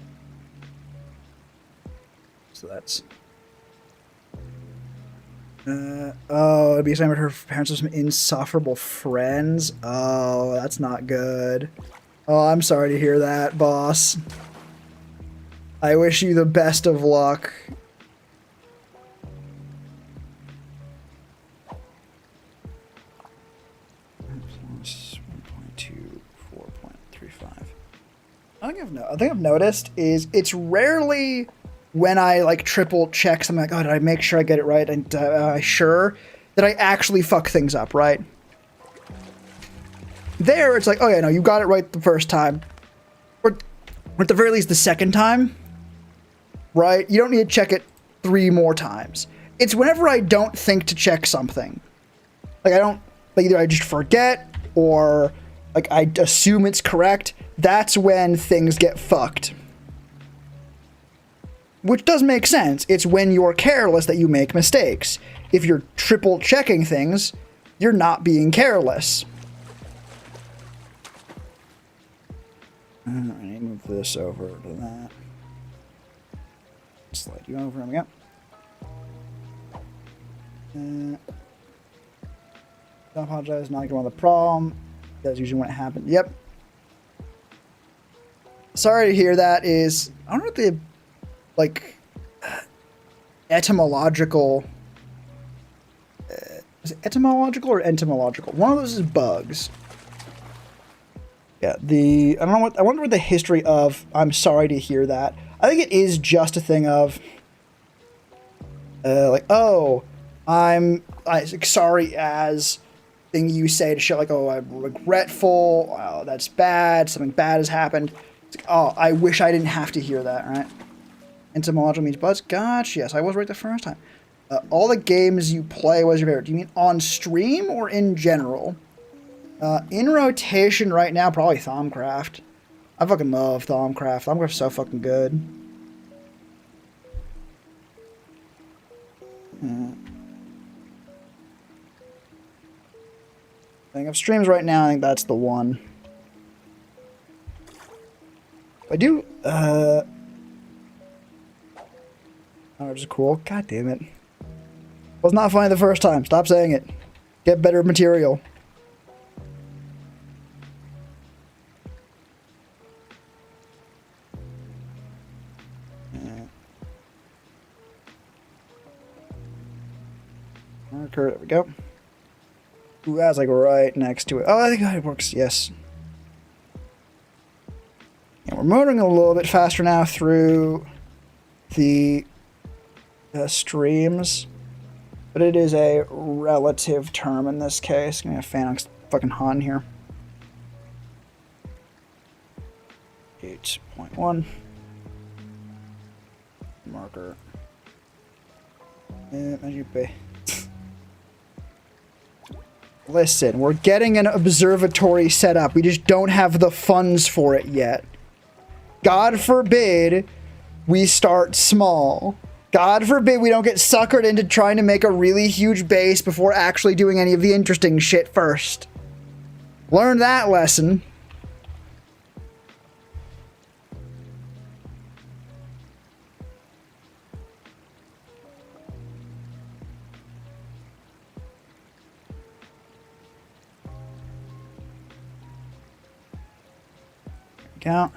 So that's... oh, it'd be something with her parents have some insufferable friends. Oh, that's not good. Oh, I'm sorry to hear that, boss. I wish you the best of luck. Plus 1.2, 4.35. I think I've noticed is it's rarely when I like triple check something like, oh, did I make sure I get it right? And sure that I actually fuck things up, right? There, it's like, oh yeah, no, you got it right the first time. Or at the very least the second time, right? You don't need to check it 3 more times. It's whenever I don't think to check something. Like either I just forget or like I assume it's correct. That's when things get fucked. Which does make sense. It's when you're careless that you make mistakes. If you're triple checking things, you're not being careless. I need to move this over to that. Slide you over. There we go. Don't apologize. Not getting on the problem. That's usually when it happens. Yep. Sorry to hear that. I don't know what the like etymological. Is it etymological or entomological? One of those is bugs. Yeah, I wonder what the history of I'm sorry to hear that. I think it is just a thing of like, oh, I'm sorry as thing you say to show like, oh, I'm regretful, oh, that's bad, something bad has happened. It's like, oh, I wish I didn't have to hear that, right? Entomological means buds. Gosh, yes, I was right the first time. All the games you play, what's your favorite? Do you mean on stream or in general? In rotation right now, probably Thaumcraft. I fucking love Thaumcraft. Thaumcraft's so fucking good. Thing of streams right now, I think that's the one. I do, oh, which is cool. God damn it. Was not funny the first time. Stop saying it. Get better material. Marker, there we go. Ooh, that's like right next to it. Oh, I think it works. Yes. And we're motoring a little bit faster now through the streams, but it is a relative term in this case. I'm gonna Fanox fucking hot in here. 8.1 marker. Listen, we're getting an observatory set up. We just don't have the funds for it yet. God forbid we start small. God forbid we don't get suckered into trying to make a really huge base before actually doing any of the interesting shit first. Learn that lesson. Count.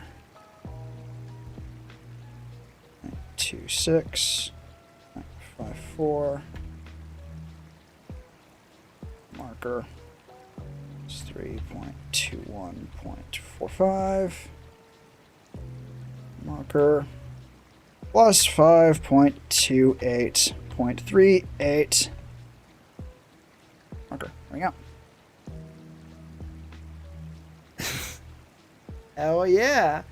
26, 54, marker, it's 3.21.45, marker, plus 5.28.38, marker, there we go. Hell yeah.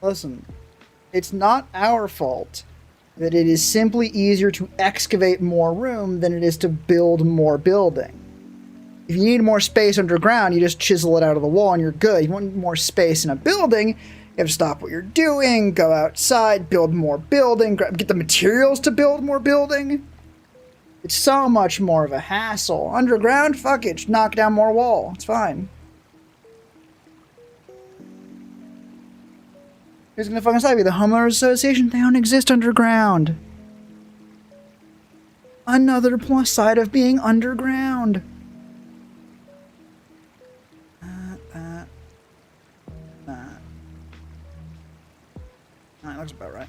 Listen, it's not our fault that it is simply easier to excavate more room than it is to build more building. If you need more space underground, you just chisel it out of the wall and you're good. You want more space in a building, you have to stop what you're doing, go outside, build more building, get the materials to build more building. It's so much more of a hassle. Underground, fuck it, just knock down more wall. It's fine. Who's gonna fucking stop you? The homeowners association? They don't exist underground. Another plus side of being underground. That looks about right.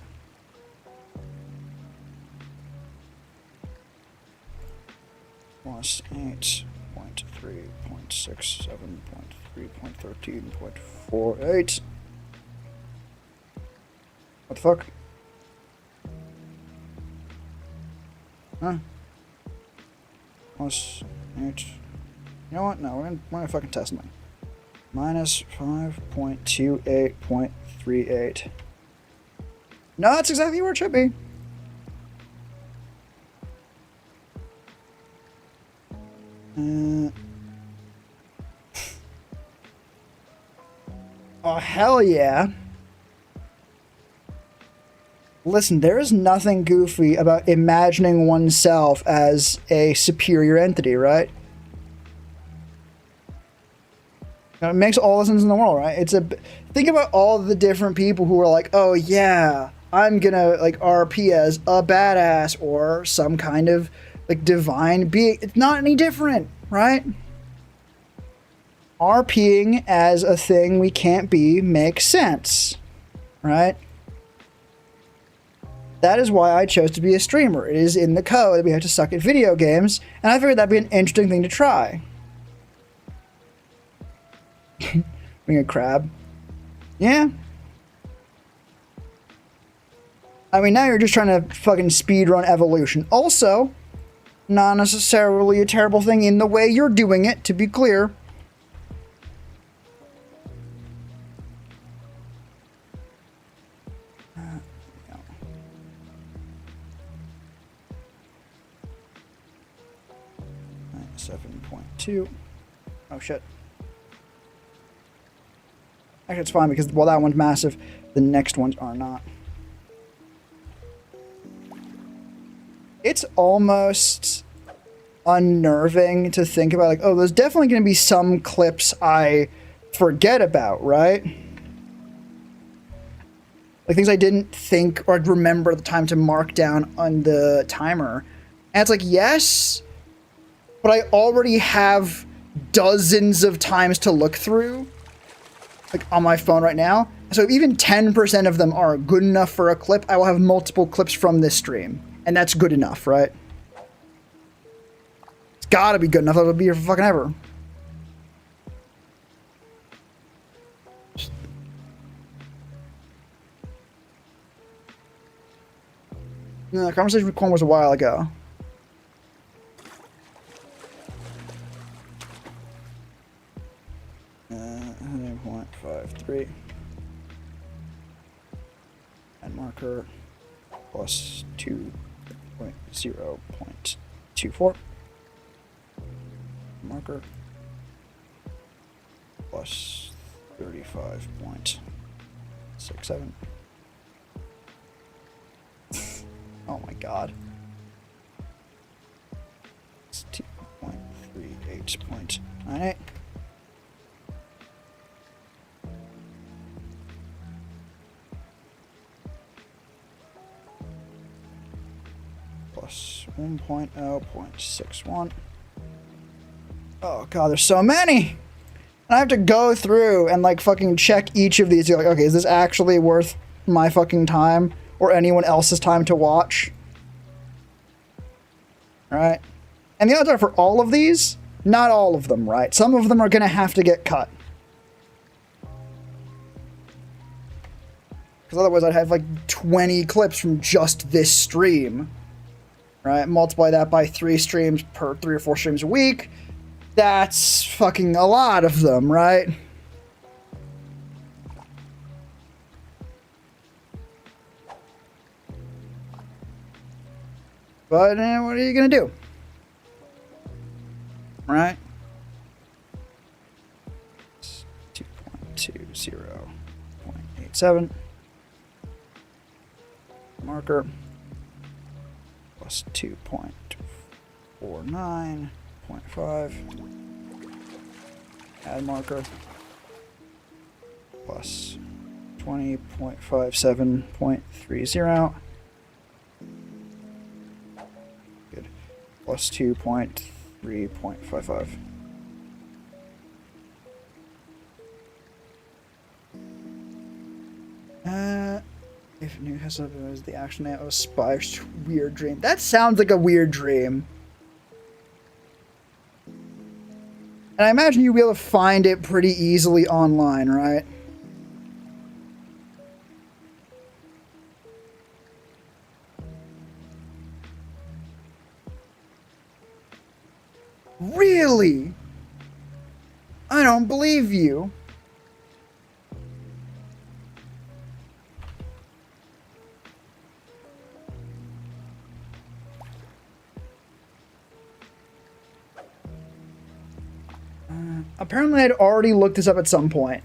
Plus 8.3.67.3.13.48. What the fuck? Huh? Plus 8. You know what? No, we're gonna fucking test something. Minus 5.28.38. No, that's exactly where it should be. Oh, hell yeah. Listen, there is nothing goofy about imagining oneself as a superior entity, right? It makes all the sense in the world, right? Think about all the different people who are like, oh yeah, I'm gonna like RP as a badass or some kind of like divine being. It's not any different, right? RPing as a thing we can't be makes sense, right? That is why I chose to be a streamer. It is in the code that we have to suck at video games, and I figured that'd be an interesting thing to try. Being a crab. Yeah. I mean, now you're just trying to fucking speedrun evolution. Also, not necessarily a terrible thing in the way you're doing it, to be clear. .2. Oh shit. Actually, it's fine because while that one's massive, the next ones are not. It's almost unnerving to think about, like, oh, there's definitely going to be some clips I forget about, right? Like things I didn't think or remember at the time to mark down on the timer. And it's like, yes, but I already have dozens of times to look through, like on my phone right now. So if even 10% of them are good enough for a clip, I will have multiple clips from this stream. And that's good enough, right? It's gotta be good enough. That'll be here for fucking ever. No, the conversation with Corn was a while ago. .53. And marker plus 2.0.24. Marker plus 35.67. Oh my god. It's 2.38.98. Plus 1.0.61. Oh god, there's so many! And I have to go through and like fucking check each of these. You're like, okay, is this actually worth my fucking time or anyone else's time to watch? Right? And the odds are for all of these, not all of them, right? Some of them are gonna have to get cut. Because otherwise I'd have like 20 clips from just this stream. Right? Multiply that by 3 streams per 3 or 4 streams a week. That's fucking a lot of them, right? But what are you gonna do? Right? 2.20.87. Marker. Plus 2.49.5. Add marker. Plus 20.57.30. Good. Plus 2.3.55. If Newcastle was the action name of a Spire's weird dream. That sounds like a weird dream. And I imagine you'll be able to find it pretty easily online, right? Really? I don't believe you. Apparently I'd already looked this up at some point.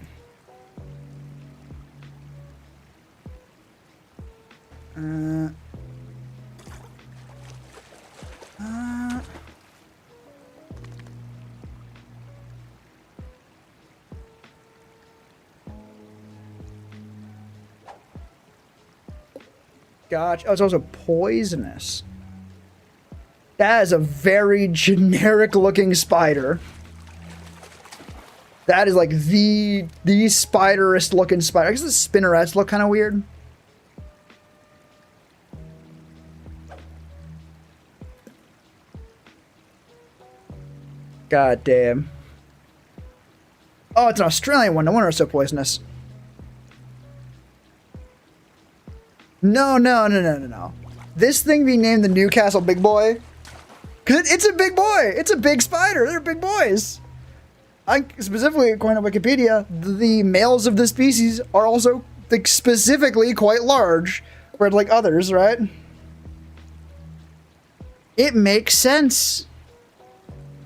Gotcha. Oh, it's also poisonous. That is a very generic looking spider. That is like the spiderest looking spider. I guess the spinnerets look kind of weird. God damn. Oh, it's an Australian one. No wonder it's so poisonous. No. This thing being named the Newcastle Big Boy. Cause it's a big boy. It's a big spider. They're big boys. Specifically, according to Wikipedia, the males of the species are also like, specifically quite large, compared to like others, right? It makes sense,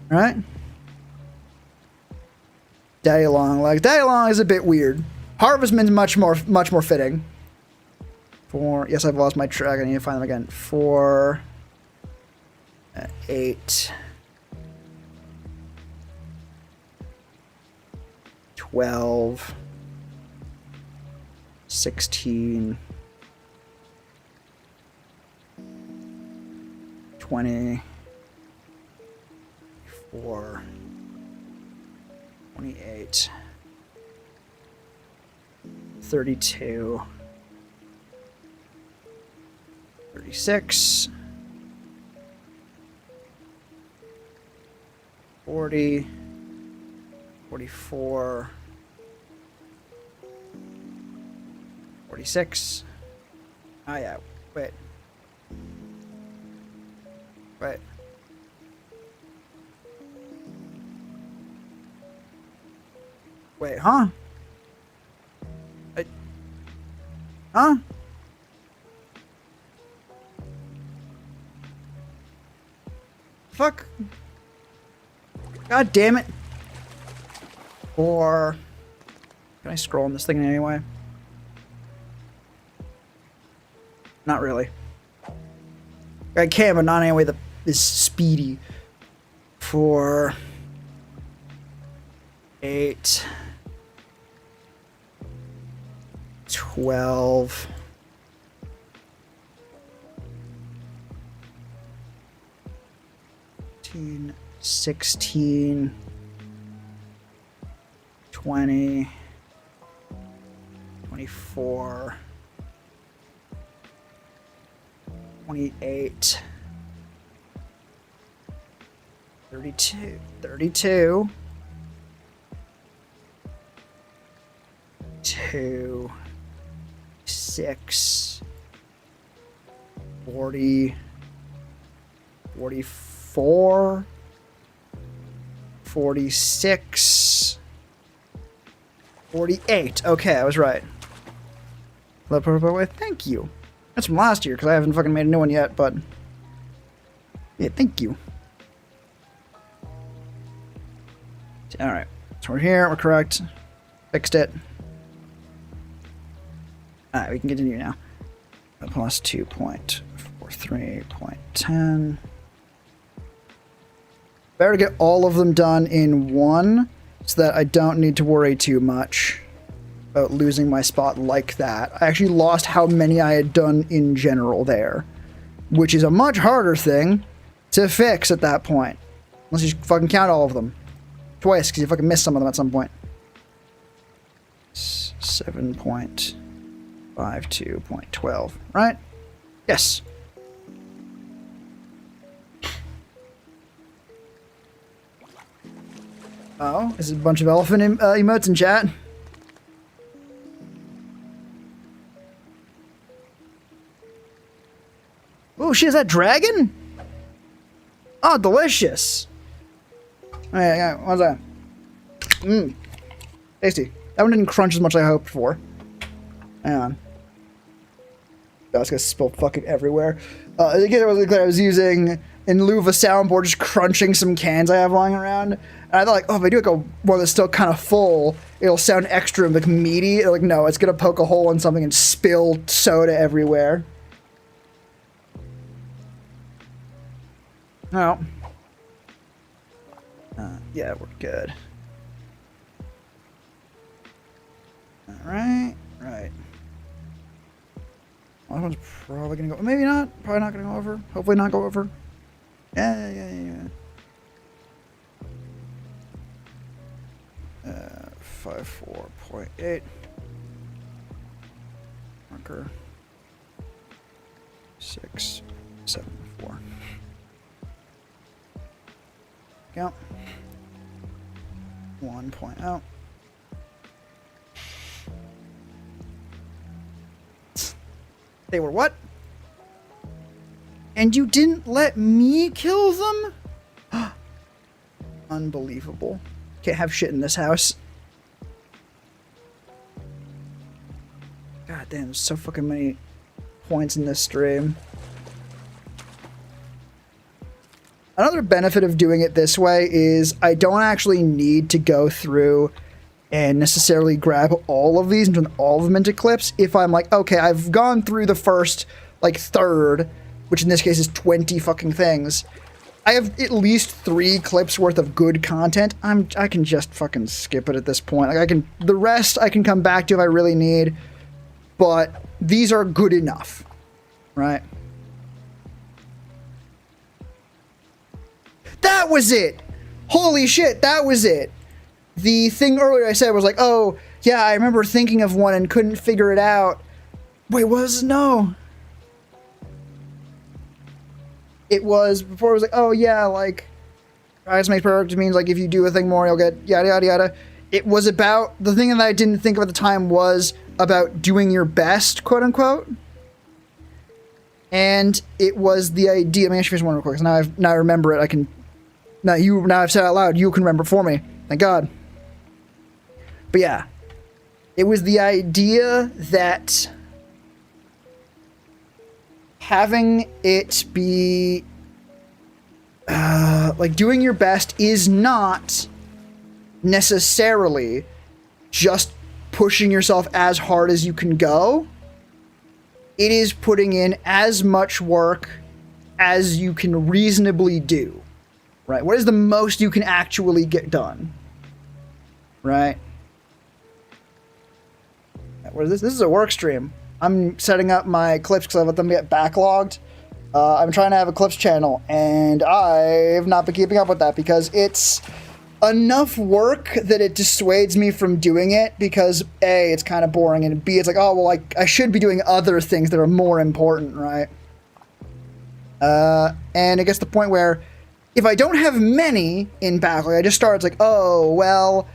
right? Daddy long legs. Daddy long is a bit weird. Harvestman's much more fitting. Yes, I've lost my track. I need to find them again. 4, 8. 12, 16, 20, 4, 28, 32, 36, 40, 44, 46. Oh yeah, wait. Wait, huh? Huh? Fuck. God damn it. Or can I scroll on this thing in any way? Not really. I can, but not in any way that is speedy. 4, 8, 12, 15, 16, 20, 24, 28, 32, 32, 2, 6, 40, 44, 46, 48. Okay, I was right. Thank you. That's from last year, because I haven't fucking made a new one yet, but... yeah, thank you. Alright. So we're here, we're correct. Fixed it. Alright, we can continue now. Plus 2.43.10. Better to get all of them done in one, so that I don't need to worry too much about losing my spot like that. I actually lost how many I had done in general there, which is a much harder thing to fix at that point. Unless you fucking count all of them. Twice, because you fucking missed some of them at some point. 7.05. 52.12, right? Yes. Oh, this is a bunch of elephant emotes in chat. Oh, shit, is that dragon? Oh, delicious. Alright, what's that? Mmm. Tasty. That one didn't crunch as much as I hoped for. Hang on. Oh, it's gonna spill fucking everywhere. Again, I was using, in lieu of a soundboard, just crunching some cans I have lying around. And I thought, like, oh, if I do like a one that's still kind of full, it'll sound extra, like, meaty. Like, no, it's gonna poke a hole in something and spill soda everywhere. Oh. Yeah, we're good. Alright, right. Well, that one's probably gonna go, maybe not, probably not gonna go over. Hopefully not go over. Yeah. 54.8. Marker. 674. Count. 1 point out. They were what? And you didn't let me kill them? Unbelievable. Can't have shit in this house. God damn, there's so fucking many points in this stream. Another benefit of doing it this way is I don't actually need to go through and necessarily grab all of these and turn all of them into clips. If I'm like, okay, I've gone through the first, like, third, which in this case is 20 fucking things. I have at least 3 clips worth of good content. I can just fucking skip it at this point. Like, the rest I can come back to if I really need, but these are good enough, right? That was it! Holy shit, that was it! The thing earlier I said was like, oh, yeah, I remember thinking of one and couldn't figure it out. Wait, no. It was, before it was like, oh, yeah, like, practice makes perfect means, like, if you do a thing more, you'll get yada, yada, yada. It was about, the thing that I didn't think of at the time was about doing your best, quote unquote. And it was the idea, let me actually finish one real quick, because now I remember it, I can, now I've said it out loud, you can remember it for me. Thank God. But yeah, it was the idea that having it be, like, doing your best is not necessarily just pushing yourself as hard as you can go. It is putting in as much work as you can reasonably do, right? What is the most you can actually get done, right? What is this? This is a work stream. I'm setting up my clips because I let them get backlogged. I'm trying to have a clips channel, and I've not been keeping up with that because it's enough work that it dissuades me from doing it because A, it's kind of boring, and B, it's like, oh, well, I should be doing other things that are more important, right? And it gets to the point where if I don't have many in backlog, I just start, it's like, oh, well,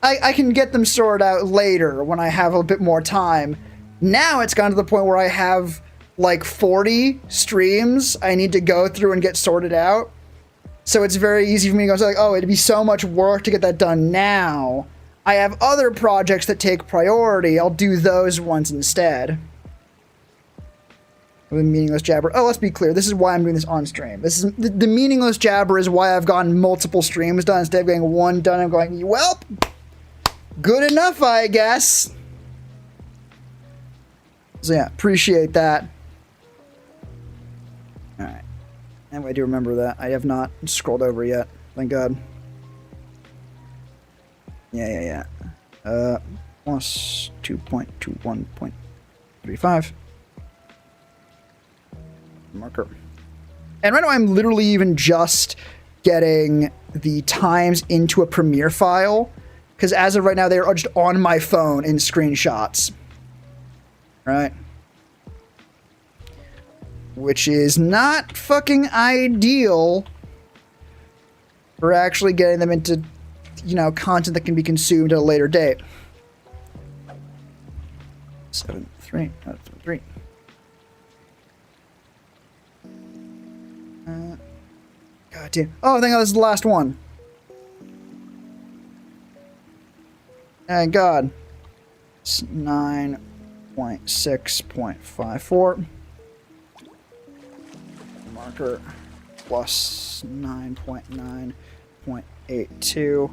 I can get them sorted out later when I have a bit more time. Now it's gone to the point where I have like 40 streams I need to go through and get sorted out. So it's very easy for me to go, like, oh, it'd be so much work to get that done now. I have other projects that take priority. I'll do those ones instead. The meaningless jabber. Oh, let's be clear. This is why I'm doing this on stream. This is the meaningless jabber is why I've gotten multiple streams done instead of getting one done. I'm going, well, good enough, I guess. So yeah, appreciate that. All right. And I do remember that. I have not scrolled over yet. Thank God. Yeah. Plus 2.21.35. Marker. And right now I'm literally even just getting the times into a Premiere file. Because as of right now, they are just on my phone in screenshots. right? Which is not fucking ideal for actually getting them into, you know, content that can be consumed at a later date. 7, 3, 3. God damn. Oh, I think this is the last one. Thank God. It's 9.6.54. Marker plus 9.9.82.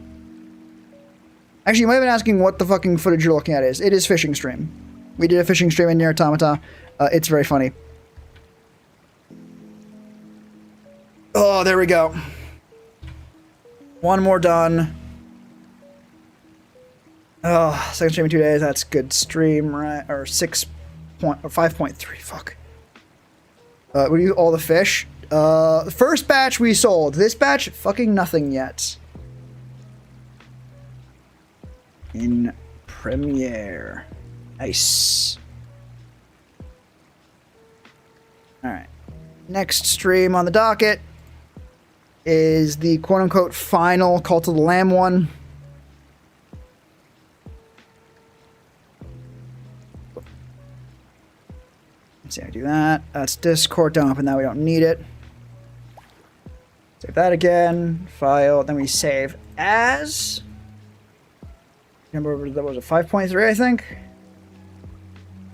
Actually, you might have been asking what the fucking footage you're looking at is. It is Fishing Stream. We did a Fishing Stream in Nier Automata. It's very funny. Oh, there we go. One more done. Oh, second stream in 2 days. That's good stream, right? Or 5.3. Fuck. We do all the fish. The first batch we sold. This batch, fucking nothing yet. In Premiere. Nice. Alright. Next stream on the docket is the quote-unquote final Cult of the Lamb one. Let's see how I do that. That's Discord dump, and now we don't need it. Save that again. File. Then we save as. Remember that was a 5.3, I think.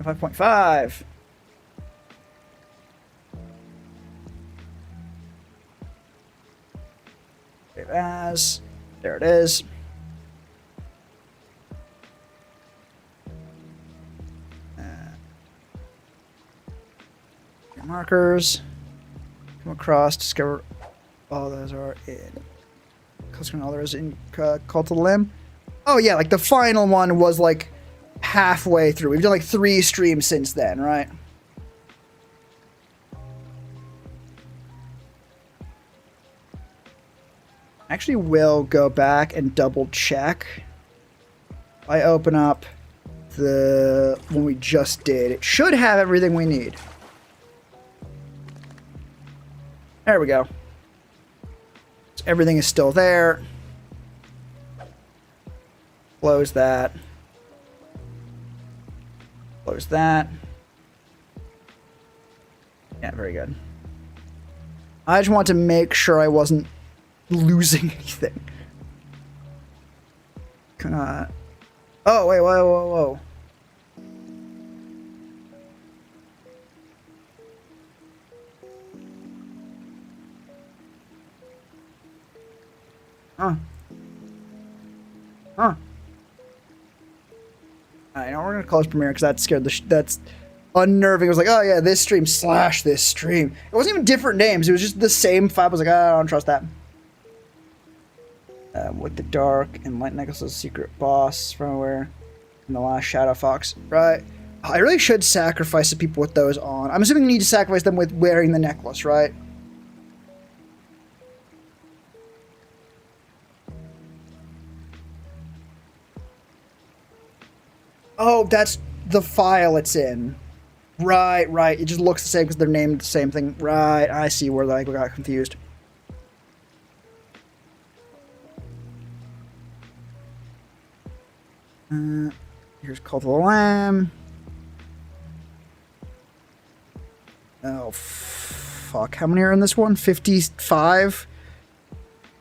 5.5. Save as. There it is. Markers. Come across. Discover. All those are in. All those in Cult of the Lamb. Oh yeah, like the final one was like halfway through. We've done like 3 streams since then, right? Actually, will go back and double check. I open up the one we just did. It should have everything we need. There we go. So everything is still there. Close that. Close that. Yeah, very good. I just want to make sure I wasn't losing anything. Oh, wait, whoa. Huh. Alright, now we're gonna close Premiere because that scared that's unnerving. It was like, oh yeah, this stream / this stream. It wasn't even different names. It was just the same file. I was like, oh, I don't trust that. With the dark and light necklace's secret boss from where in the last Shadow Fox, right? I really should sacrifice the people with those on. I'm assuming you need to sacrifice them with wearing the necklace, right? Oh, that's the file it's in. Right. It just looks the same because they're named the same thing. Right, I see where I got confused. Here's Cult of the Lamb. Oh, fuck. How many are in this one? 55?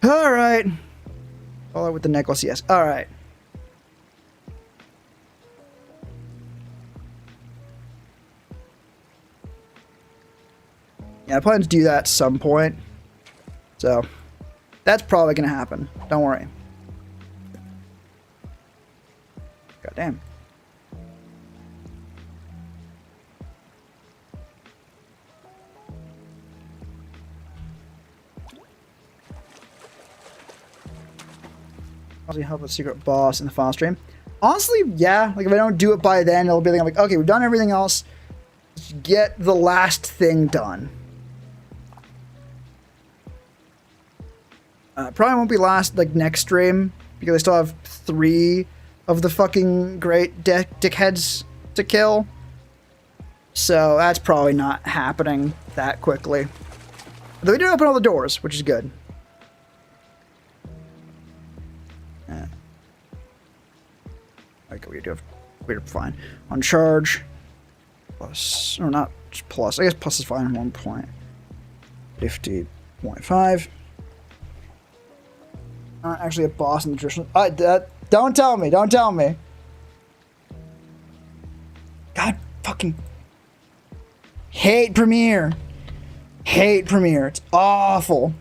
Alright. Follow with the necklace, yes. Alright. Yeah, I plan to do that at some point. So, that's probably going to happen. Don't worry. God damn. Also help with secret boss in the final stream. Honestly, yeah. Like if I don't do it by then, it'll be like, okay, we've done everything else. Just get the last thing done. Probably won't be next stream because I still have 3 of the fucking great dickheads to kill. So that's probably not happening that quickly. Though we did open all the doors, which is good. Okay, we're fine. On charge. Plus, or not plus. I guess plus is fine. 1.50.5. Not actually a boss in the traditional. Don't tell me. Don't tell me. God fucking hate Premiere. Hate Premiere. It's awful.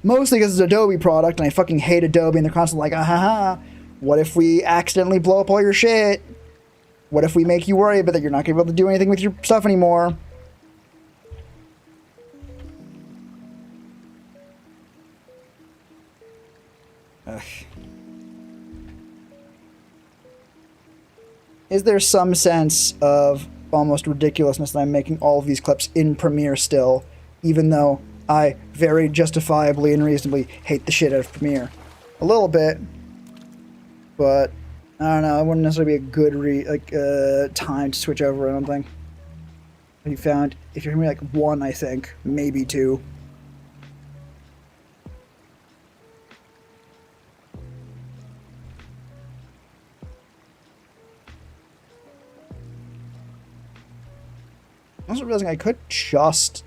Mostly because it's an Adobe product, and I fucking hate Adobe, and they're constantly like, ha. What if we accidentally blow up all your shit? What if we make you worry about that you're not going to be able to do anything with your stuff anymore? Ugh. Is there some sense of almost ridiculousness that I'm making all of these clips in Premiere still, even though I very justifiably and reasonably hate the shit out of Premiere? A little bit. But, I don't know, it wouldn't necessarily be a good time to switch over, I don't think. You found, if you're like 1, I think, maybe 2. I'm also realizing I could just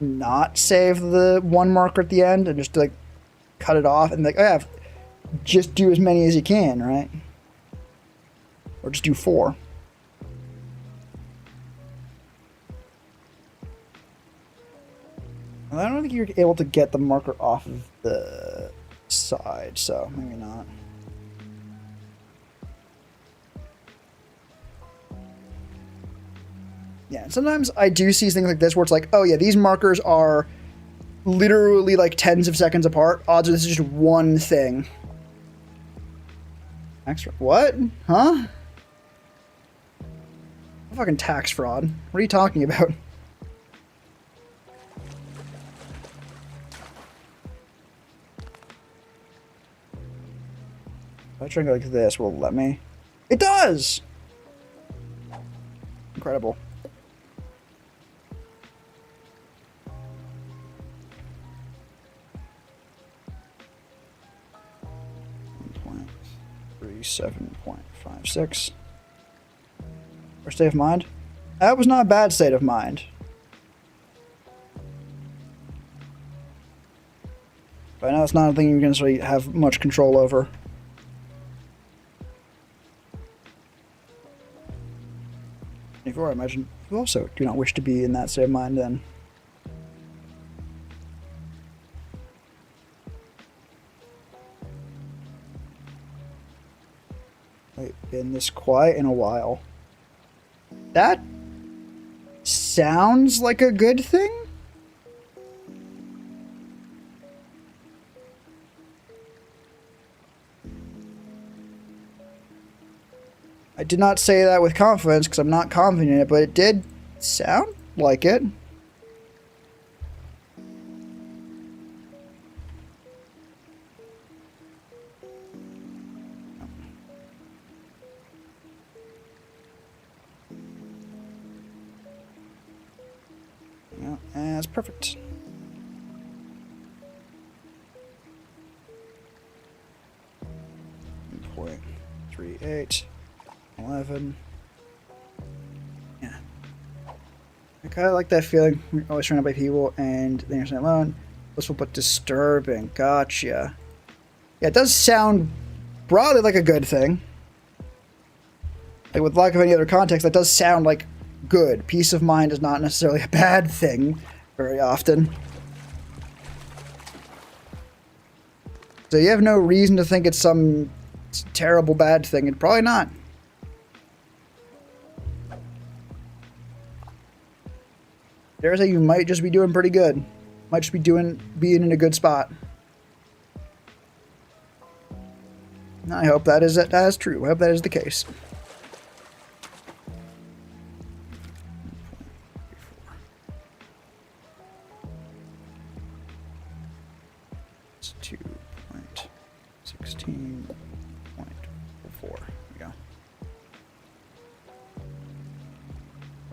not save the 1 marker at the end and just like cut it off and like, oh yeah, just do as many as you can, right? Or just do 4. I don't think you're able to get the marker off of the side, so maybe not. Yeah, and sometimes I do see things like this where it's like, oh yeah, these markers are literally like tens of seconds apart. Odds are this is just one thing. Extra. What? Huh? Fucking tax fraud. What are you talking about? If I try and go like this, will it let me? It does! Incredible. .37.56. Or state of mind? That was not a bad state of mind. But I know it's not a thing you can necessarily have much control over. Before, I imagine you also do not wish to be in that state of mind then. I've been this quiet in a while. That sounds like a good thing? I did not say that with confidence because I'm not confident in it, but it did sound like it. Yeah, that's perfect. .38. 11. Yeah. I kind of like that feeling. We're always surrounded by people and the internet alone. Blissful but disturbing. Gotcha. Yeah, it does sound broadly like a good thing. Like with lack of any other context, that does sound like good. Peace of mind is not necessarily a bad thing very often. So you have no reason to think it's some terrible bad thing. It's probably not. Dare say you might just be doing pretty good. Might just be being in a good spot. I hope that is true. I hope that is the case. It's 2.16.4.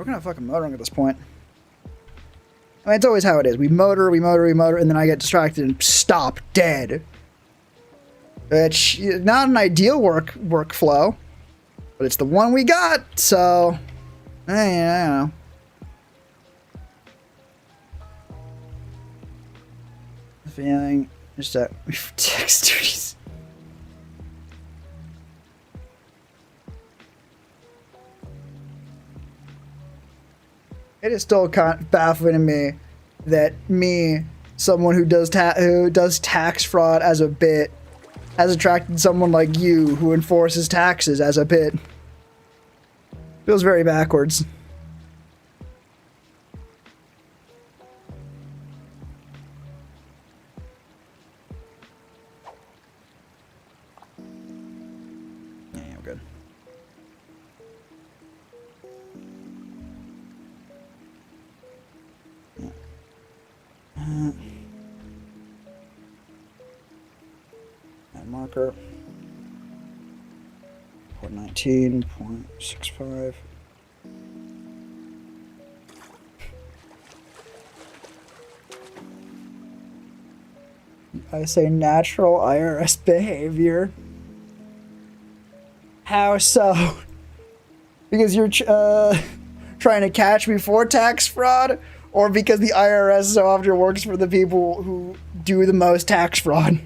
We're kind of fucking motoring at this point. I mean, it's always how it is. We motor, and then I get distracted and stop dead. It's not an ideal workflow, but it's the one we got, so I don't know. The feeling is that we've textures. It is still kind of baffling to me that someone who does tax fraud as a bit, has attracted someone like you who enforces taxes as a bit. Feels very backwards. Yeah, I'm good. And marker 419.65. I say natural IRS behavior. How so? Because you're trying to catch me for tax fraud? Or because the IRS so often works for the people who do the most tax fraud?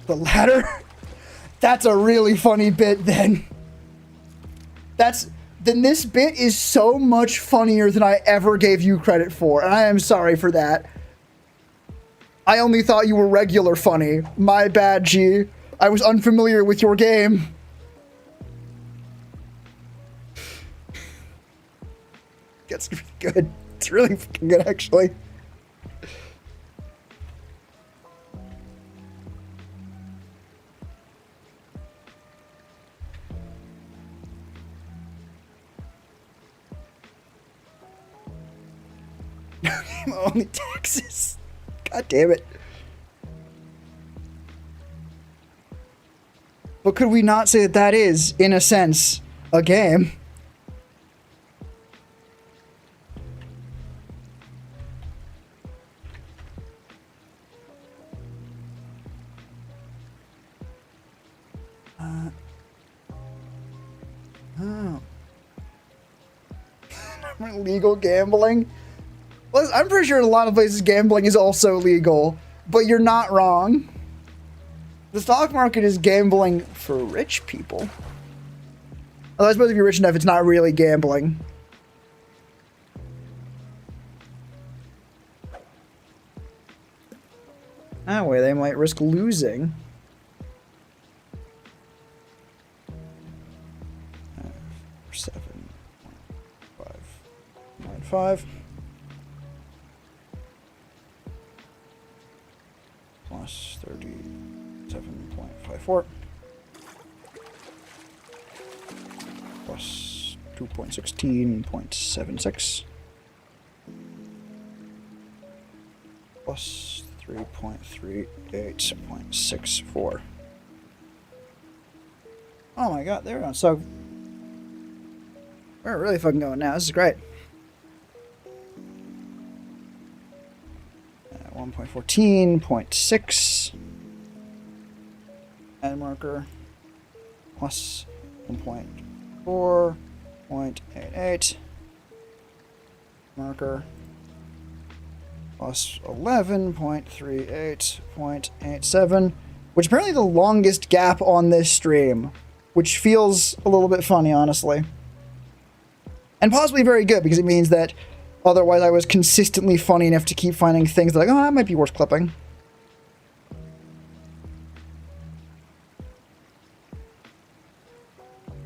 The latter? That's a really funny bit then. Then this bit is so much funnier than I ever gave you credit for, and I am sorry for that. I only thought you were regular funny. My bad, G. I was unfamiliar with your game. Gets really good. It's really fucking good, actually. Only taxes. God damn it. But could we not say that that is, in a sense, a game? Legal gambling? Well, I'm pretty sure in a lot of places gambling is also legal, but you're not wrong. The stock market is gambling for rich people. Although I suppose if you're rich enough, it's not really gambling. That way they might risk losing. 7.595 plus 37.54 plus 2.16.76 plus 3.38.64. Oh my god, there we go. So we're really fucking going now. This is great. 1.14.6 add marker plus 1.4.88 marker plus 11.38.87, which is apparently the longest gap on this stream, which feels a little bit funny, honestly. And possibly very good, because it means that otherwise I was consistently funny enough to keep finding things like, oh, that might be worth clipping.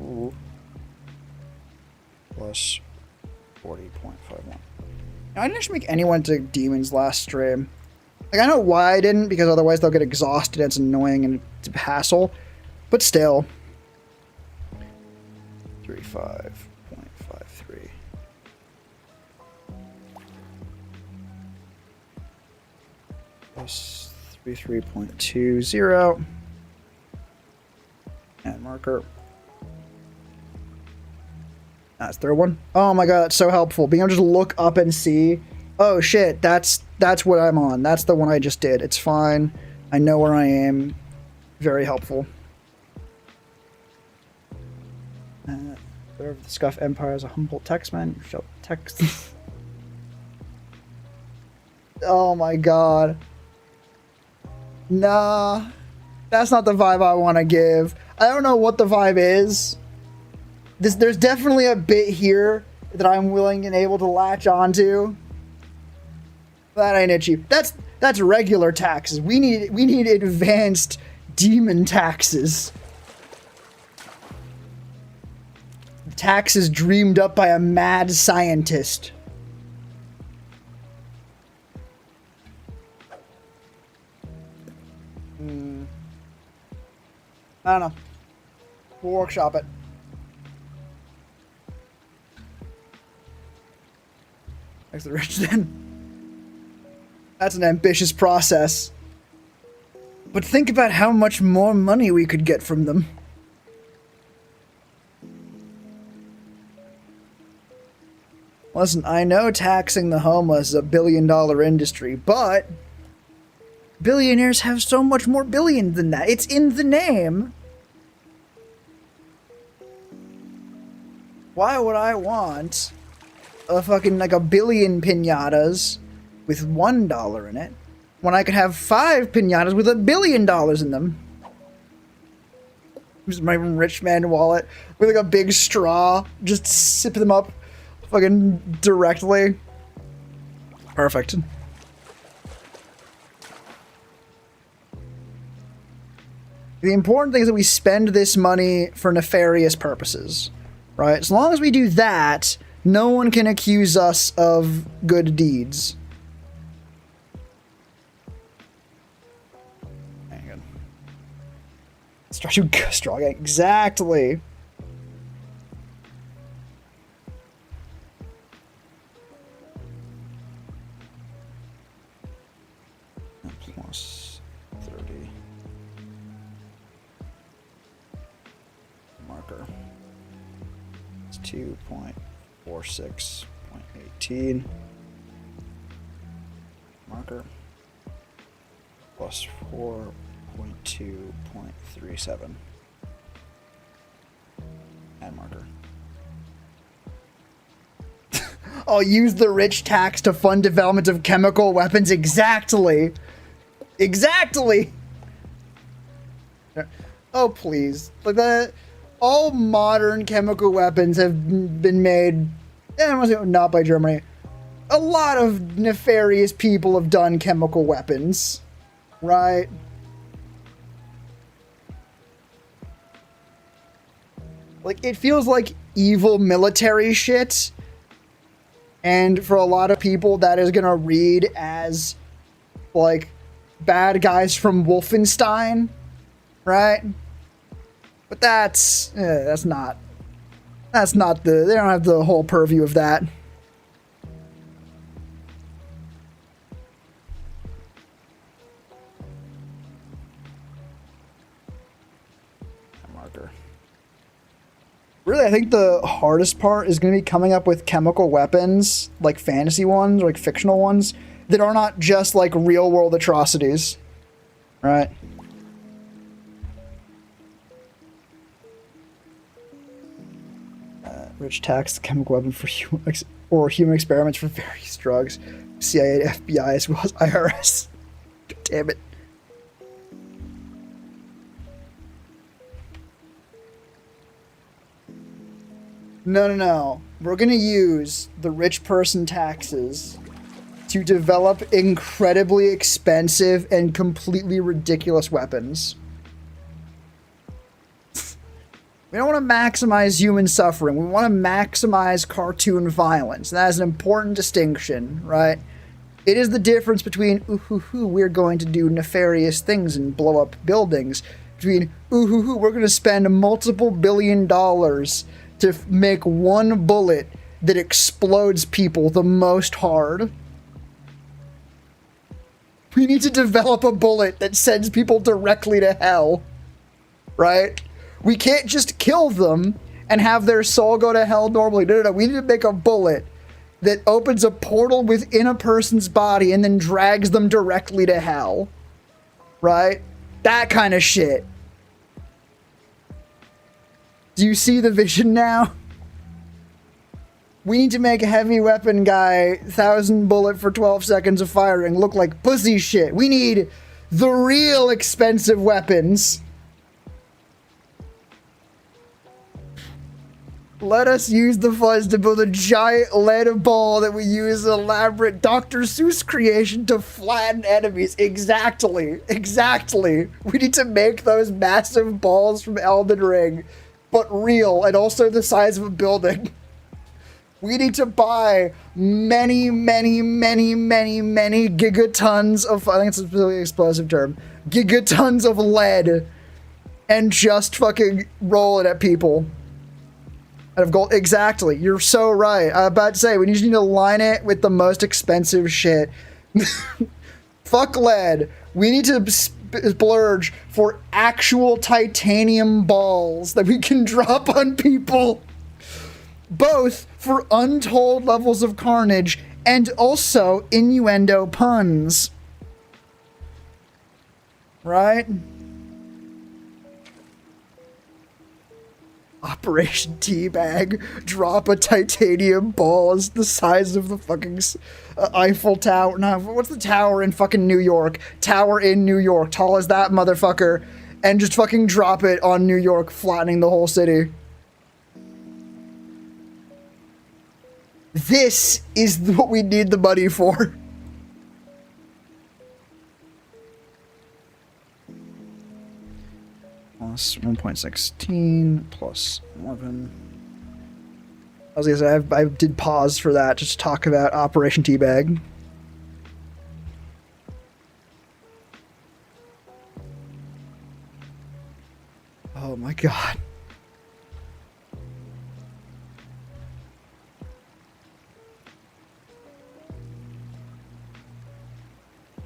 Ooh. Plus 40.51. Now, I didn't actually make anyone to demons last stream. Like, I know why I didn't, because otherwise they'll get exhausted and it's annoying and it's a hassle. But still. 35.53. plus 33.20. And marker. That's third one. Oh my god, that's so helpful. Being able to just look up and see. Oh shit, that's what I'm on. That's the one I just did. It's fine. I know where I am. Very helpful. Serve the Scuff Empire as a humble textman. You shall text. Oh my god. Nah. That's not the vibe I want to give. I don't know what the vibe is. There's definitely a bit here that I'm willing and able to latch onto. That ain't itchy. That's regular taxes. We need advanced demon taxes. Taxes dreamed up by a mad scientist. I don't know. We'll workshop it. Thanks the rich then. That's an ambitious process. But think about how much more money we could get from them. Listen, I know taxing the homeless is a billion-dollar industry, but billionaires have so much more billion than that. It's in the name. Why would I want a fucking, like, a billion piñatas with $1 in it when I could have 5 piñatas with $1 billion in them? Just my rich man wallet with, like, a big straw. Just sip them up fucking directly. Perfect. The important thing is that we spend this money for nefarious purposes, right? As long as we do that, no one can accuse us of good deeds. Hang on. Straw, exactly. Plus 30. Marker. It's 2.46.18. Marker. Plus 4.2.37. And marker. I'll use the rich tax to fund development of chemical weapons. Exactly. Exactly. Oh, please. Like that. All modern chemical weapons have been made, not by Germany. A lot of nefarious people have done chemical weapons, right? Like, it feels like evil military shit. And for a lot of people, that is gonna read as, like, bad guys from Wolfenstein, right? But that's not the, they don't have the whole purview of that. Marker. Really, I think the hardest part is going to be coming up with chemical weapons, like fantasy ones, or like fictional ones, that are not just like real world atrocities, right? Rich tax the chemical weapon for human experiments for various drugs. CIA, FBI, as well as IRS. God damn it. No. We're gonna use the rich person taxes to develop incredibly expensive and completely ridiculous weapons. We don't want to maximize human suffering. We want to maximize cartoon violence. And that is an important distinction, right? It is the difference between, we're going to do nefarious things and blow up buildings, between, we're going to spend multiple $billion to make one bullet that explodes people the most hard. We need to develop a bullet that sends people directly to hell, right? We can't just kill them and have their soul go to hell normally. No. We need to make a bullet that opens a portal within a person's body and then drags them directly to hell, right? That kind of shit. Do you see the vision now? We need to make a heavy weapon guy, 1,000 bullet for 12 seconds of firing, look like pussy shit. We need the real expensive weapons. Let us use the funds to build a giant lead ball that we use an elaborate Dr. Seuss creation to flatten enemies. Exactly. We need to make those massive balls from Elden Ring, but real and also the size of a building. We need to buy many gigatons of, I think it's a really explosive term, gigatons of lead, and just fucking roll it at people. Out of gold. Exactly. You're so right. I'm about to say, we just need to line it with the most expensive shit. Fuck lead. We need to splurge for actual titanium balls that we can drop on people. Both for untold levels of carnage and also innuendo puns. Right? Operation Teabag. Drop a titanium ball as the size of the fucking Eiffel Tower. No, what's the tower in fucking New York? Tower in New York. Tall as that motherfucker. And just fucking drop it on New York, flattening the whole city. This is what we need the money for. Plus 1.16 plus 11. I was gonna say, I did pause for that just to talk about Operation Teabag. Oh my god.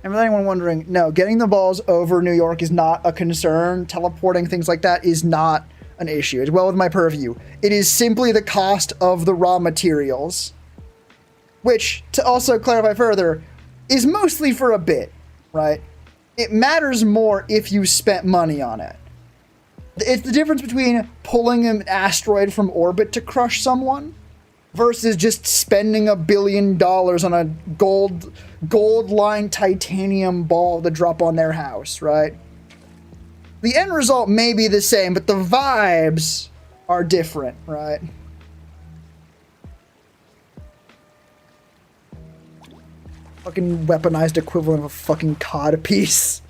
And for anyone wondering, no, getting the balls over New York is not a concern. Teleporting, things like that is not an issue. It's well within my purview. It is simply the cost of the raw materials. Which, to also clarify further, is mostly for a bit, right? It matters more if you spent money on it. It's the difference between pulling an asteroid from orbit to crush someone versus just spending $1 billion on a gold-lined titanium ball to drop on their house, right? The end result may be the same, but the vibes are different, right? Fucking weaponized equivalent of a fucking cod piece.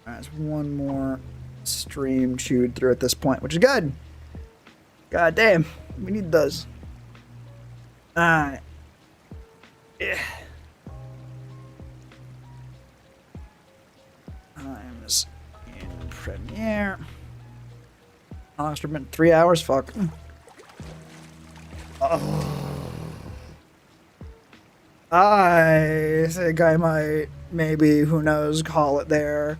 Alright, there's one more stream chewed through at this point, which is good. God damn, we need those. Alright. Yeah. Times in Premiere. Oh, it's been 3 hours, fuck. Oh. I think I might, maybe, who knows, call it there.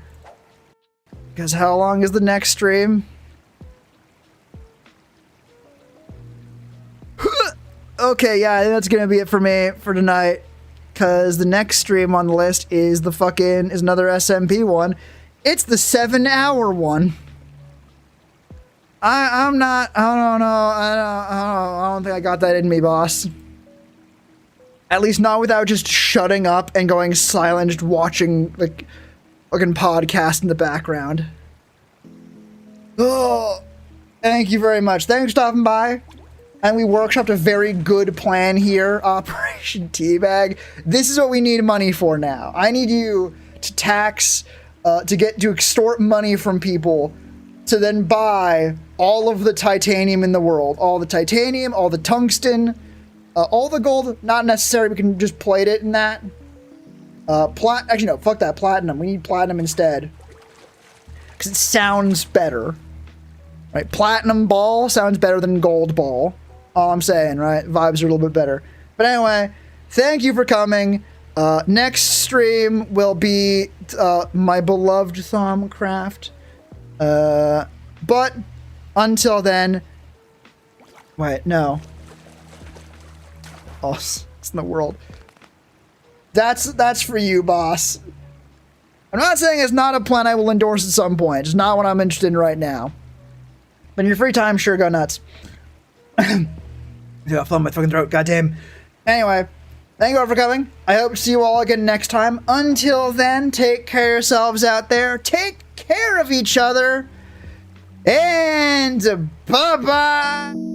Because how long is the next stream? Okay, yeah, that's gonna be it for me for tonight. Because the next stream on the list is another SMP one. It's the 7-hour one. I don't think I got that in me, boss. At least not without just shutting up and going silent, just watching, like, fucking podcast in the background. Oh, thank you very much. Thanks for stopping by. And we workshopped a very good plan here, Operation Teabag. This is what we need money for now. I need you to tax, to extort money from people to then buy all of the titanium in the world. All the titanium, all the tungsten, all the gold, not necessary. We can just plate it in that. Actually, no, fuck that, platinum. We need platinum instead. Because it sounds better. Right, platinum ball sounds better than gold ball. All I'm saying, right? Vibes are a little bit better. But anyway, thank you for coming. Next stream will be my beloved Thaumcraft. But until then, wait, no. Oh, it's in the world. That's for you, boss. I'm not saying it's not a plan I will endorse at some point. It's not what I'm interested in right now. But in your free time, sure, go nuts. Yeah, I'll my fucking throat, goddamn. Anyway, thank you all for coming. I hope to see you all again next time. Until then, take care of yourselves out there. Take care of each other. And bye-bye.